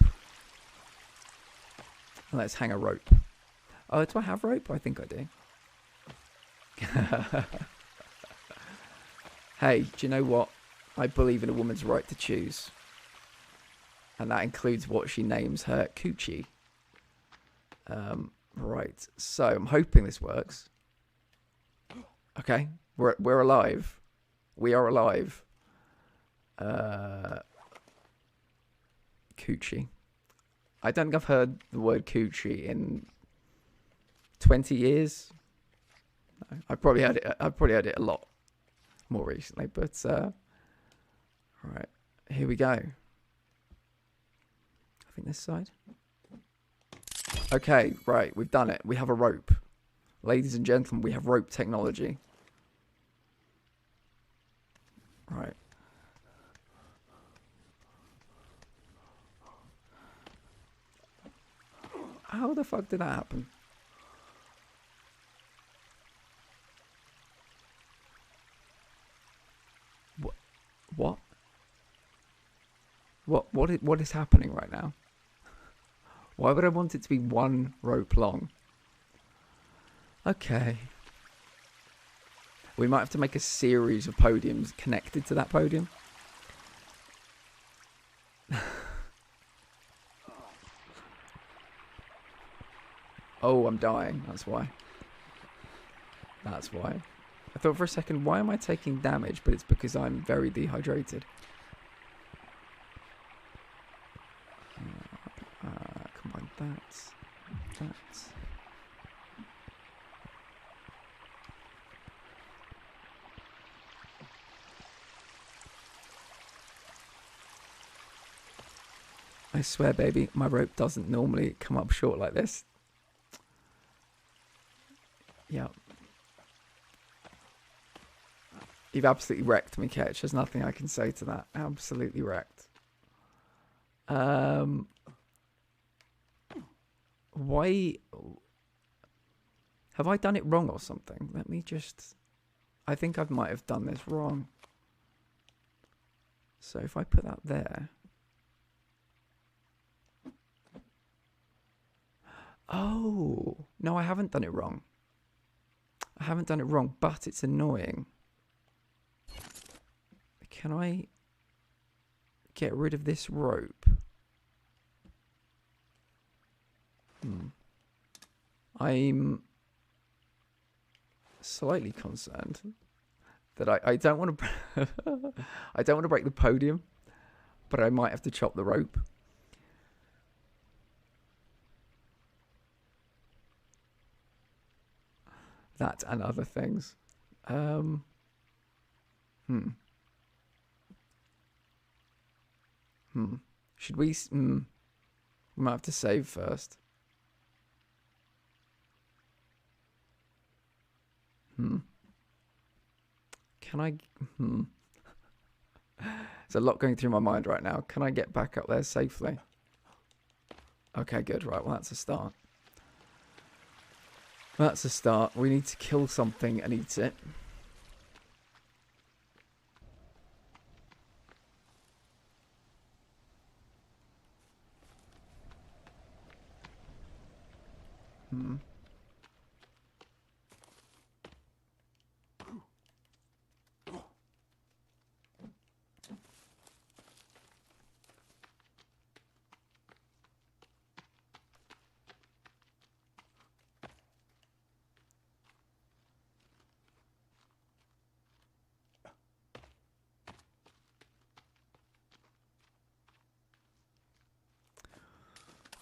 And let's hang a rope. Oh, do I have rope? I think I do. Hey, do you know what? I believe in a woman's right to choose. And that includes what she names her coochie. Right, so I'm hoping this works. Okay, we're alive. We are alive. Coochie. I don't think I've heard the word coochie in 20 years. No, I've probably heard it a lot more recently, but right, here we go. I think this side. Okay, right, we've done it. We have a rope. Ladies and gentlemen, we have rope technology. Right. How the fuck did that happen? What? What is happening right now? Why would I want it to be one rope long? Okay. We might have to make a series of podiums connected to that podium. Oh, I'm dying. That's why. That's why. I thought for a second, why am I taking damage? But it's because I'm very dehydrated. Combine that. I swear, baby, my rope doesn't normally come up short like this. Yeah. You've absolutely wrecked me, Ketch. There's nothing I can say to that. Absolutely wrecked. Why? Have I done it wrong or something? Let me just... I think I might have done this wrong. So if I put that there... Oh! No, I haven't done it wrong. I haven't done it wrong, but it's annoying. Can I get rid of this rope? I'm slightly concerned that I don't want to I don't want to break the podium, but I might have to chop the rope. That and other things. Should we... we might have to save first. Can I... There's a lot going through my mind right now. Can I get back up there safely? Okay, good. Right, well, that's a start. That's a start. We need to kill something and eat it.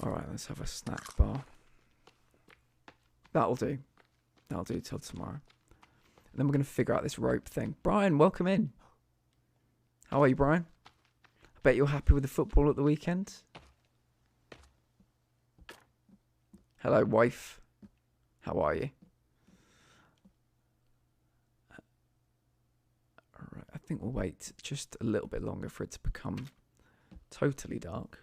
Alright, let's have a snack bar. That'll do. That'll do till tomorrow. And then we're going to figure out this rope thing. Brian, welcome in. How are you, Brian? I bet you're happy with the football at the weekend. Hello, wife. How are you? Alright, I think we'll wait just a little bit longer for it to become totally dark.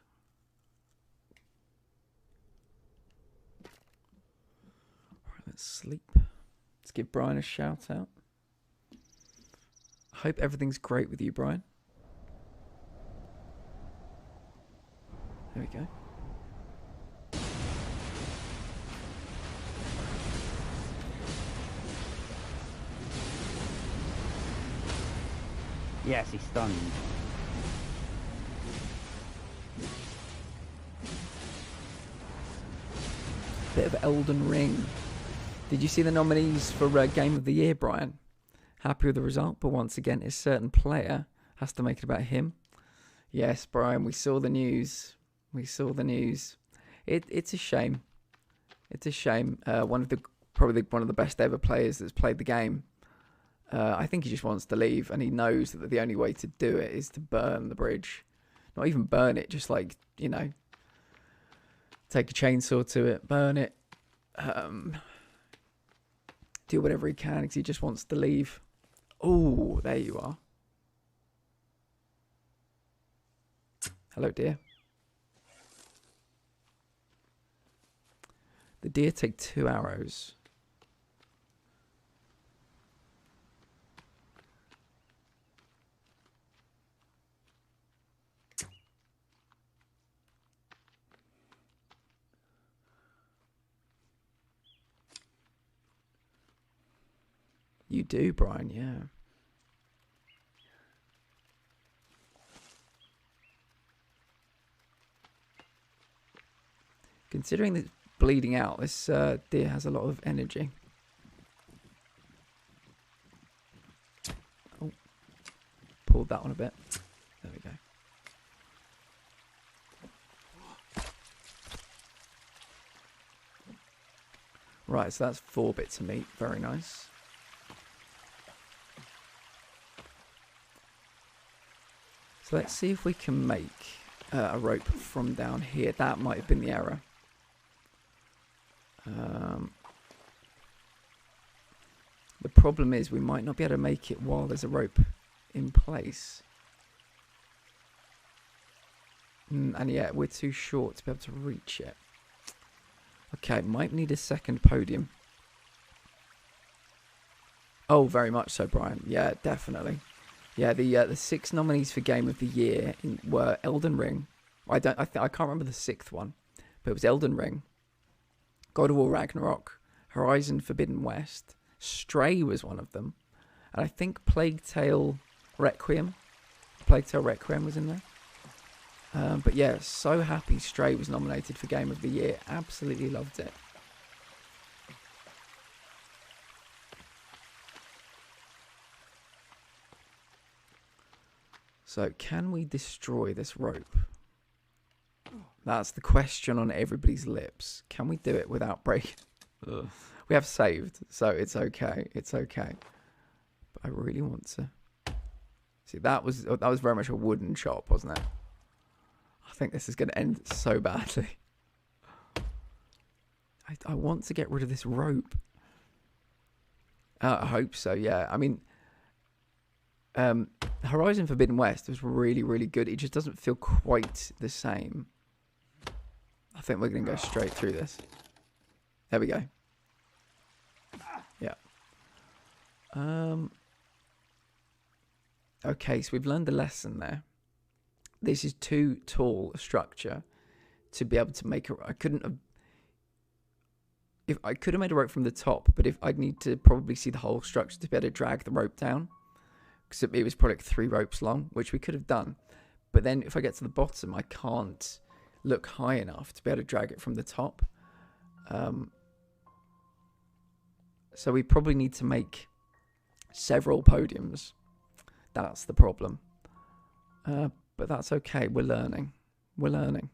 Alright, let's sleep. Let's give Brian a shout out. I hope everything's great with you, Brian. There we go. Yes, he's stunned. Bit of Elden Ring. Did you see the nominees for Game of the Year, Brian? Happy with the result, but once again, a certain player has to make it about him. Yes, Brian, we saw the news. We saw the news. It's a shame. It's a shame. Probably one of the best ever players that's played the game. I think he just wants to leave, and he knows that the only way to do it is to burn the bridge. Not even burn it, just like, you know, take a chainsaw to it, burn it, do whatever he can because he just wants to leave. Oh, there you are. Hello, dear. The deer take 2 arrows. You do, Brian, yeah. Considering that it's bleeding out, this deer has a lot of energy. Oh, pulled that one a bit. There we go. Right, so that's 4 bits of meat. Very nice. So let's see if we can make a rope from down here. That might have been the error. The problem is we might not be able to make it while there's a rope in place. And yeah, we're too short to be able to reach it. Okay, might need a second podium. Oh, very much so, Brian. Yeah, definitely. Yeah, the 6 nominees for Game of the Year were Elden Ring. I can't remember the 6th one, but it was Elden Ring, God of War Ragnarok, Horizon Forbidden West, Stray was one of them, and I think Plague Tale Requiem was in there. But yeah, so happy Stray was nominated for Game of the Year. Absolutely loved it. So, can we destroy this rope? That's the question on everybody's lips. Can we do it without breaking? We have saved, so it's okay. It's okay. But I really want to. See, that was very much a wooden chop, wasn't it? I think this is going to end so badly. I want to get rid of this rope. I hope so, yeah. I mean, Horizon Forbidden West was really, really good. It just doesn't feel quite the same. I think we're going to go straight through this. There we go. Yeah. Okay, so we've learned the lesson there. This is too tall a structure to be able to make a... I could have made a rope from the top, but I'd need to probably see the whole structure to be able to drag the rope down. Because it was probably like 3 ropes long, which we could have done. But then if I get to the bottom, I can't look high enough to be able to drag it from the top. So we probably need to make several podiums. That's the problem. But that's okay. We're learning. We're learning.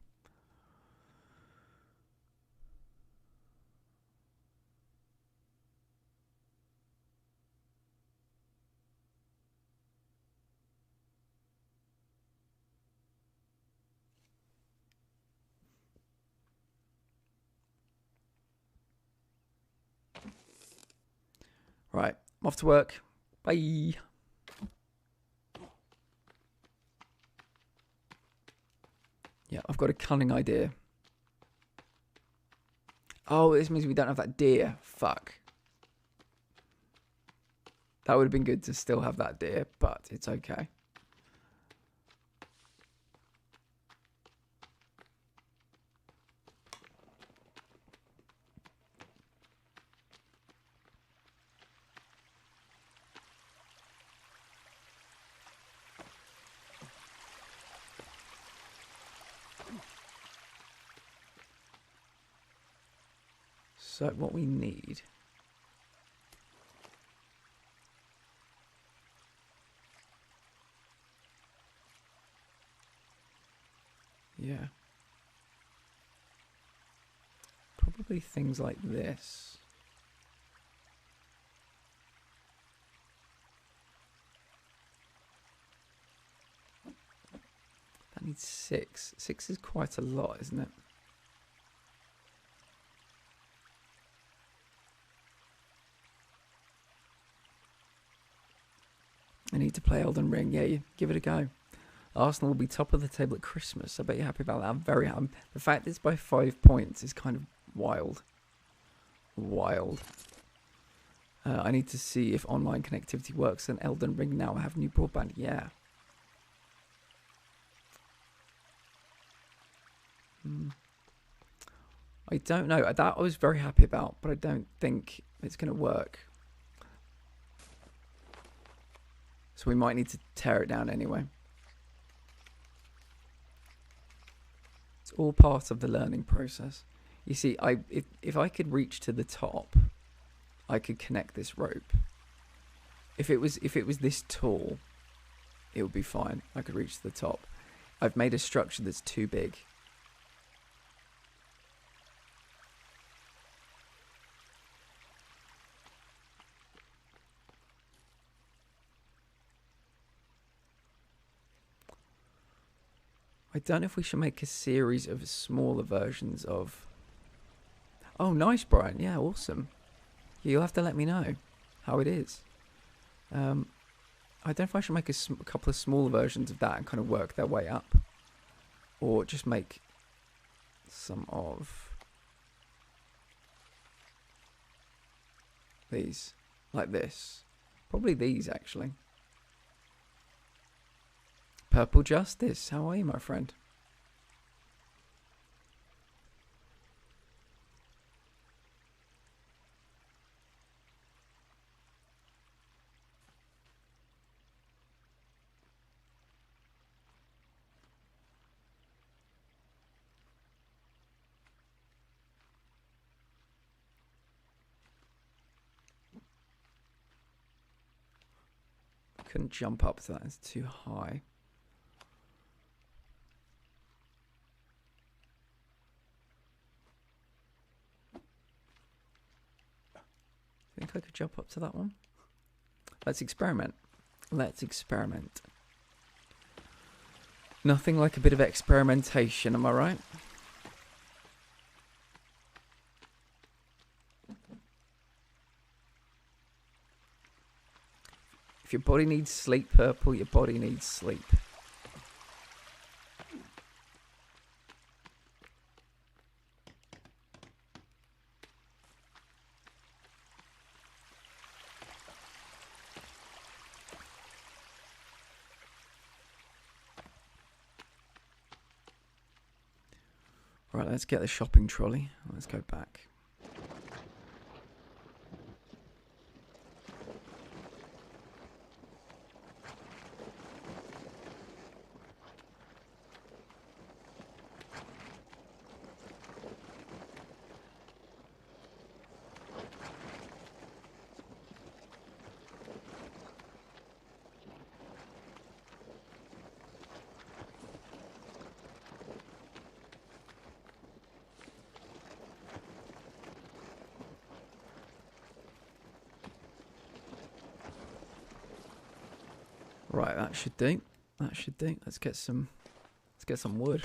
Right, I'm off to work. Bye. Yeah, I've got a cunning idea. Oh, this means we don't have that deer. Fuck. That would have been good to still have that deer, but it's okay. So what we need... Yeah. Probably things like this. That needs 6. 6 is quite a lot, isn't it? I need to play Elden Ring. Yeah, give it a go. Arsenal will be top of the table at Christmas. I bet you're happy about that. I'm very happy. The fact that it's by 5 points is kind of wild. Wild. I need to see if online connectivity works and Elden Ring now. I have new broadband. Yeah. I don't know. That I was very happy about, but I don't think it's going to work. So we might need to tear it down anyway. It's all part of the learning process. You see, if I could reach to the top, I could connect this rope. If it was this tall, it would be fine. I could reach to the top. I've made a structure that's too big. I don't know if we should make a series of smaller versions of... Oh, nice, Brian. Yeah, awesome. You'll have to let me know how it is. I don't know if I should make a couple of smaller versions of that and kind of work their way up. Or just make some of these, like this. Probably these, actually. Purple Justice, how are you, my friend? Couldn't jump up to that, it's too high. Think I could jump up to that one? Let's experiment. Let's experiment. Nothing like a bit of experimentation, am I right? If your body needs sleep, Purple, your body needs sleep. Right, let's get the shopping trolley. Let's go back. Right, that should do. That should do. Let's get some wood.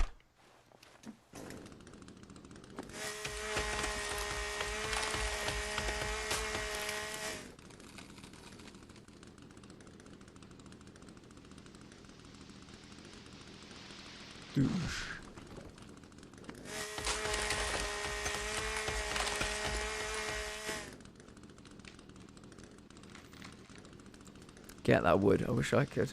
Douche. Get that wood. I wish I could.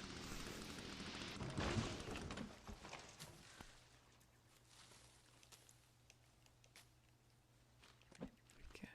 Okay.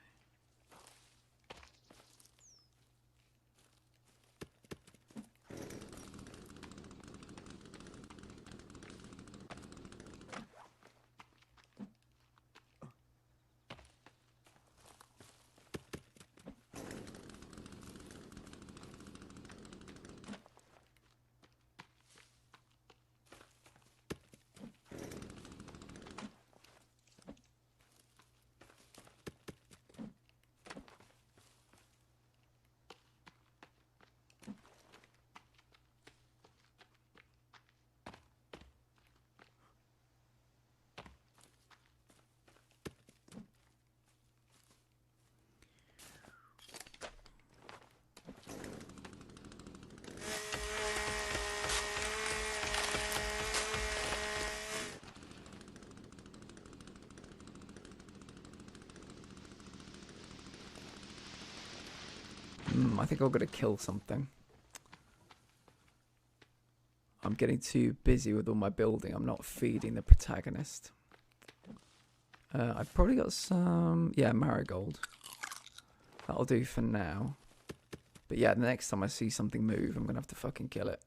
I think I've got to kill something. I'm getting too busy with all my building. I'm not feeding the protagonist. I've probably got some... Yeah, marigold. That'll do for now. But yeah, the next time I see something move, I'm going to have to fucking kill it.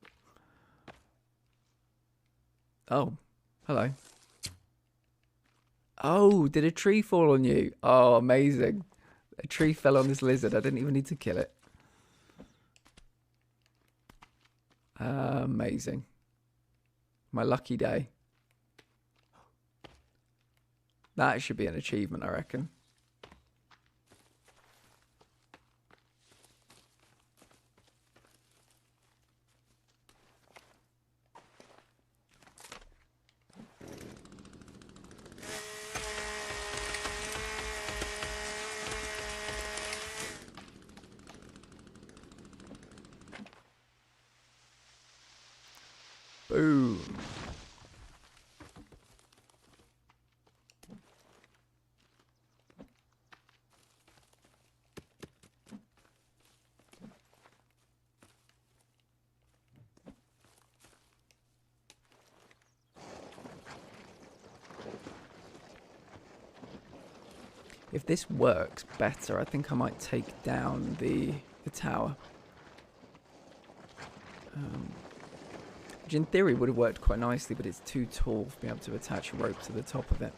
Oh, hello. Oh, did a tree fall on you? Oh, amazing. A tree fell on this lizard. I didn't even need to kill it. Amazing. My lucky day. That should be an achievement, I reckon. Boom. If this works better, I think I might take down the tower. Which in theory would have worked quite nicely, but it's too tall for being able to attach a rope to the top of it.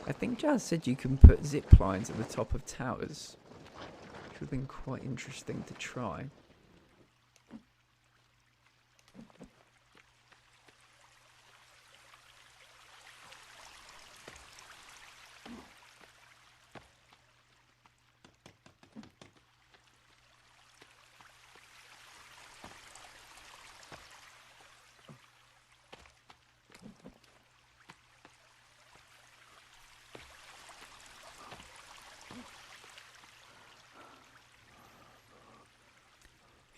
I think Jazz said you can put zip lines at the top of towers, which would have been quite interesting to try.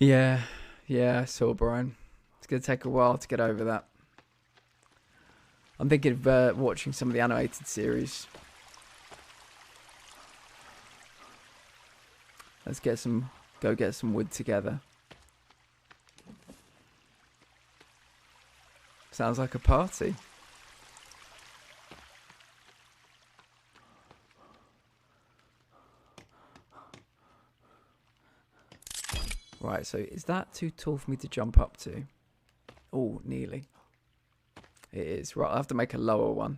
Yeah, I saw Brian. It's going to take a while to get over that. I'm thinking of watching some of the animated series. Let's go get some wood together. Sounds like a party. Right, so is that too tall for me to jump up to? Oh, nearly. It is. Right, I'll have to make a lower one.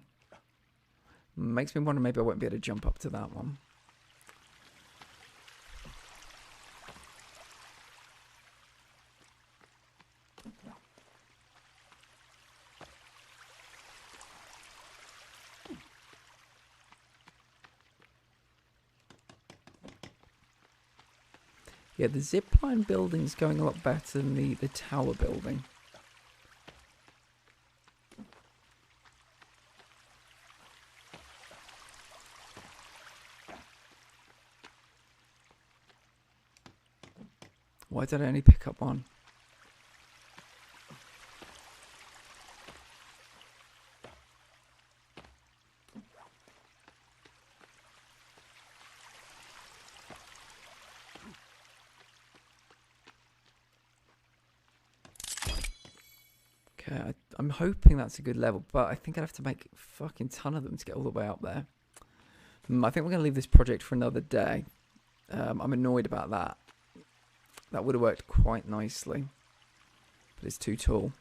Makes me wonder maybe I won't be able to jump up to that one. Yeah, the zipline building's going a lot better than the tower building. Why did I only pick up one? Okay, I'm hoping that's a good level, but I think I'd have to make a fucking ton of them to get all the way up there. I think we're going to leave this project for another day. I'm annoyed about that. That would have worked quite nicely, but it's too tall.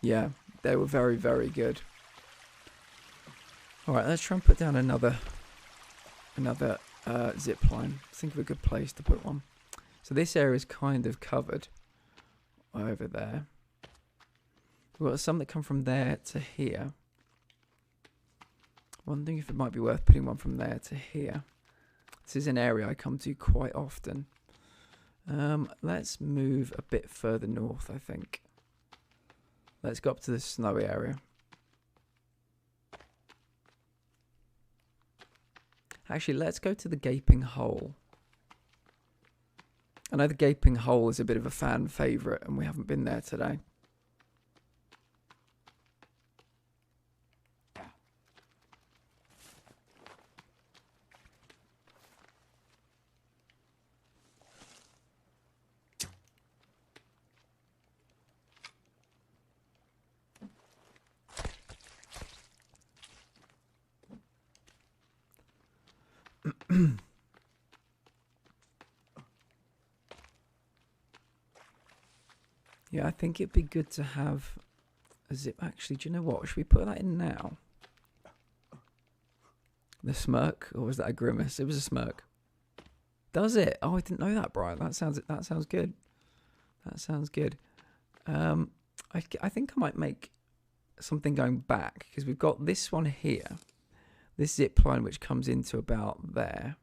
Yeah, they were very, very good. Alright, let's try and put down another zip line. Let's think of a good place to put one. So this area is kind of covered over there. We've got some that come from there to here. Wondering if it might be worth putting one from there to here. This is an area I come to quite often. Let's move a bit further north, I think. Let's go up to the snowy area. Actually, let's go to the gaping hole. I know the gaping hole is a bit of a fan favourite, and we haven't been there today. Yeah, I think it'd be good to have a zip. Actually, do you know what? Should we put that in now? The smirk, or was that a grimace? It was a smirk. Does it? Oh, I didn't know that, Brian. That sounds good. That sounds good. I think I might make something going back, because we've got this one here, this zip line which comes into about there.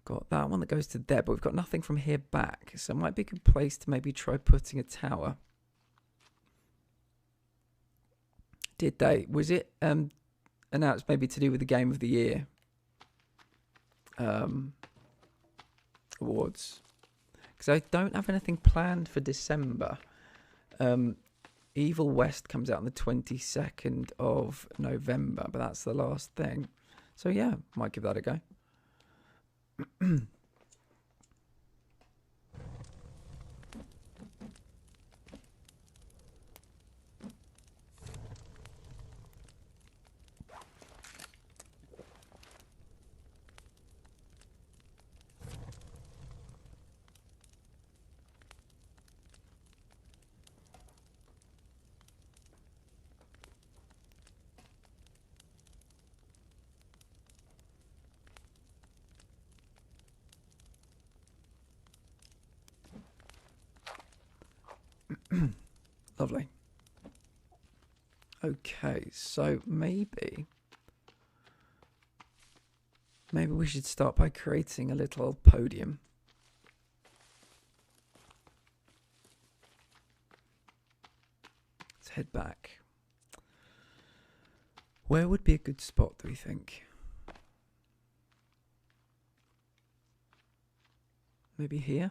Got that one that goes to there, but we've got nothing from here back, so it might be a good place to maybe try putting a tower. Was it announced maybe to do with the Game of the Year awards? Because I don't have anything planned for December. Evil West comes out on the 22nd of November, but that's the last thing. So yeah, might give that a go. Lovely. Okay, so maybe we should start by creating a little podium. Let's head back. Where would be a good spot, do we think? Maybe here?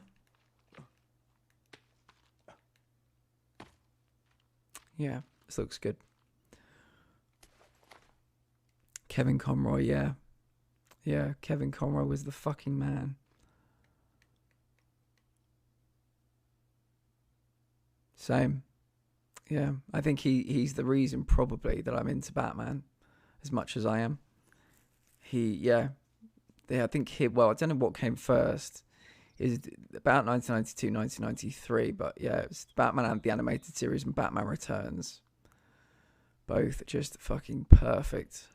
Yeah, this looks good. Kevin Conroy, yeah. Yeah, Kevin Conroy was the fucking man. Same. Yeah, I think he's the reason probably that I'm into Batman as much as I am. I think well, I don't know what came first. Is about 1992, 1993, but yeah, it was Batman and the animated series and Batman Returns. Both just fucking perfect.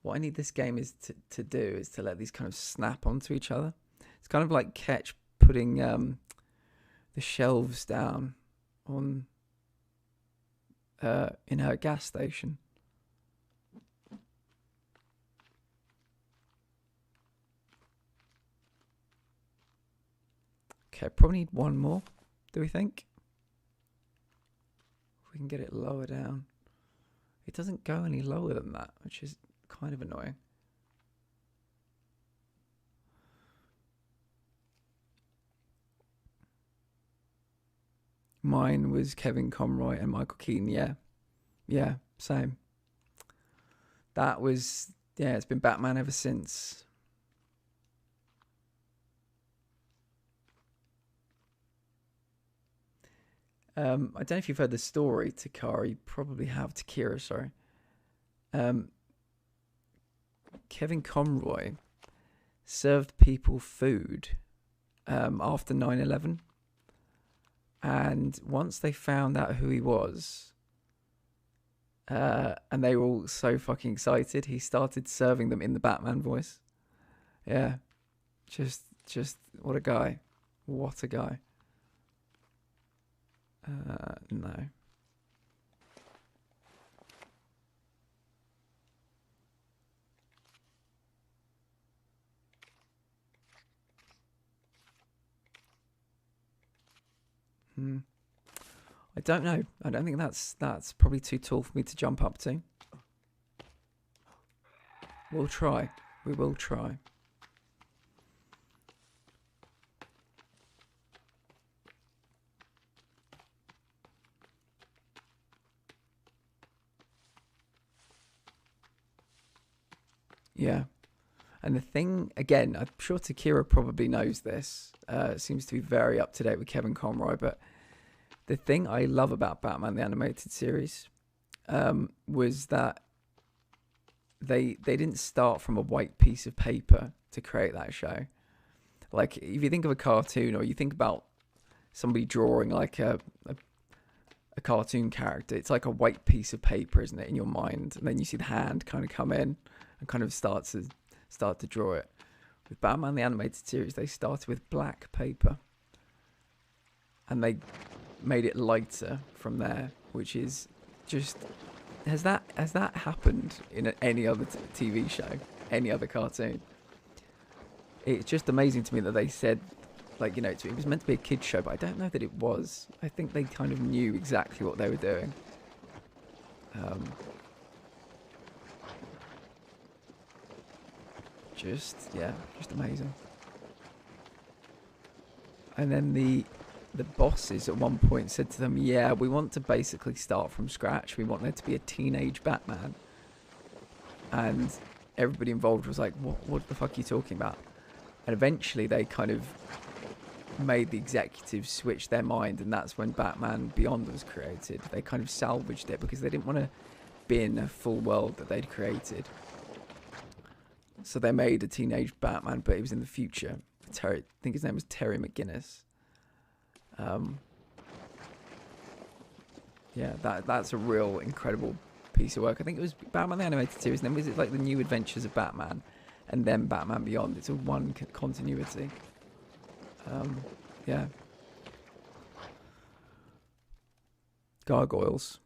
what I need this game is to do is to let these kind of snap onto each other. It's kind of like Ketch putting the shelves down on in her gas station. Okay, probably need one more, do we think? If we can get it lower down. It doesn't go any lower than that, which is kind of annoying. Mine was Kevin Conroy and Michael Keaton, yeah. Yeah, same. That was, yeah, it's been Batman ever since. I don't know if you've heard the story, Takara. You probably have. Takira, sorry. Kevin Conroy served people food after 9/11. And once they found out who he was, and they were all so fucking excited, he started serving them in the Batman voice. Yeah. Just what a guy. What a guy. No. I don't know. I don't think that's probably too tall for me to jump up to. We'll try. We will try. Yeah. And the thing, again, I'm sure Takira probably knows this. Seems to be very up to date with Kevin Conroy. But the thing I love about Batman, the animated series, was that they didn't start from a white piece of paper to create that show. Like, if you think of a cartoon, or you think about somebody drawing like a cartoon character, it's like a white piece of paper, isn't it, in your mind? And then you see the hand kind of come in and kind of start to draw it. With Batman the animated series, they started with black paper, and they made it lighter from there, which is just has that happened in any other TV show, any other cartoon? It's just amazing to me that they said, like, you know, it was meant to be a kids show, but I don't know that it was. I think they kind of knew exactly what they were doing. Just amazing. And then the bosses at one point said to them, yeah, we want to basically start from scratch. We want there to be a teenage Batman. And everybody involved was like, what the fuck are you talking about? And eventually they kind of made the executives switch their mind, and that's when Batman Beyond was created. They kind of salvaged it because they didn't want to bin a full world that they'd created. So they made a teenage Batman, but it was in the future. I think his name was Terry McGinnis. Yeah, that's a real incredible piece of work. I think it was Batman the Animated Series, and then was it like the New Adventures of Batman, and then Batman Beyond? It's a one continuity. Yeah. Gargoyles.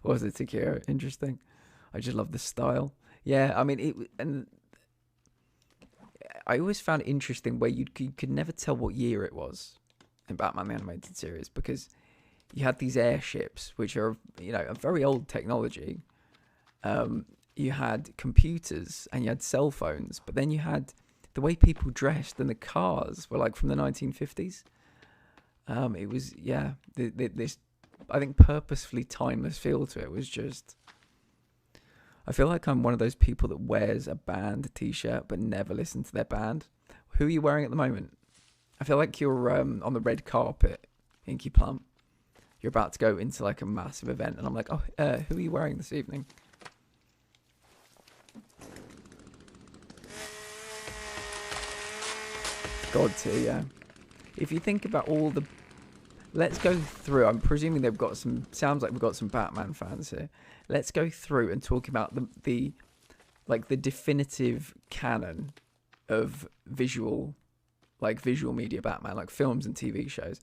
Was it secure? Interesting. I just love the style. Yeah, I mean, and I always found it interesting where you could never tell what year it was in Batman the Animated Series, because you had these airships, which are, you know, a very old technology. You had computers and you had cell phones, but then you had the way people dressed, and the cars were like from the 1950s. It was, yeah, this, I think, purposefully timeless feel to it was just... I feel like I'm one of those people that wears a band t-shirt but never listens to their band. Who are you wearing at the moment? I feel like you're on the red carpet, Inky Plum. You're about to go into like a massive event, and I'm like, oh, who are you wearing this evening? God tier, yeah. If you think about all the let's go through. I'm presuming they've got some. Sounds like we've got some Batman fans here. Let's go through and talk about the definitive canon of visual media Batman, like films and TV shows.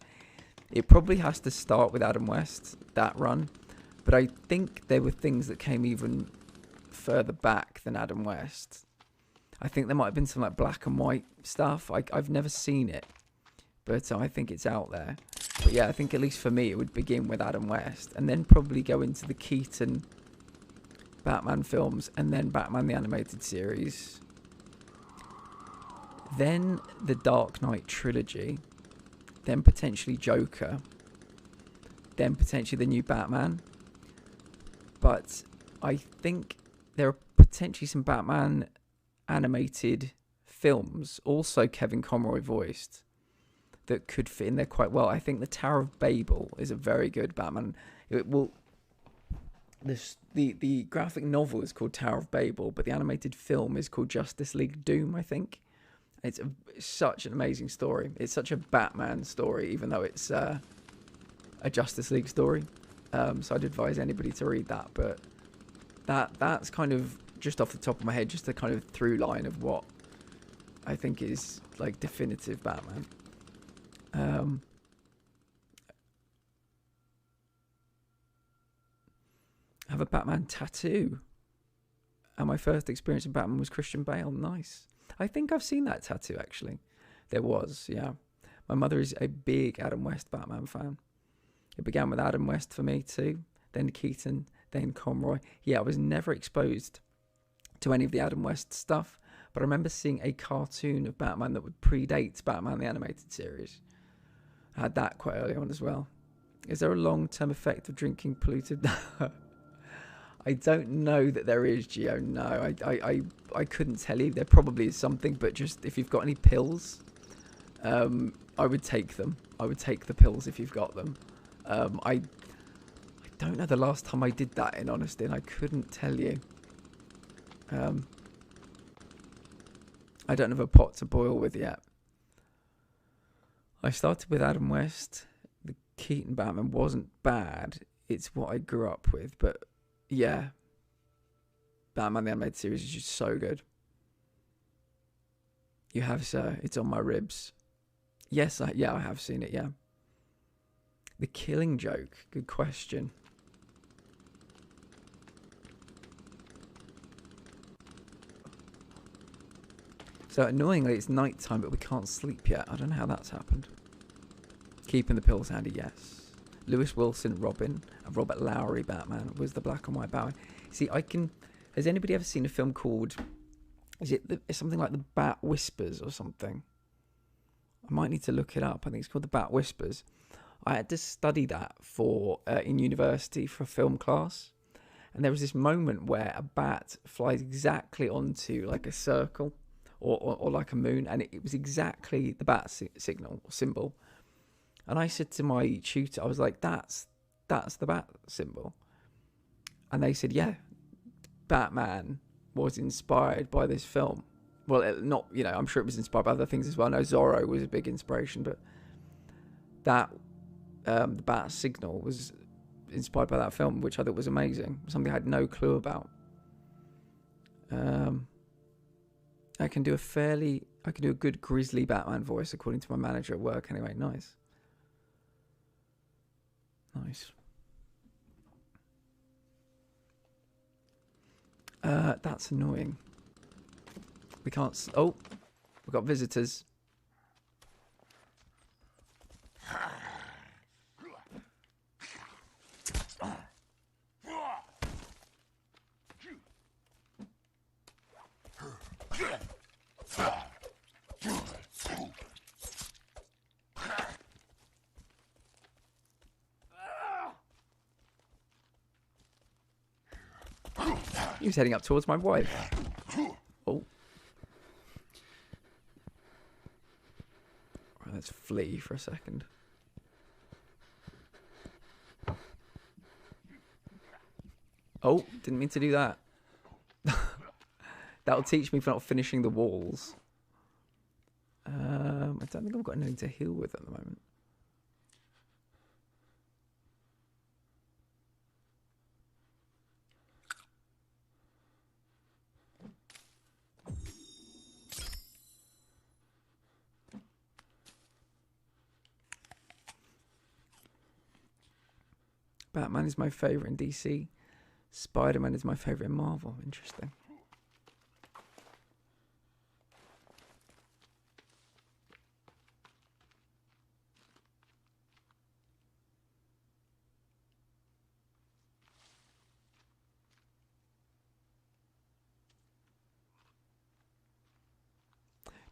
It probably has to start with Adam West, that run, but I think there were things that came even further back than Adam West. I think there might have been some like black and white stuff. I've never seen it, but I think it's out there. But yeah, I think at least for me it would begin with Adam West and then probably go into the Keaton Batman films and then Batman the Animated Series. Then the Dark Knight trilogy. Then potentially Joker. Then potentially the new Batman. But I think there are potentially some Batman animated films, also Kevin Conroy voiced, that could fit in there quite well. I think the Tower of Babel is a very good Batman. The graphic novel is called Tower of Babel, but the animated film is called Justice League Doom, I think. It's such an amazing story. It's such a Batman story, even though it's a Justice League story. So I'd advise anybody to read that. But that's kind of just off the top of my head, just a kind of through line of what I think is like definitive Batman. I have a Batman tattoo. And my first experience of Batman was Christian Bale. Nice. I think I've seen that tattoo, actually. There was, yeah. My mother is a big Adam West Batman fan. It began with Adam West for me, too. Then Keaton, then Conroy. Yeah, I was never exposed to any of the Adam West stuff. But I remember seeing a cartoon of Batman that would predate Batman the Animated Series. I had that quite early on as well. Is there a long-term effect of drinking polluted... I don't know that there is, Gio. No, I couldn't tell you. There probably is something, but just if you've got any pills, I would take them. I would take the pills if you've got them. I don't know the last time I did that, in honesty, and I couldn't tell you. I don't have a pot to boil with yet. I started with Adam West. The Keaton Batman wasn't bad. It's what I grew up with, but... yeah, Batman the Animated Series is just so good. You have, sir. It's on my ribs. Yes, I have seen it, yeah. The Killing Joke. Good question. So annoyingly, it's night time, but we can't sleep yet. I don't know how that's happened. Keeping the pills handy, yes. Lewis Wilson, Robin, and Robert Lowry, Batman, was the black and white Batman. See, has anybody ever seen a film called, is it something like The Bat Whispers or something? I might need to look it up. I think it's called The Bat Whispers. I had to study that in university for a film class. And there was this moment where a bat flies exactly onto like a circle or like a moon. And it was exactly the bat signal or symbol. And I said to my tutor, I was like, that's the bat symbol. And they said, yeah, Batman was inspired by this film. Well, I'm sure it was inspired by other things as well. I know Zorro was a big inspiration, but that, the bat signal was inspired by that film, which I thought was amazing. Something I had no clue about. I can do a good grizzly Batman voice according to my manager at work anyway. Nice. That's annoying. We can't... oh, we've got visitors. He was heading up towards my wife. Oh. Right, let's flee for a second. Oh, didn't mean to do that. That'll teach me for not finishing the walls. I don't think I've got anything to heal with at the moment. Batman is my favourite in DC. Spider-Man is my favourite in Marvel. Interesting.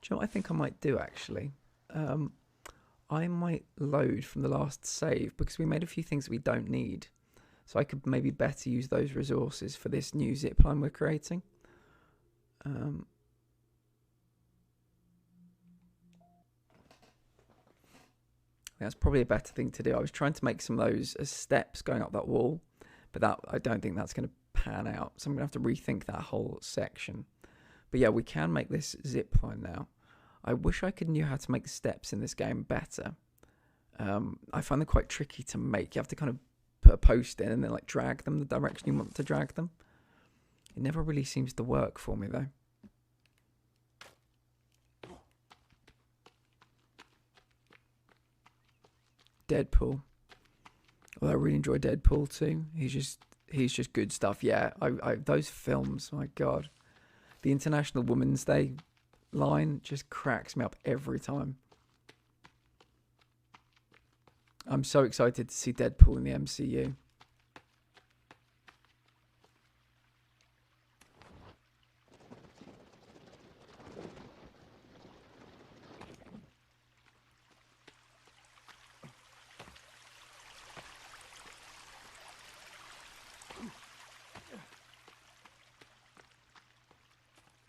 Do you know what I think I might do, actually? I might load from the last save, because we made a few things that we don't need. So I could maybe better use those resources for this new zipline we're creating. That's probably a better thing to do. I was trying to make some of those as steps going up that wall, but that I don't think that's going to pan out. So I'm going to have to rethink that whole section. But yeah, we can make this zipline now. I wish I could know how to make the steps in this game better. I find them quite tricky to make. You have to kind of put a post in and then like drag them the direction you want to drag them. It never really seems to work for me though. Deadpool. Well, I really enjoy Deadpool too. He's just good stuff. Yeah, I those films, my God. The International Women's Day line just cracks me up every time. I'm so excited to see Deadpool in the MCU.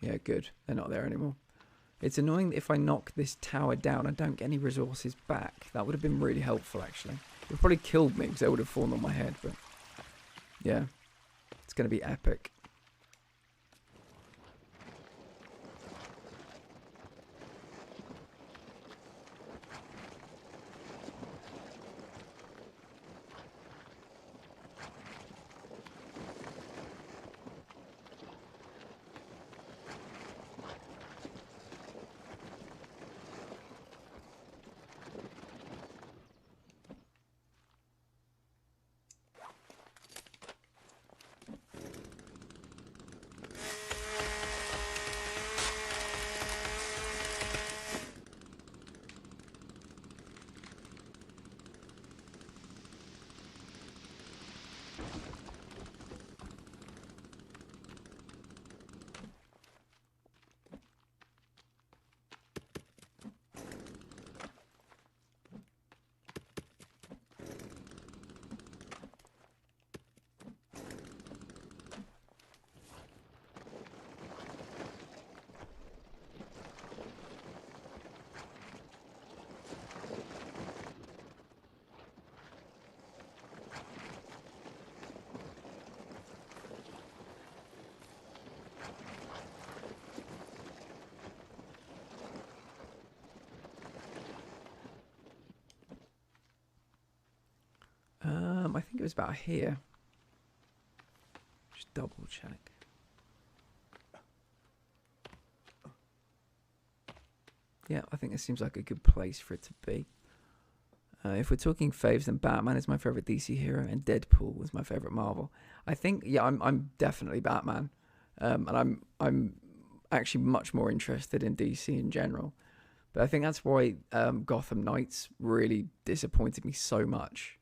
Yeah, good. They're not there anymore. It's annoying that if I knock this tower down, I don't get any resources back. That would have been really helpful, actually. It would probably killed me because they would have fallen on my head, but yeah, it's going to be epic. I think it was about here. Just double check. Yeah, I think this seems like a good place for it to be. If we're talking faves, then Batman is my favorite DC hero, and Deadpool was my favorite Marvel. I think, yeah, I'm definitely Batman, and I'm actually much more interested in DC in general. But I think that's why Gotham Knights really disappointed me so much,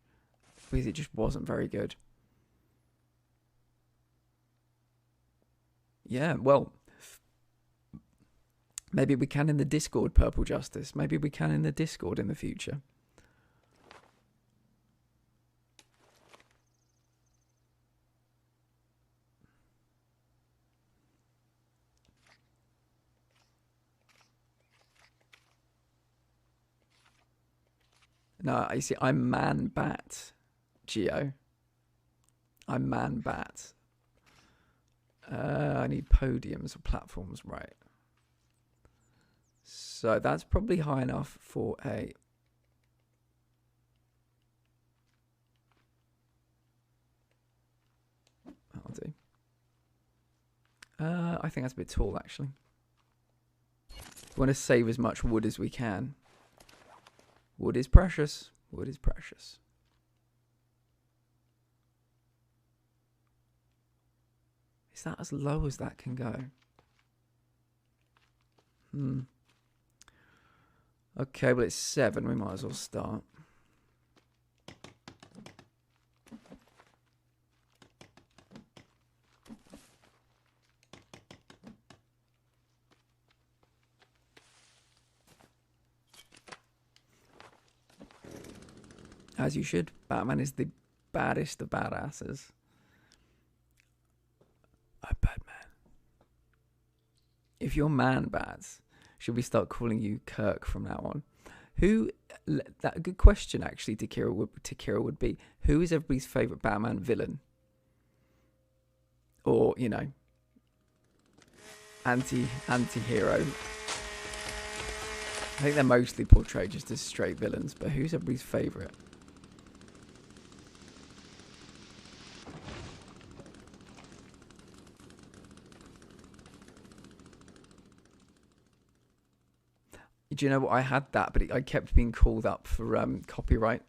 because it just wasn't very good. Yeah, well, maybe we can in the Discord, Purple Justice. Maybe we can in the Discord in the future. No, you see, I'm Man-Bat, Geo. I'm Man-Bat. I need podiums or platforms, right. So that's probably high enough for a... That'll do. I think that's a bit tall, actually. We want to save as much wood as we can. Wood is precious. Wood is precious. Is that as low as that can go? Okay, well it's 7. We might as well start. As you should. Batman is the baddest of badasses. I'm Batman. If you're man bads, should we start calling you Kirk from now on? That a good question actually to Kira would be, who is everybody's favourite Batman villain? Or, you know, anti-hero. I think they're mostly portrayed just as straight villains, but who's everybody's favourite? Do you know what? I had that, but I kept being called up for copyright.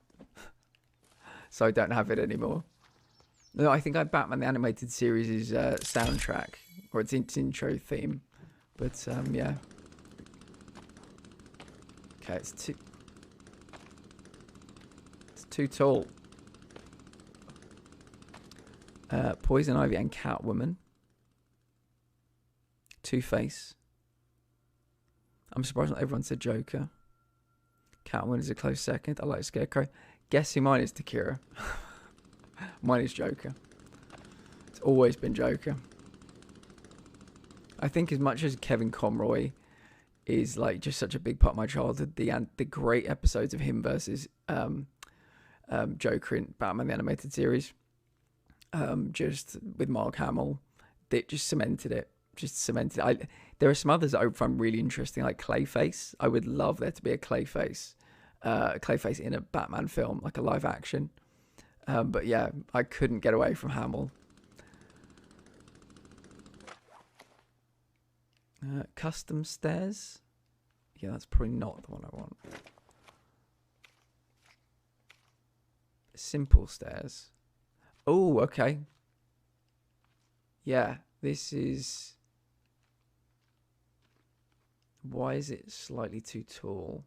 So I don't have it anymore. No, I think I Batman the Animated Series' soundtrack, or its intro theme. But, yeah. Okay, it's too tall. Poison Ivy and Catwoman. Two-Face. I'm surprised not everyone said Joker. Catwoman is a close second. I like Scarecrow. Guess who mine is, Takira? Mine is Joker. It's always been Joker. I think as much as Kevin Conroy is like just such a big part of my childhood, the great episodes of him versus Joker in Batman the Animated Series, just with Mark Hamill, it just cemented it. There are some others that I find really interesting, like Clayface. I would love there to be a Clayface in a Batman film, like a live action. But yeah, I couldn't get away from Hamill. Custom stairs. Yeah, that's probably not the one I want. Simple stairs. Oh, okay. Yeah, this is... Why is it slightly too tall?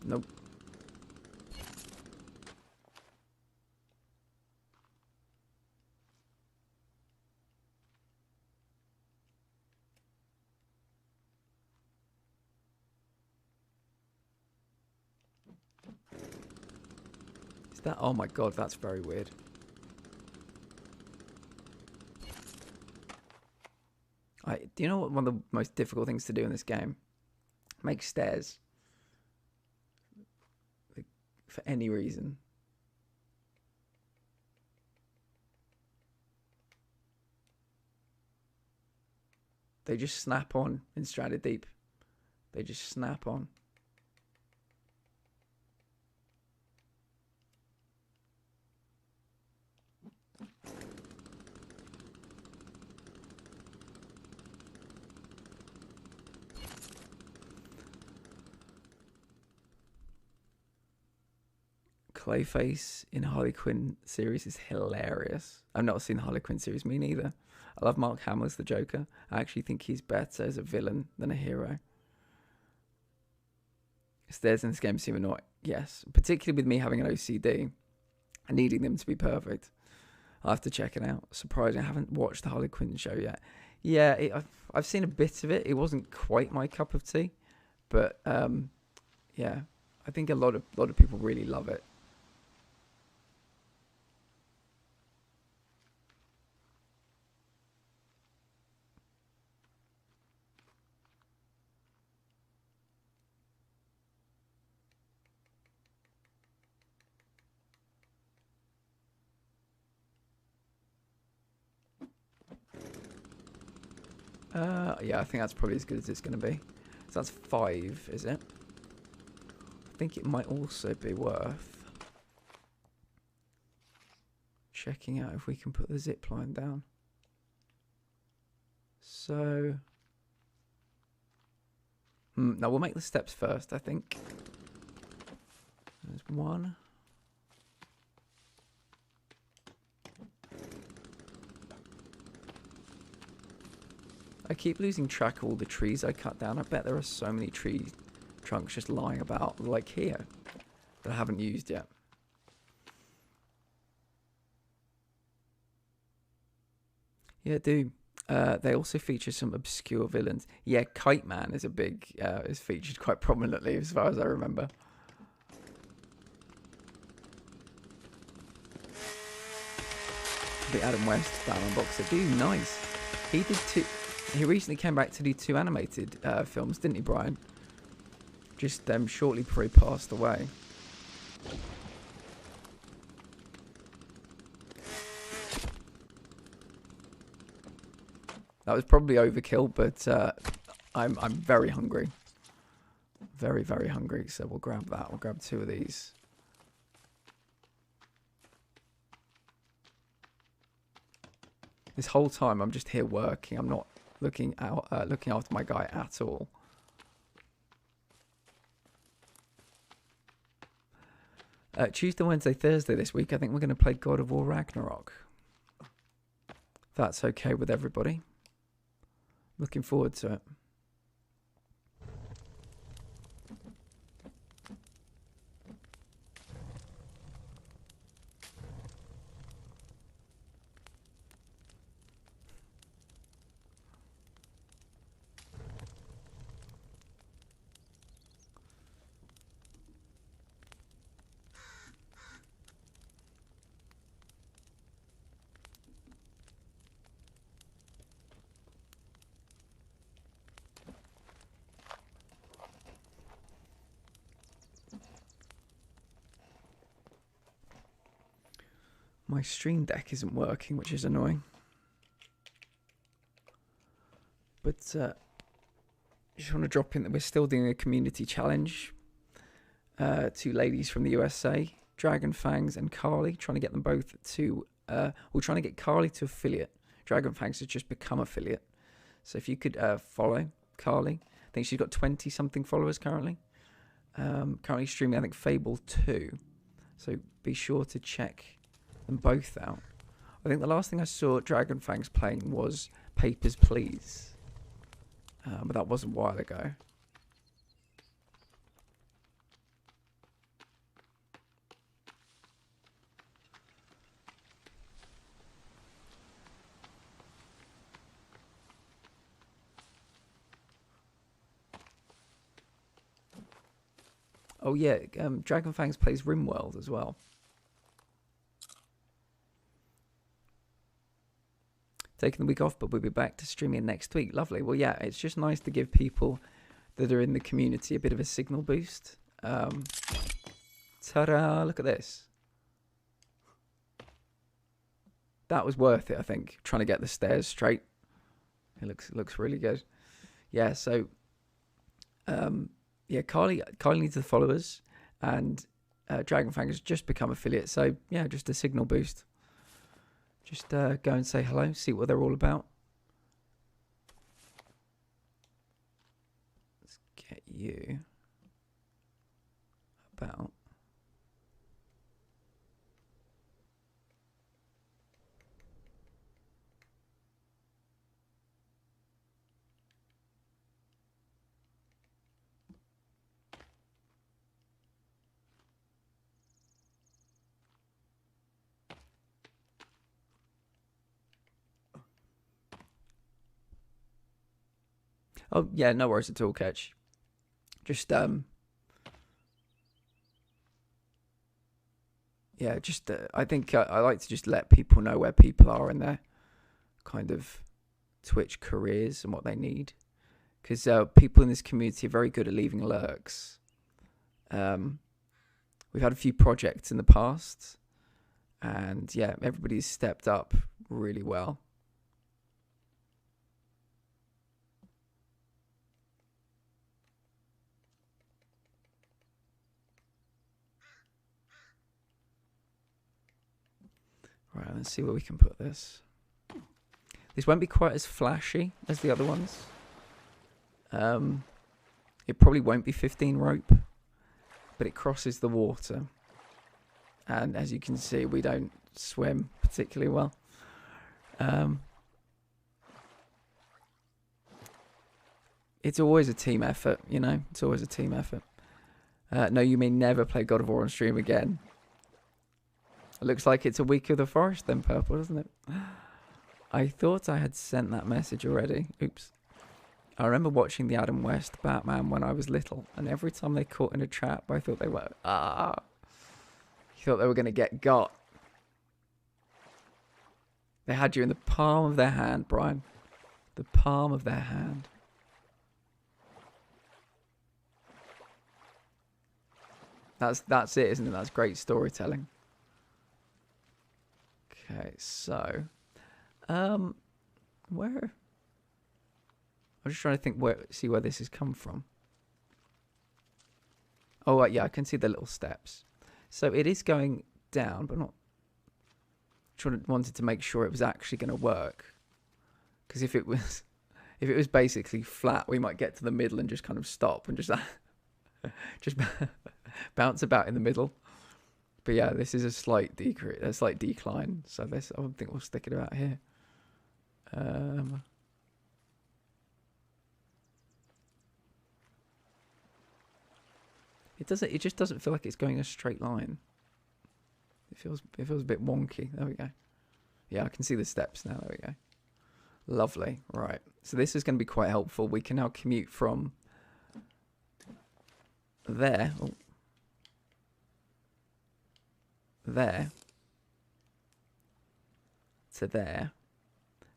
Nope. Is that... Oh my god, that's very weird. Do you know what one of the most difficult things to do in this game? Make stairs. For any reason. They just snap on in Stranded Deep. They just snap on. Clayface in Harley Quinn series is hilarious. I've not seen the Harley Quinn series, me neither. I love Mark Hamill as the Joker. I actually think he's better as a villain than a hero. Stairs in this game seem annoying. Yes, particularly with me having an OCD and needing them to be perfect. I'll have to check it out. Surprising, I haven't watched the Harley Quinn show yet. Yeah, I've seen a bit of it. It wasn't quite my cup of tea, but yeah, I think a lot of people really love it. Yeah, I think that's probably as good as it's going to be. So that's 5, is it? I think it might also be worth checking out if we can put the zip line down. So, no, we'll make the steps first, I think. There's 1. I keep losing track of all the trees I cut down. I bet there are so many tree trunks just lying about, like here, that I haven't used yet. Yeah, do. They also feature some obscure villains. Yeah, Kite Man is is featured quite prominently as far as I remember. The Adam West Batman box set. Dude, nice. He did 2. He recently came back to do 2 animated films, didn't he, Brian? Just shortly before he passed away. That was probably overkill, but I'm very hungry. Very, very hungry. So we'll grab that. We'll grab 2 of these. This whole time I'm just here working. I'm not looking after my guy at all. Tuesday, Wednesday, Thursday this week, I think we're going to play God of War Ragnarok. If that's okay with everybody. Looking forward to it. My stream deck isn't working, which is annoying. But just want to drop in that we're still doing a community challenge. 2 ladies from the USA, Dragon Fangs and Carly, trying to get them both to... we're trying to get Carly to affiliate. Dragon Fangs has just become affiliate. So if you could follow Carly. I think she's got 20-something followers currently. Currently streaming, I think, Fable 2. So be sure to check them both out. I think the last thing I saw Dragon Fangs playing was Papers, Please. But that was a while ago. Oh yeah, Dragon Fangs plays RimWorld as well. Taking the week off, but we'll be back to streaming next week. Lovely. Well, yeah, it's just nice to give people that are in the community a bit of a signal boost. Ta-da! Look at this. That was worth it, I think. Trying to get the stairs straight. It looks really good. Yeah. So, yeah, Carly needs the followers, and Dragonfang has just become affiliate. So yeah, just a signal boost. Just go and say hello, see what they're all about. Let's get you about. Oh, yeah, no worries at all, Catch. Just, yeah, just, I think I like to just let people know where people are in their kind of Twitch careers and what they need. Because people in this community are very good at leaving lurks. We've had a few projects in the past. And, yeah, everybody's stepped up really well. Right, let's see where we can put this. This won't be quite as flashy as the other ones. It probably won't be 15 rope, but it crosses the water. And as you can see, we don't swim particularly well. It's always a team effort, you know? It's always a team effort. No, you may never play God of War on stream again. It looks like it's a week of the forest then, Purple, doesn't it? I thought I had sent that message already. Oops. I remember watching the Adam West Batman when I was little, and every time they caught in a trap, I thought they were, You thought they were going to get got. They had you in the palm of their hand, Brian. The palm of their hand. That's it, isn't it? That's great storytelling. Okay, so where? I'm just trying to think see where this has come from. Oh, yeah, I can see the little steps. So it is going down, but not. Wanted to make sure it was actually going to work, because if it was basically flat, we might get to the middle and just kind of stop and just bounce about in the middle. But yeah, this is a slight decline. So this, I think we'll stick it about here. It just doesn't feel like it's going a straight line. It feels a bit wonky. There we go. Yeah, I can see the steps now. There we go. Lovely. Right. So this is going to be quite helpful. We can now commute from there. There. To there.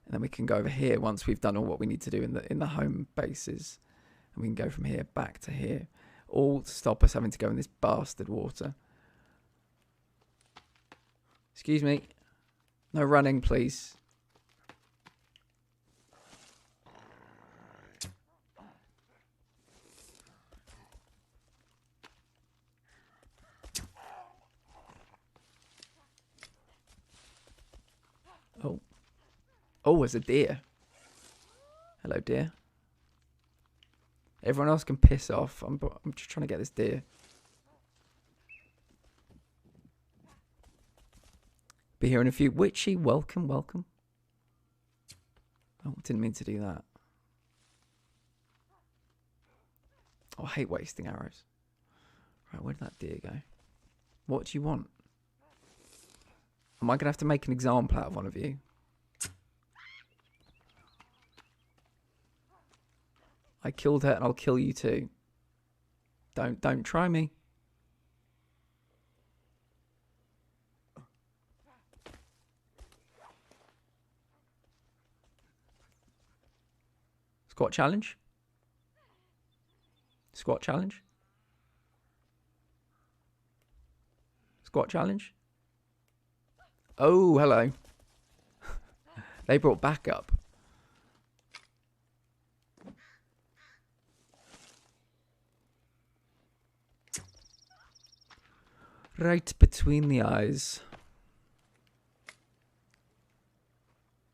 And then we can go over here once we've done all what we need to do in the home bases. And we can go from here back to here. All to stop us having to go in this bastard water. Excuse me. No running, please. Oh. Oh, there's a deer. Hello, deer. Everyone else can piss off. I'm just trying to get this deer. Be here in a few. Witchy, welcome, welcome. Oh, didn't mean to do that. Oh, I hate wasting arrows. Right, where did that deer go? What do you want? Am I going to have to make an example out of one of you? I killed her and I'll kill you too. Don't try me. Squat challenge? Squat challenge? Squat challenge? Oh, hello. They brought backup. Right between the eyes.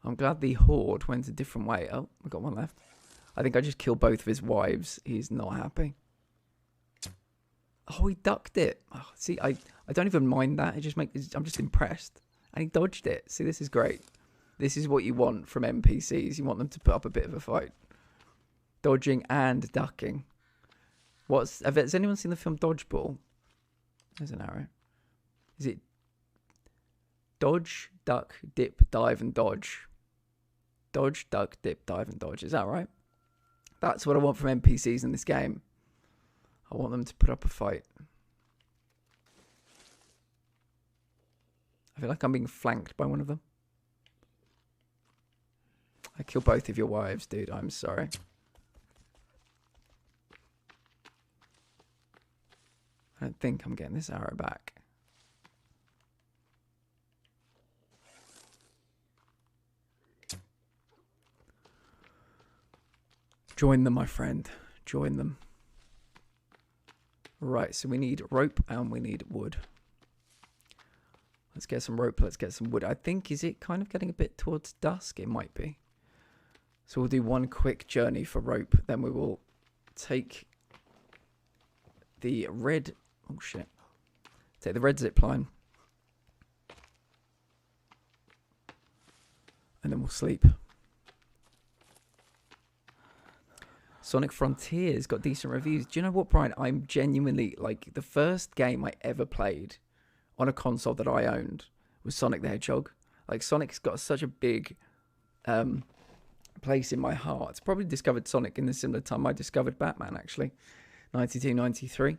I'm glad the horde went a different way. Oh, I got one left. I think I just killed both of his wives. He's not happy. Oh, he ducked it. Oh, see, I don't even mind that. I'm just impressed. And he dodged it. See, this is great. This is what you want from NPCs. You want them to put up a bit of a fight. Dodging and ducking. Has anyone seen the film Dodgeball? There's an arrow. Is it dodge, duck, dip, dive, and dodge? Dodge, duck, dip, dive, and dodge. Is that right? That's what I want from NPCs in this game. I want them to put up a fight. I feel like I'm being flanked by one of them. I killed both of your wives, dude. I'm sorry. I don't think I'm getting this arrow back. Join them, my friend. Join them. Right, so we need rope and we need wood. Let's get some rope. Let's get some wood. I think, is it kind of getting a bit towards dusk? It might be. So we'll do one quick journey for rope. Then we will take the red... Oh, shit. Take the red zip line. And then we'll sleep. Sonic Frontiers got decent reviews. Do you know what, Brian? I'm genuinely, like, the first game I ever played on a console that I owned was Sonic the Hedgehog. Like, Sonic's got such a big place in my heart. It's probably discovered Sonic in the similar time I discovered Batman, actually. 92, 93.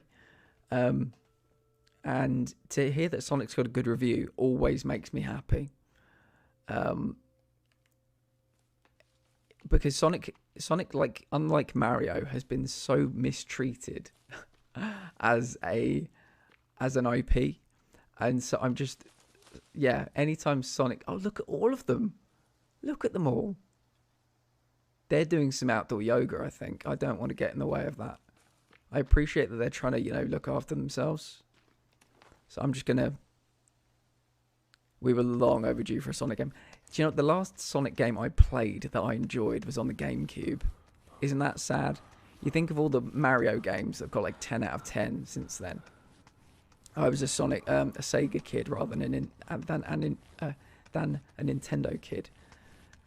And to hear that Sonic's got a good review always makes me happy. Because Sonic, like, unlike Mario, has been so mistreated as an IP. And so I'm just, yeah, anytime Sonic... Oh, look at all of them. Look at them all. They're doing some outdoor yoga, I think. I don't want to get in the way of that. I appreciate that they're trying to, you know, look after themselves. So I'm just going to... We were long overdue for a Sonic game. Do you know, the last Sonic game I played that I enjoyed was on the GameCube. Isn't that sad? You think of all the Mario games that have got like 10 out of 10 since then. I was a Sega kid rather than a Nintendo kid.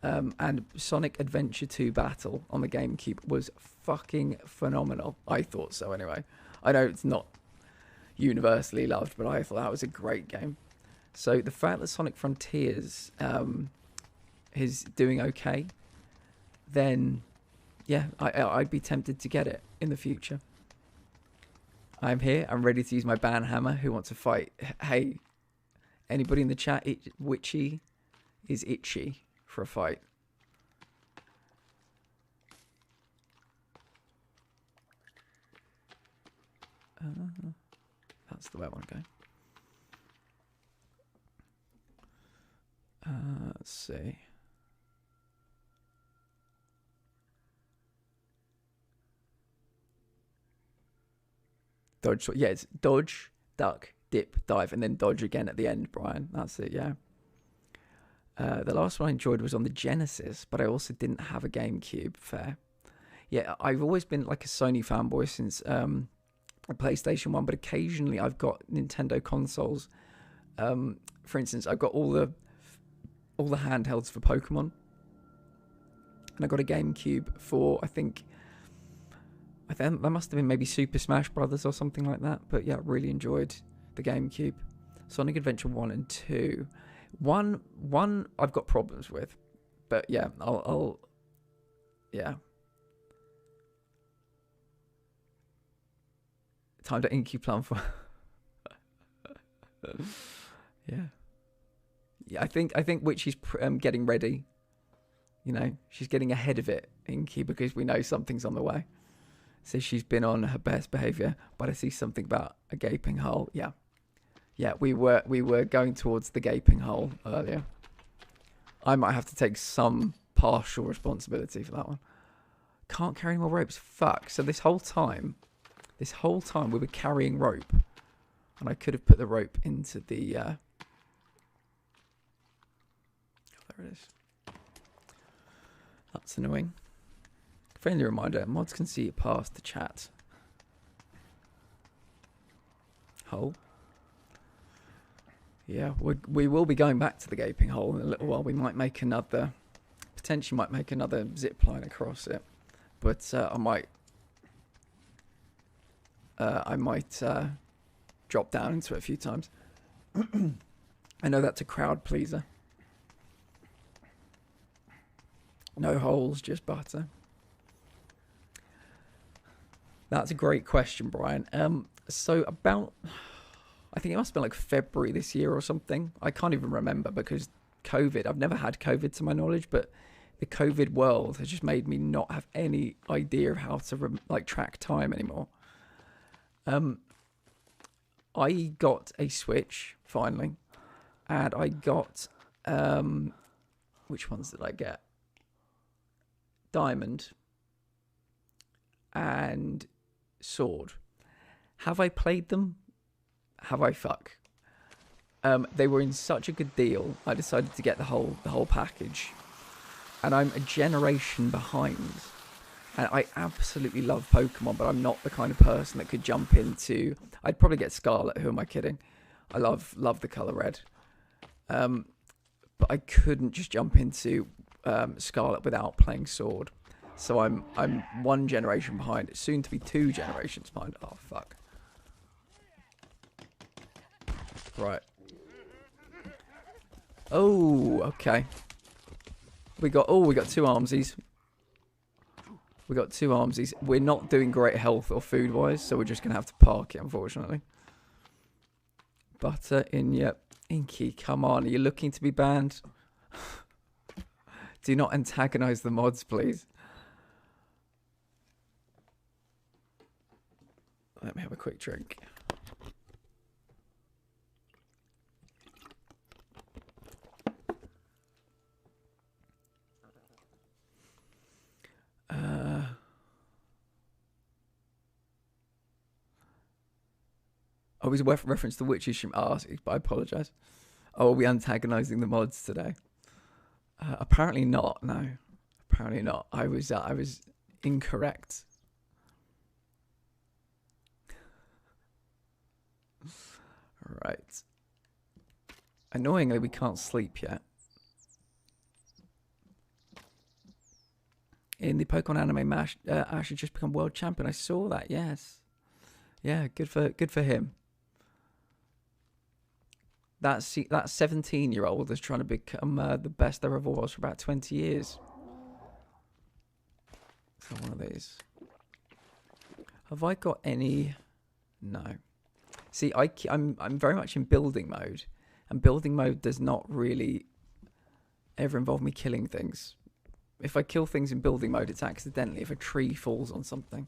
And Sonic Adventure 2 Battle on the GameCube was fucking phenomenal. I thought so anyway. I know it's not universally loved, but I thought that was a great game. So the fact that Sonic Frontiers is doing okay, then yeah, I'd be tempted to get it in the future. I'm here. I'm ready to use my ban hammer. Who wants to fight? Hey, anybody in the chat? Witchy is itchy for a fight. That's the way I want to go. Let's see. Dodge. Yeah, it's dodge, duck, dip, dive, and then dodge again at the end, Brian. That's it, yeah. The last one I enjoyed was on the Genesis, but I also didn't have a GameCube. Fair. Yeah, I've always been like a Sony fanboy since a PlayStation 1, but occasionally I've got Nintendo consoles. For instance, I've got all the handhelds for Pokemon, and I got a GameCube for, I think that must have been maybe Super Smash Brothers or something like that. But yeah, really enjoyed the GameCube. Sonic Adventure 1 and 2. One I've got problems with, but yeah, I'll yeah. Time to Inky Plum for yeah. Yeah, I think Witchy's getting ready. You know, she's getting ahead of it, Inky, because we know something's on the way. So she's been on her best behaviour, but I see something about a gaping hole. Yeah, yeah, we were going towards the gaping hole earlier. I might have to take some partial responsibility for that one. Can't carry any more ropes. Fuck. So this whole time we were carrying rope, and I could have put the rope into the. There it is. That's annoying. Friendly reminder: mods can see it past the chat. Hole. Yeah, we will be going back to the gaping hole in a little while. We might make another, potentially might make another zip line across it, but I might drop down into it a few times. I know that's a crowd pleaser. No holes, just butter. That's a great question, Brian. So about, I think it must have been like February this year or something. I can't even remember because COVID. I've never had COVID to my knowledge, but the COVID world has just made me not have any idea of how to track time anymore. I got a Switch finally, and I got which ones did I get? Diamond and Sword. Have I played them? Have I fuck? They were in such a good deal. I decided to get the whole package, and I'm a generation behind. And I absolutely love Pokemon, but I'm not the kind of person that could jump into. I'd probably get Scarlet. Who am I kidding? I love the color red, but I couldn't just jump into Scarlet without playing Sword. So I'm one generation behind. It's soon to be 2 generations behind. Oh fuck! Right. Oh, okay. We got 2 armsies. We got 2 armsies. We're not doing great health or food wise, so we're just gonna have to park it, unfortunately. Butter in, yep. Inky, come on. Are you looking to be banned? Do not antagonize the mods, please. Let me have a quick drink. Oh, he's reference to witches from I apologise. Oh, are we antagonising the mods today? Apparently not. No, apparently not. I was incorrect. Right. Annoyingly, we can't sleep yet. In the Pokemon anime, Ash had just become world champion. I saw that. Yes. Yeah, good for him. That 17-year-old is trying to become the best there ever was for about 20 years. So one of these. Have I got any? No. See, I'm very much in building mode, and building mode does not really ever involve me killing things. If I kill things in building mode, it's accidentally if a tree falls on something.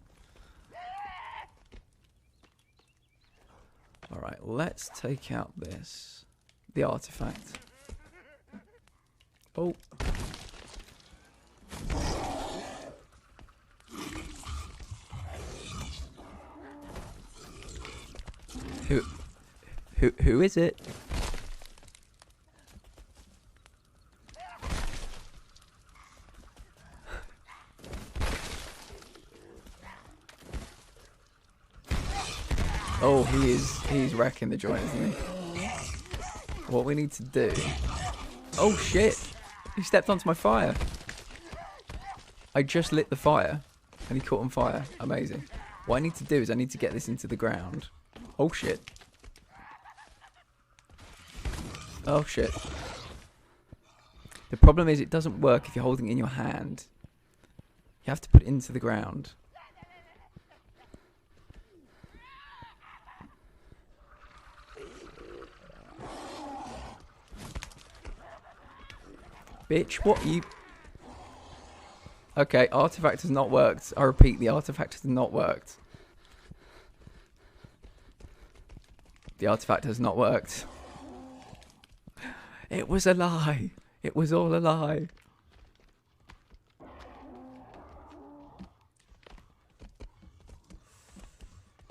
Alright, let's take out the artifact. Oh. Who is it? Oh, he's wrecking the joint, isn't he? What we need to do... Oh shit! He stepped onto my fire. I just lit the fire and he caught on fire. Amazing. What I need to do is I need to get this into the ground. Oh shit. Oh shit. The problem is it doesn't work if you're holding it in your hand. You have to put it into the ground. Bitch, what you... Okay, artifact has not worked. I repeat, the artifact has not worked. The artifact has not worked. It was a lie. It was all a lie.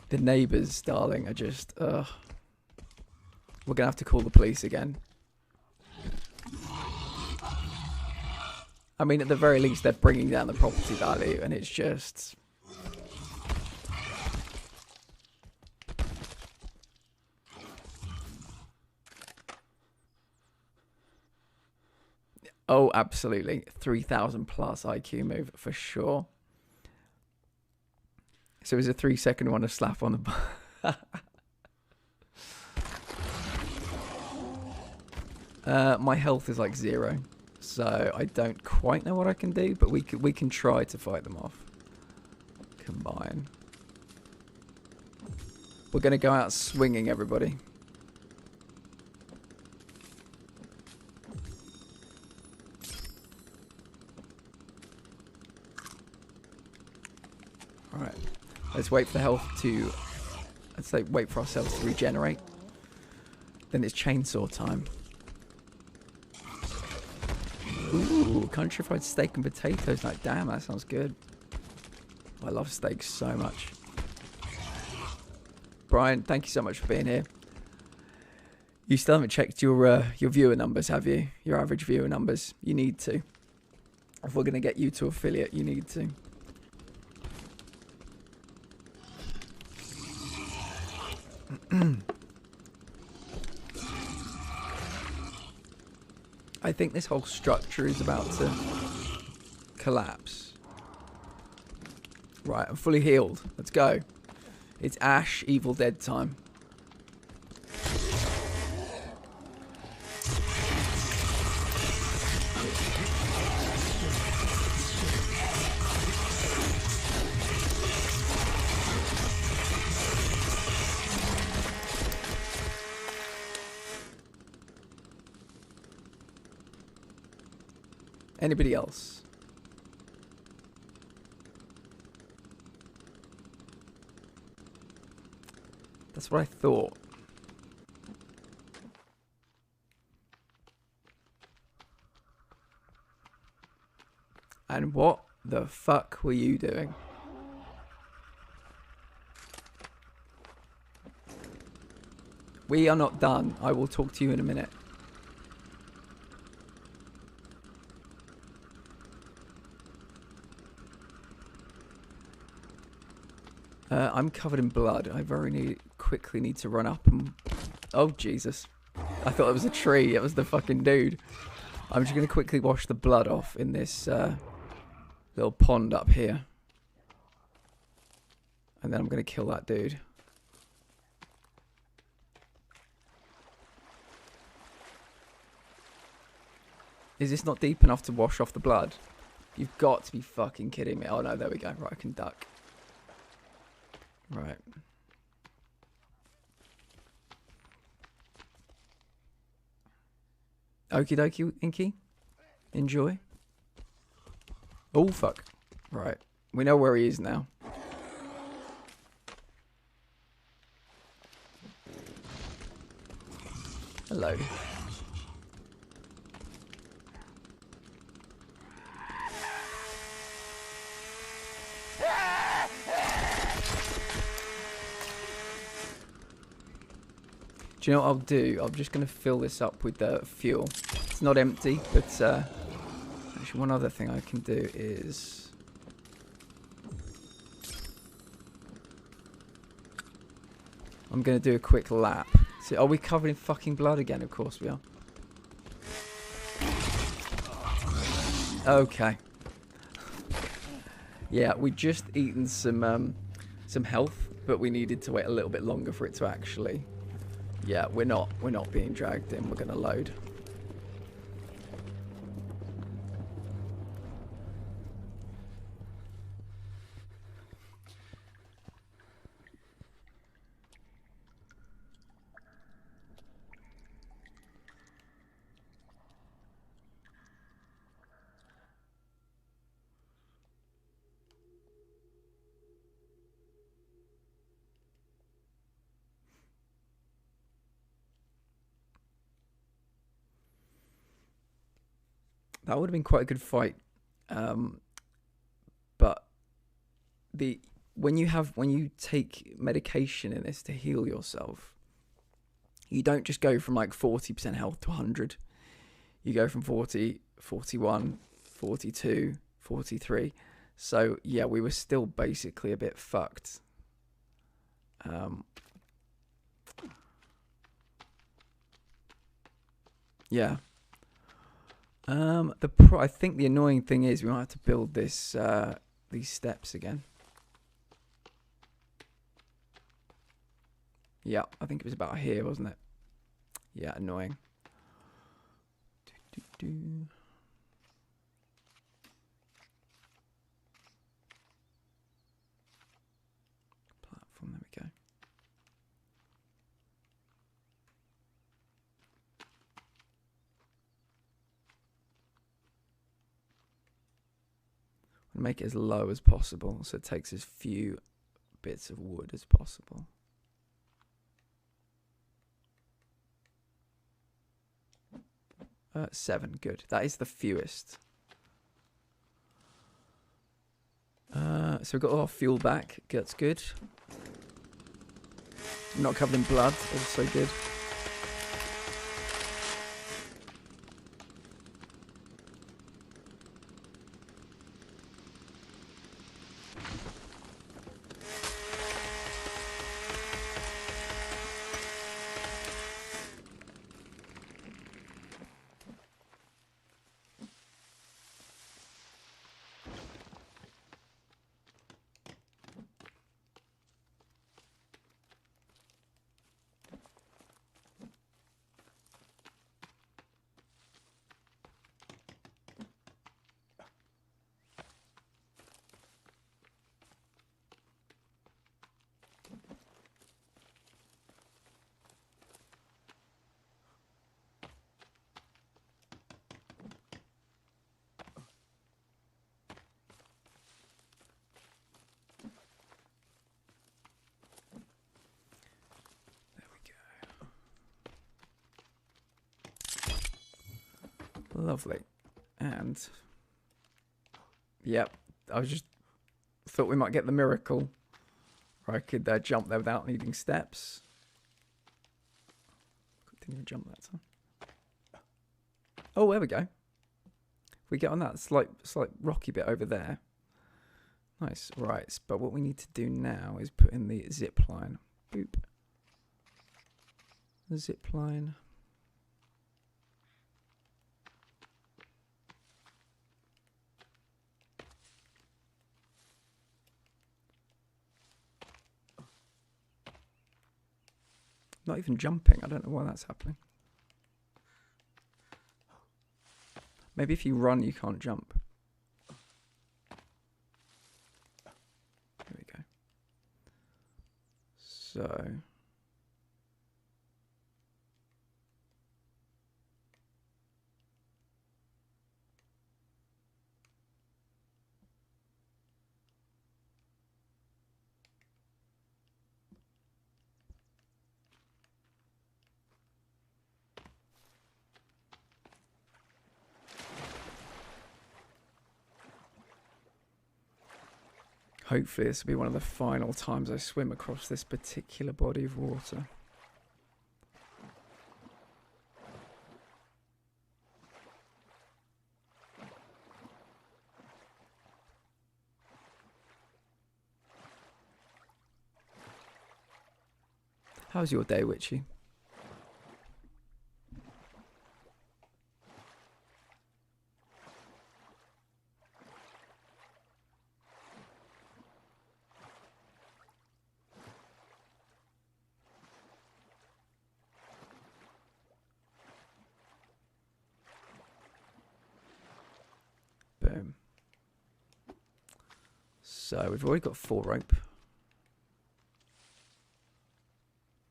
The neighbours, darling, are just... We're going to have to call the police again. I mean, at the very least, they're bringing down the property value, and it's just... Oh, absolutely. 3,000 plus IQ move, for sure. So it was a 3-second one to slap on the... my health is like 0. So I don't quite know what I can do, but we can try to fight them off. Combine. We're going to go out swinging, everybody. Alright. Let's wait for the health to... Let's wait for ourselves to regenerate. Then it's chainsaw time. Ooh, country fried steak and potatoes. Like, damn, that sounds good. I love steak so much. Brian, thank you so much for being here. You still haven't checked your viewer numbers, have you? Your average viewer numbers. You need to. If we're going to get you to affiliate, you need to. I think this whole structure is about to collapse. Right, I'm fully healed. Let's go. It's Ash Evil Dead time. Anybody else? That's what I thought. And what the fuck were you doing? We are not done. I will talk to you in a minute. I'm covered in blood. I quickly need to run up and... Oh, Jesus. I thought it was a tree. It was the fucking dude. I'm just going to quickly wash the blood off in this little pond up here. And then I'm going to kill that dude. Is this not deep enough to wash off the blood? You've got to be fucking kidding me. Oh, no, there we go. Right, I can duck. Right. Okie dokie, Inky. Enjoy. Oh, fuck. Right. We know where he is now. Hello. Do you know what I'll do? I'm just going to fill this up with fuel. It's not empty, but actually one other thing I can do is... I'm going to do a quick lap. So, are we covered in fucking blood again? Of course we are. Okay. Yeah, we just eaten some health, but we needed to wait a little bit longer for it to actually... Yeah, we're not being dragged in. We're going to load. That would have been quite a good fight, but when you take medication in this to heal yourself, you don't just go from like 40% health to 100. You go from 40, 41, 42, 43. So yeah, we were still basically a bit fucked. Yeah. I think the annoying thing is we might have to build this these steps again. Yeah, I think it was about here, wasn't it? Yeah, annoying. Platform, there we go. Make it as low as possible so it takes as few bits of wood as possible. Seven, good. That is the fewest. So we've got all our fuel back. That's good. Not covered in blood, also good. Lovely. And yep, I just thought we might get the miracle where I could jump there without needing steps. Good thing to jump that time. Oh, there we go. We get on that slight rocky bit over there. Nice. Right, but what we need to do now is put in the zip line. Boop. The zip line. Not even jumping. I don't know why that's happening. Maybe if you run, you can't jump. There we go. So... hopefully this will be one of the final times I swim across this particular body of water. How's your day, Witchy? Boom. So we've already got 4 rope.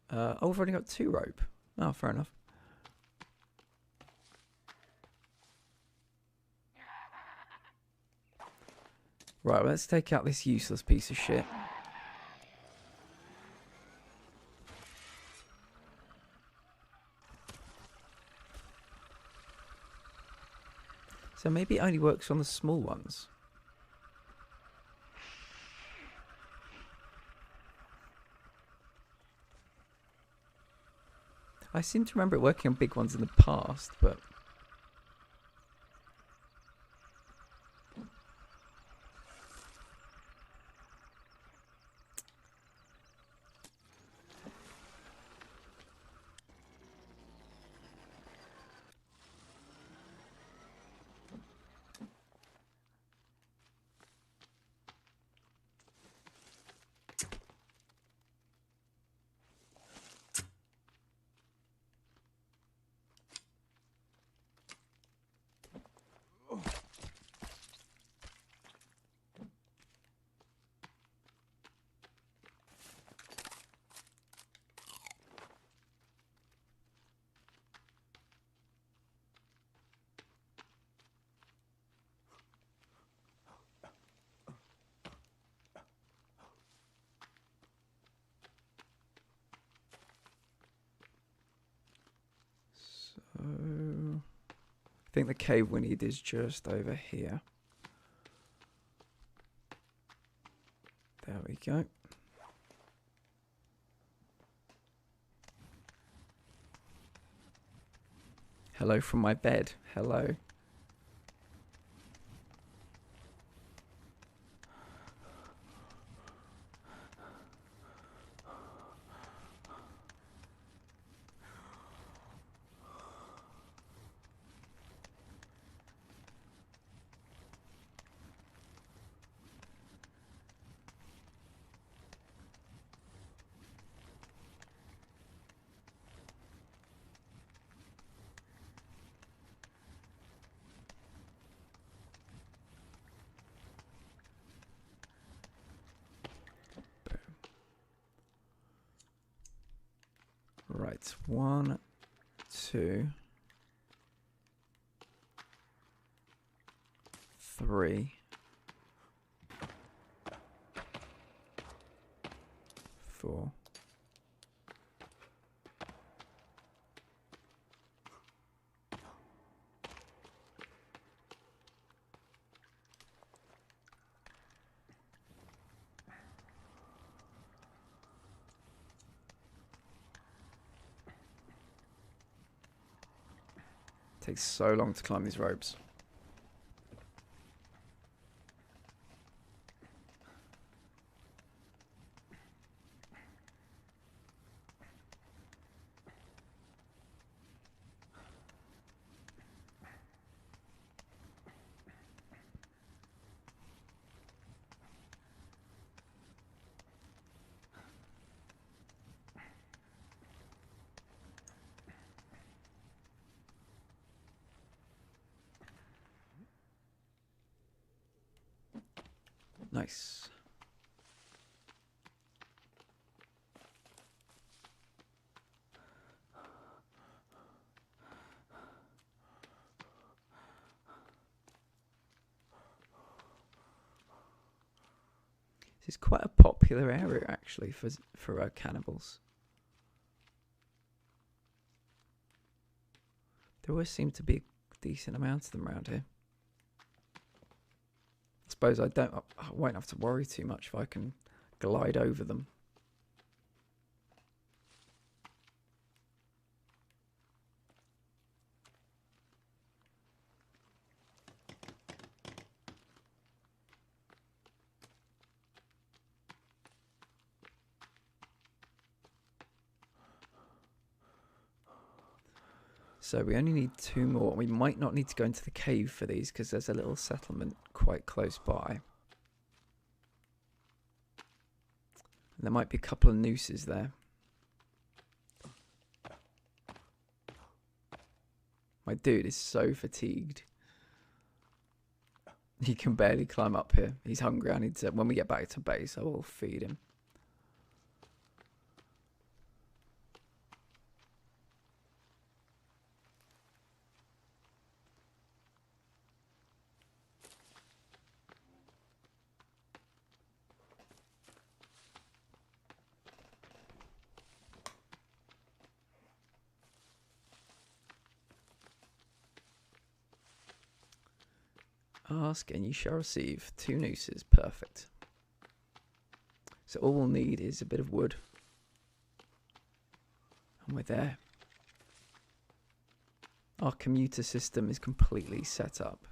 Oh, we've already got 2 rope. Oh, fair enough. Right, let's take out this useless piece of shit. So maybe it only works on the small ones. I seem to remember it working on big ones in the past, but... I think the cave we need is just over here. There we go. Hello from my bed. Hello. Right, 1, 2, 3, 4. Takes so long to climb these ropes. Nice. This is quite a popular area actually for cannibals. There always seem to be a decent amount of them around here. I suppose I won't have to worry too much if I can glide over them. So we only need 2 more. We might not need to go into the cave for these because there's a little settlement quite close by. And there might be a couple of nooses there. My dude is so fatigued. He can barely climb up here. He's hungry. I need to, when we get back to base, I will feed him. Ask and you shall receive 2 nooses. Perfect. So all we'll need is a bit of wood. And we're there. Our commuter system is completely set up.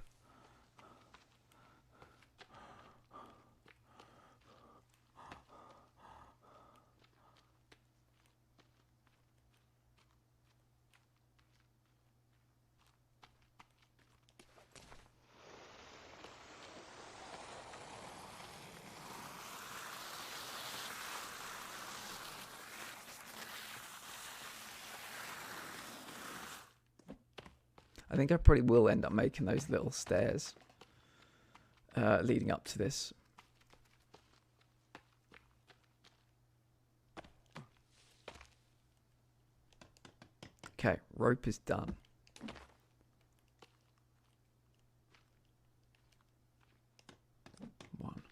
I think I probably will end up making those little stairs leading up to this. Okay, rope is done. One.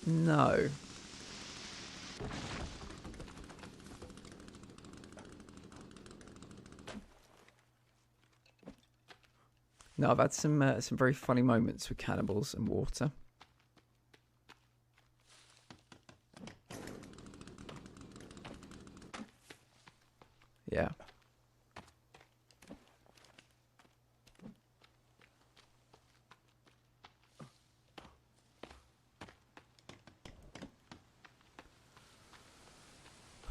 No. No, I've had some very funny moments with cannibals and water. Yeah.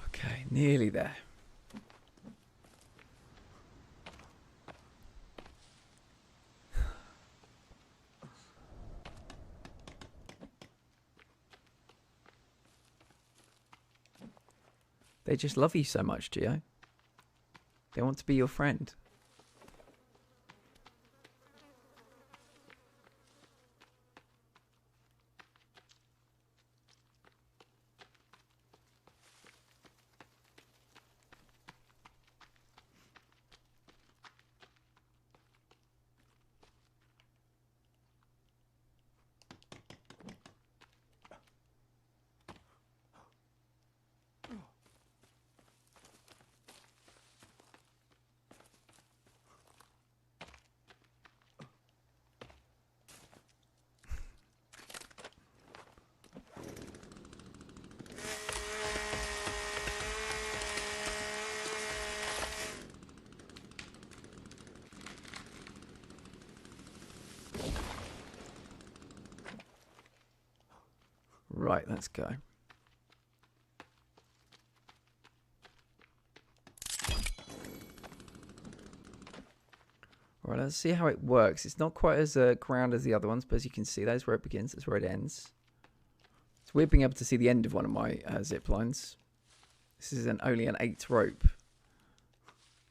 Okay, nearly there. They just love you so much, Gio. They want to be your friend. Right, let's go. Right, let's see how it works. It's not quite as ground as the other ones, but as you can see, that's where it begins, that's where it ends. It's weird being able to see the end of one of my zip lines. This is only an 8 rope.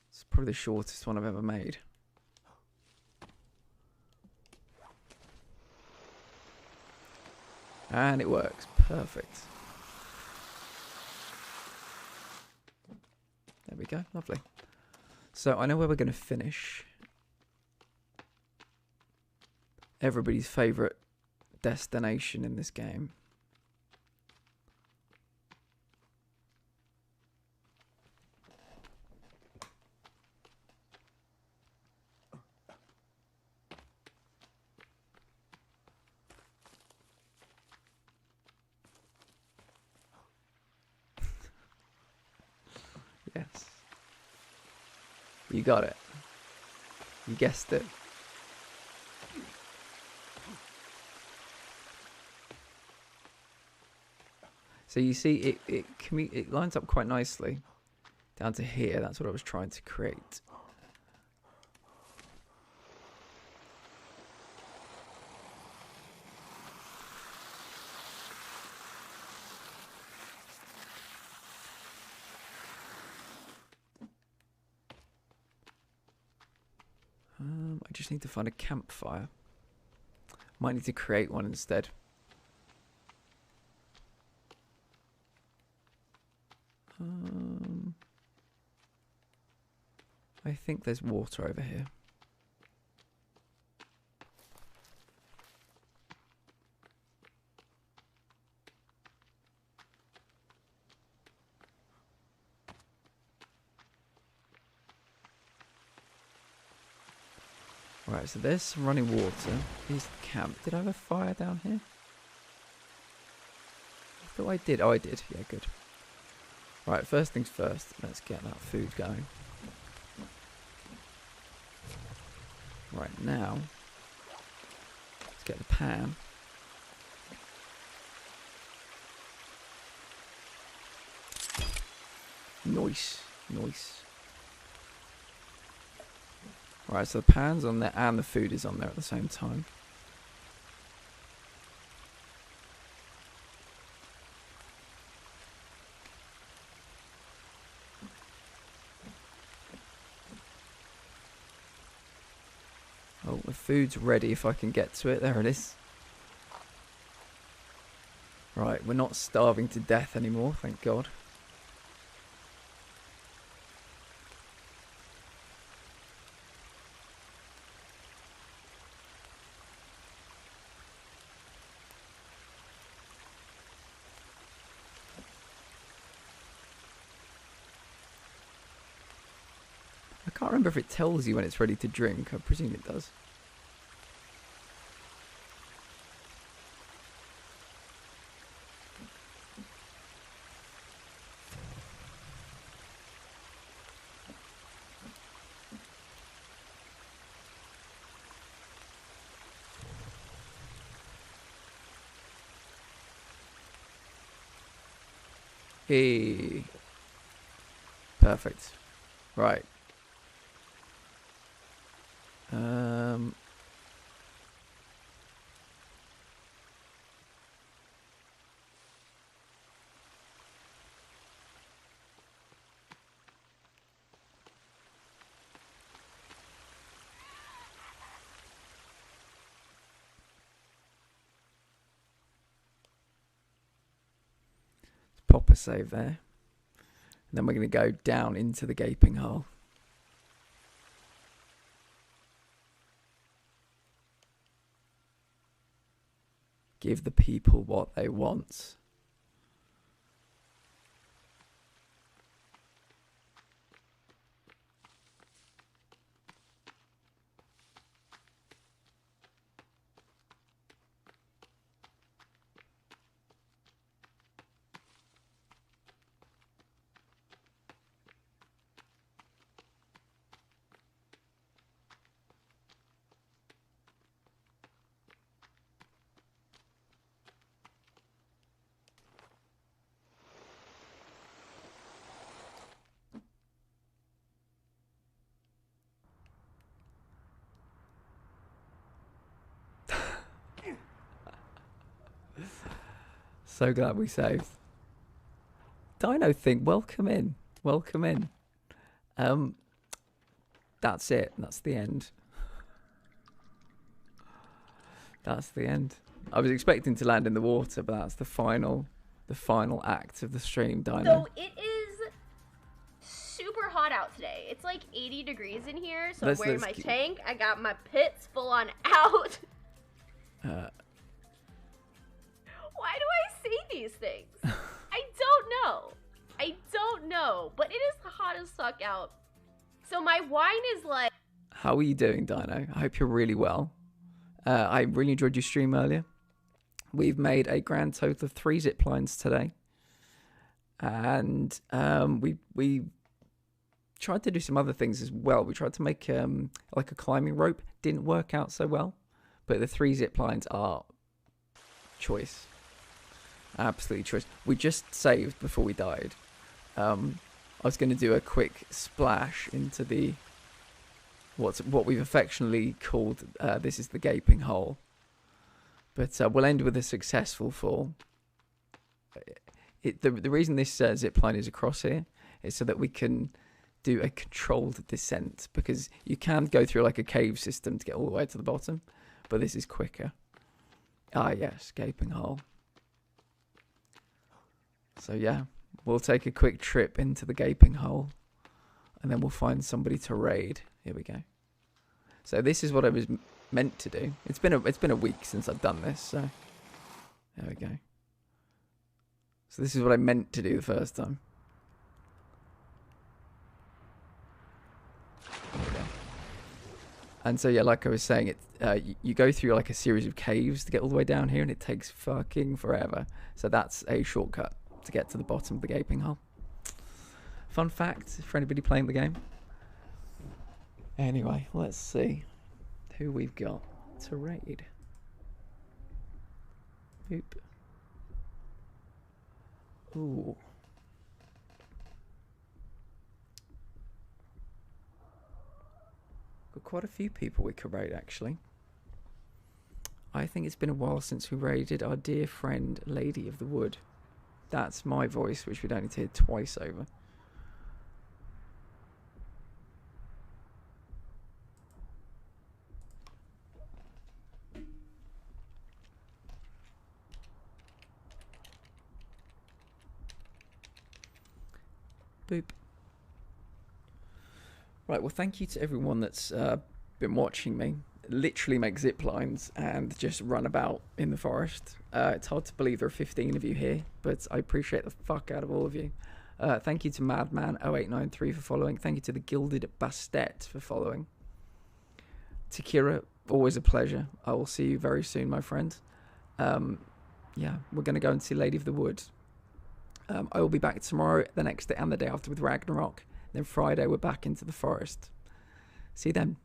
It's probably the shortest one I've ever made. And it works. Perfect. There we go. Lovely. So I know where we're going to finish. Everybody's favourite destination in this game. Yes. You got it. You guessed it. So you see, it lines up quite nicely down to here. That's what I was trying to create. I just need to find a campfire. Might need to create one instead. I think there's water over here. Right, so there's some running water. Here's the camp. Did I have a fire down here? I thought I did. Oh, I did. Yeah, good. Right, first things first. Let's get that food going. Right, now, let's get the pan. Nice, nice. Right, so the pan's on there and the food is on there at the same time. Oh, the food's ready if I can get to it. There it is. Right, we're not starving to death anymore, thank God. I can't remember if it tells you when it's ready to drink. I presume it does. Hey. Perfect. Right. Pop a save there. And then we're going to go down into the gaping hole. Give the people what they want. So glad we saved. Dino thing, welcome in. Welcome in. That's it. That's the end. That's the end. I was expecting to land in the water, but that's the final act of the stream, Dino. So it is super hot out today. It's like 80 degrees in here, so I'm wearing my tank. I got my pits full on out. Why do I say these things? I don't know. But it is hot as fuck out. So my wine is like... How are you doing, Dino? I hope you're really well. I really enjoyed your stream earlier. We've made a grand total of 3 zip lines today. And we tried to do some other things as well. We tried to make like a climbing rope. Didn't work out so well. But the 3 zip lines are choice. Absolutely choice. We just saved before we died. I was going to do a quick splash into the what we've affectionately called this is the gaping hole, but we'll end with a successful fall. The reason this zip line is across here is so that we can do a controlled descent, because you can go through like a cave system to get all the way to the bottom, but this is quicker. Ah yes, gaping hole. So yeah, we'll take a quick trip into the gaping hole, and then we'll find somebody to raid. Here we go. So this is what I was meant to do. It's been a week since I've done this, so there we go. So this is what I meant to do the first time. There we go. And so yeah, like I was saying, you go through like a series of caves to get all the way down here, and it takes fucking forever. So that's a shortcut to get to the bottom of the gaping hole. Fun fact for anybody playing the game. Anyway, let's see who we've got to raid. Boop. Ooh. Got quite a few people we could raid, actually. I think it's been a while since we raided our dear friend Lady of the Wood. That's my voice, which we'd only hear twice over. Boop. Right, well, thank you to everyone that's been watching me literally make zip lines and just run about in the forest. It's hard to believe there are 15 of you here, but I appreciate the fuck out of all of you. Thank you to Madman0893 for following. Thank you to the Gilded Bastet for following. Takira, always a pleasure. I will see you very soon, my friend. Yeah, we're going to go and see Lady of the Wood. I will be back tomorrow, the next day, and the day after with Ragnarok. Then Friday, we're back into the forest. See you then.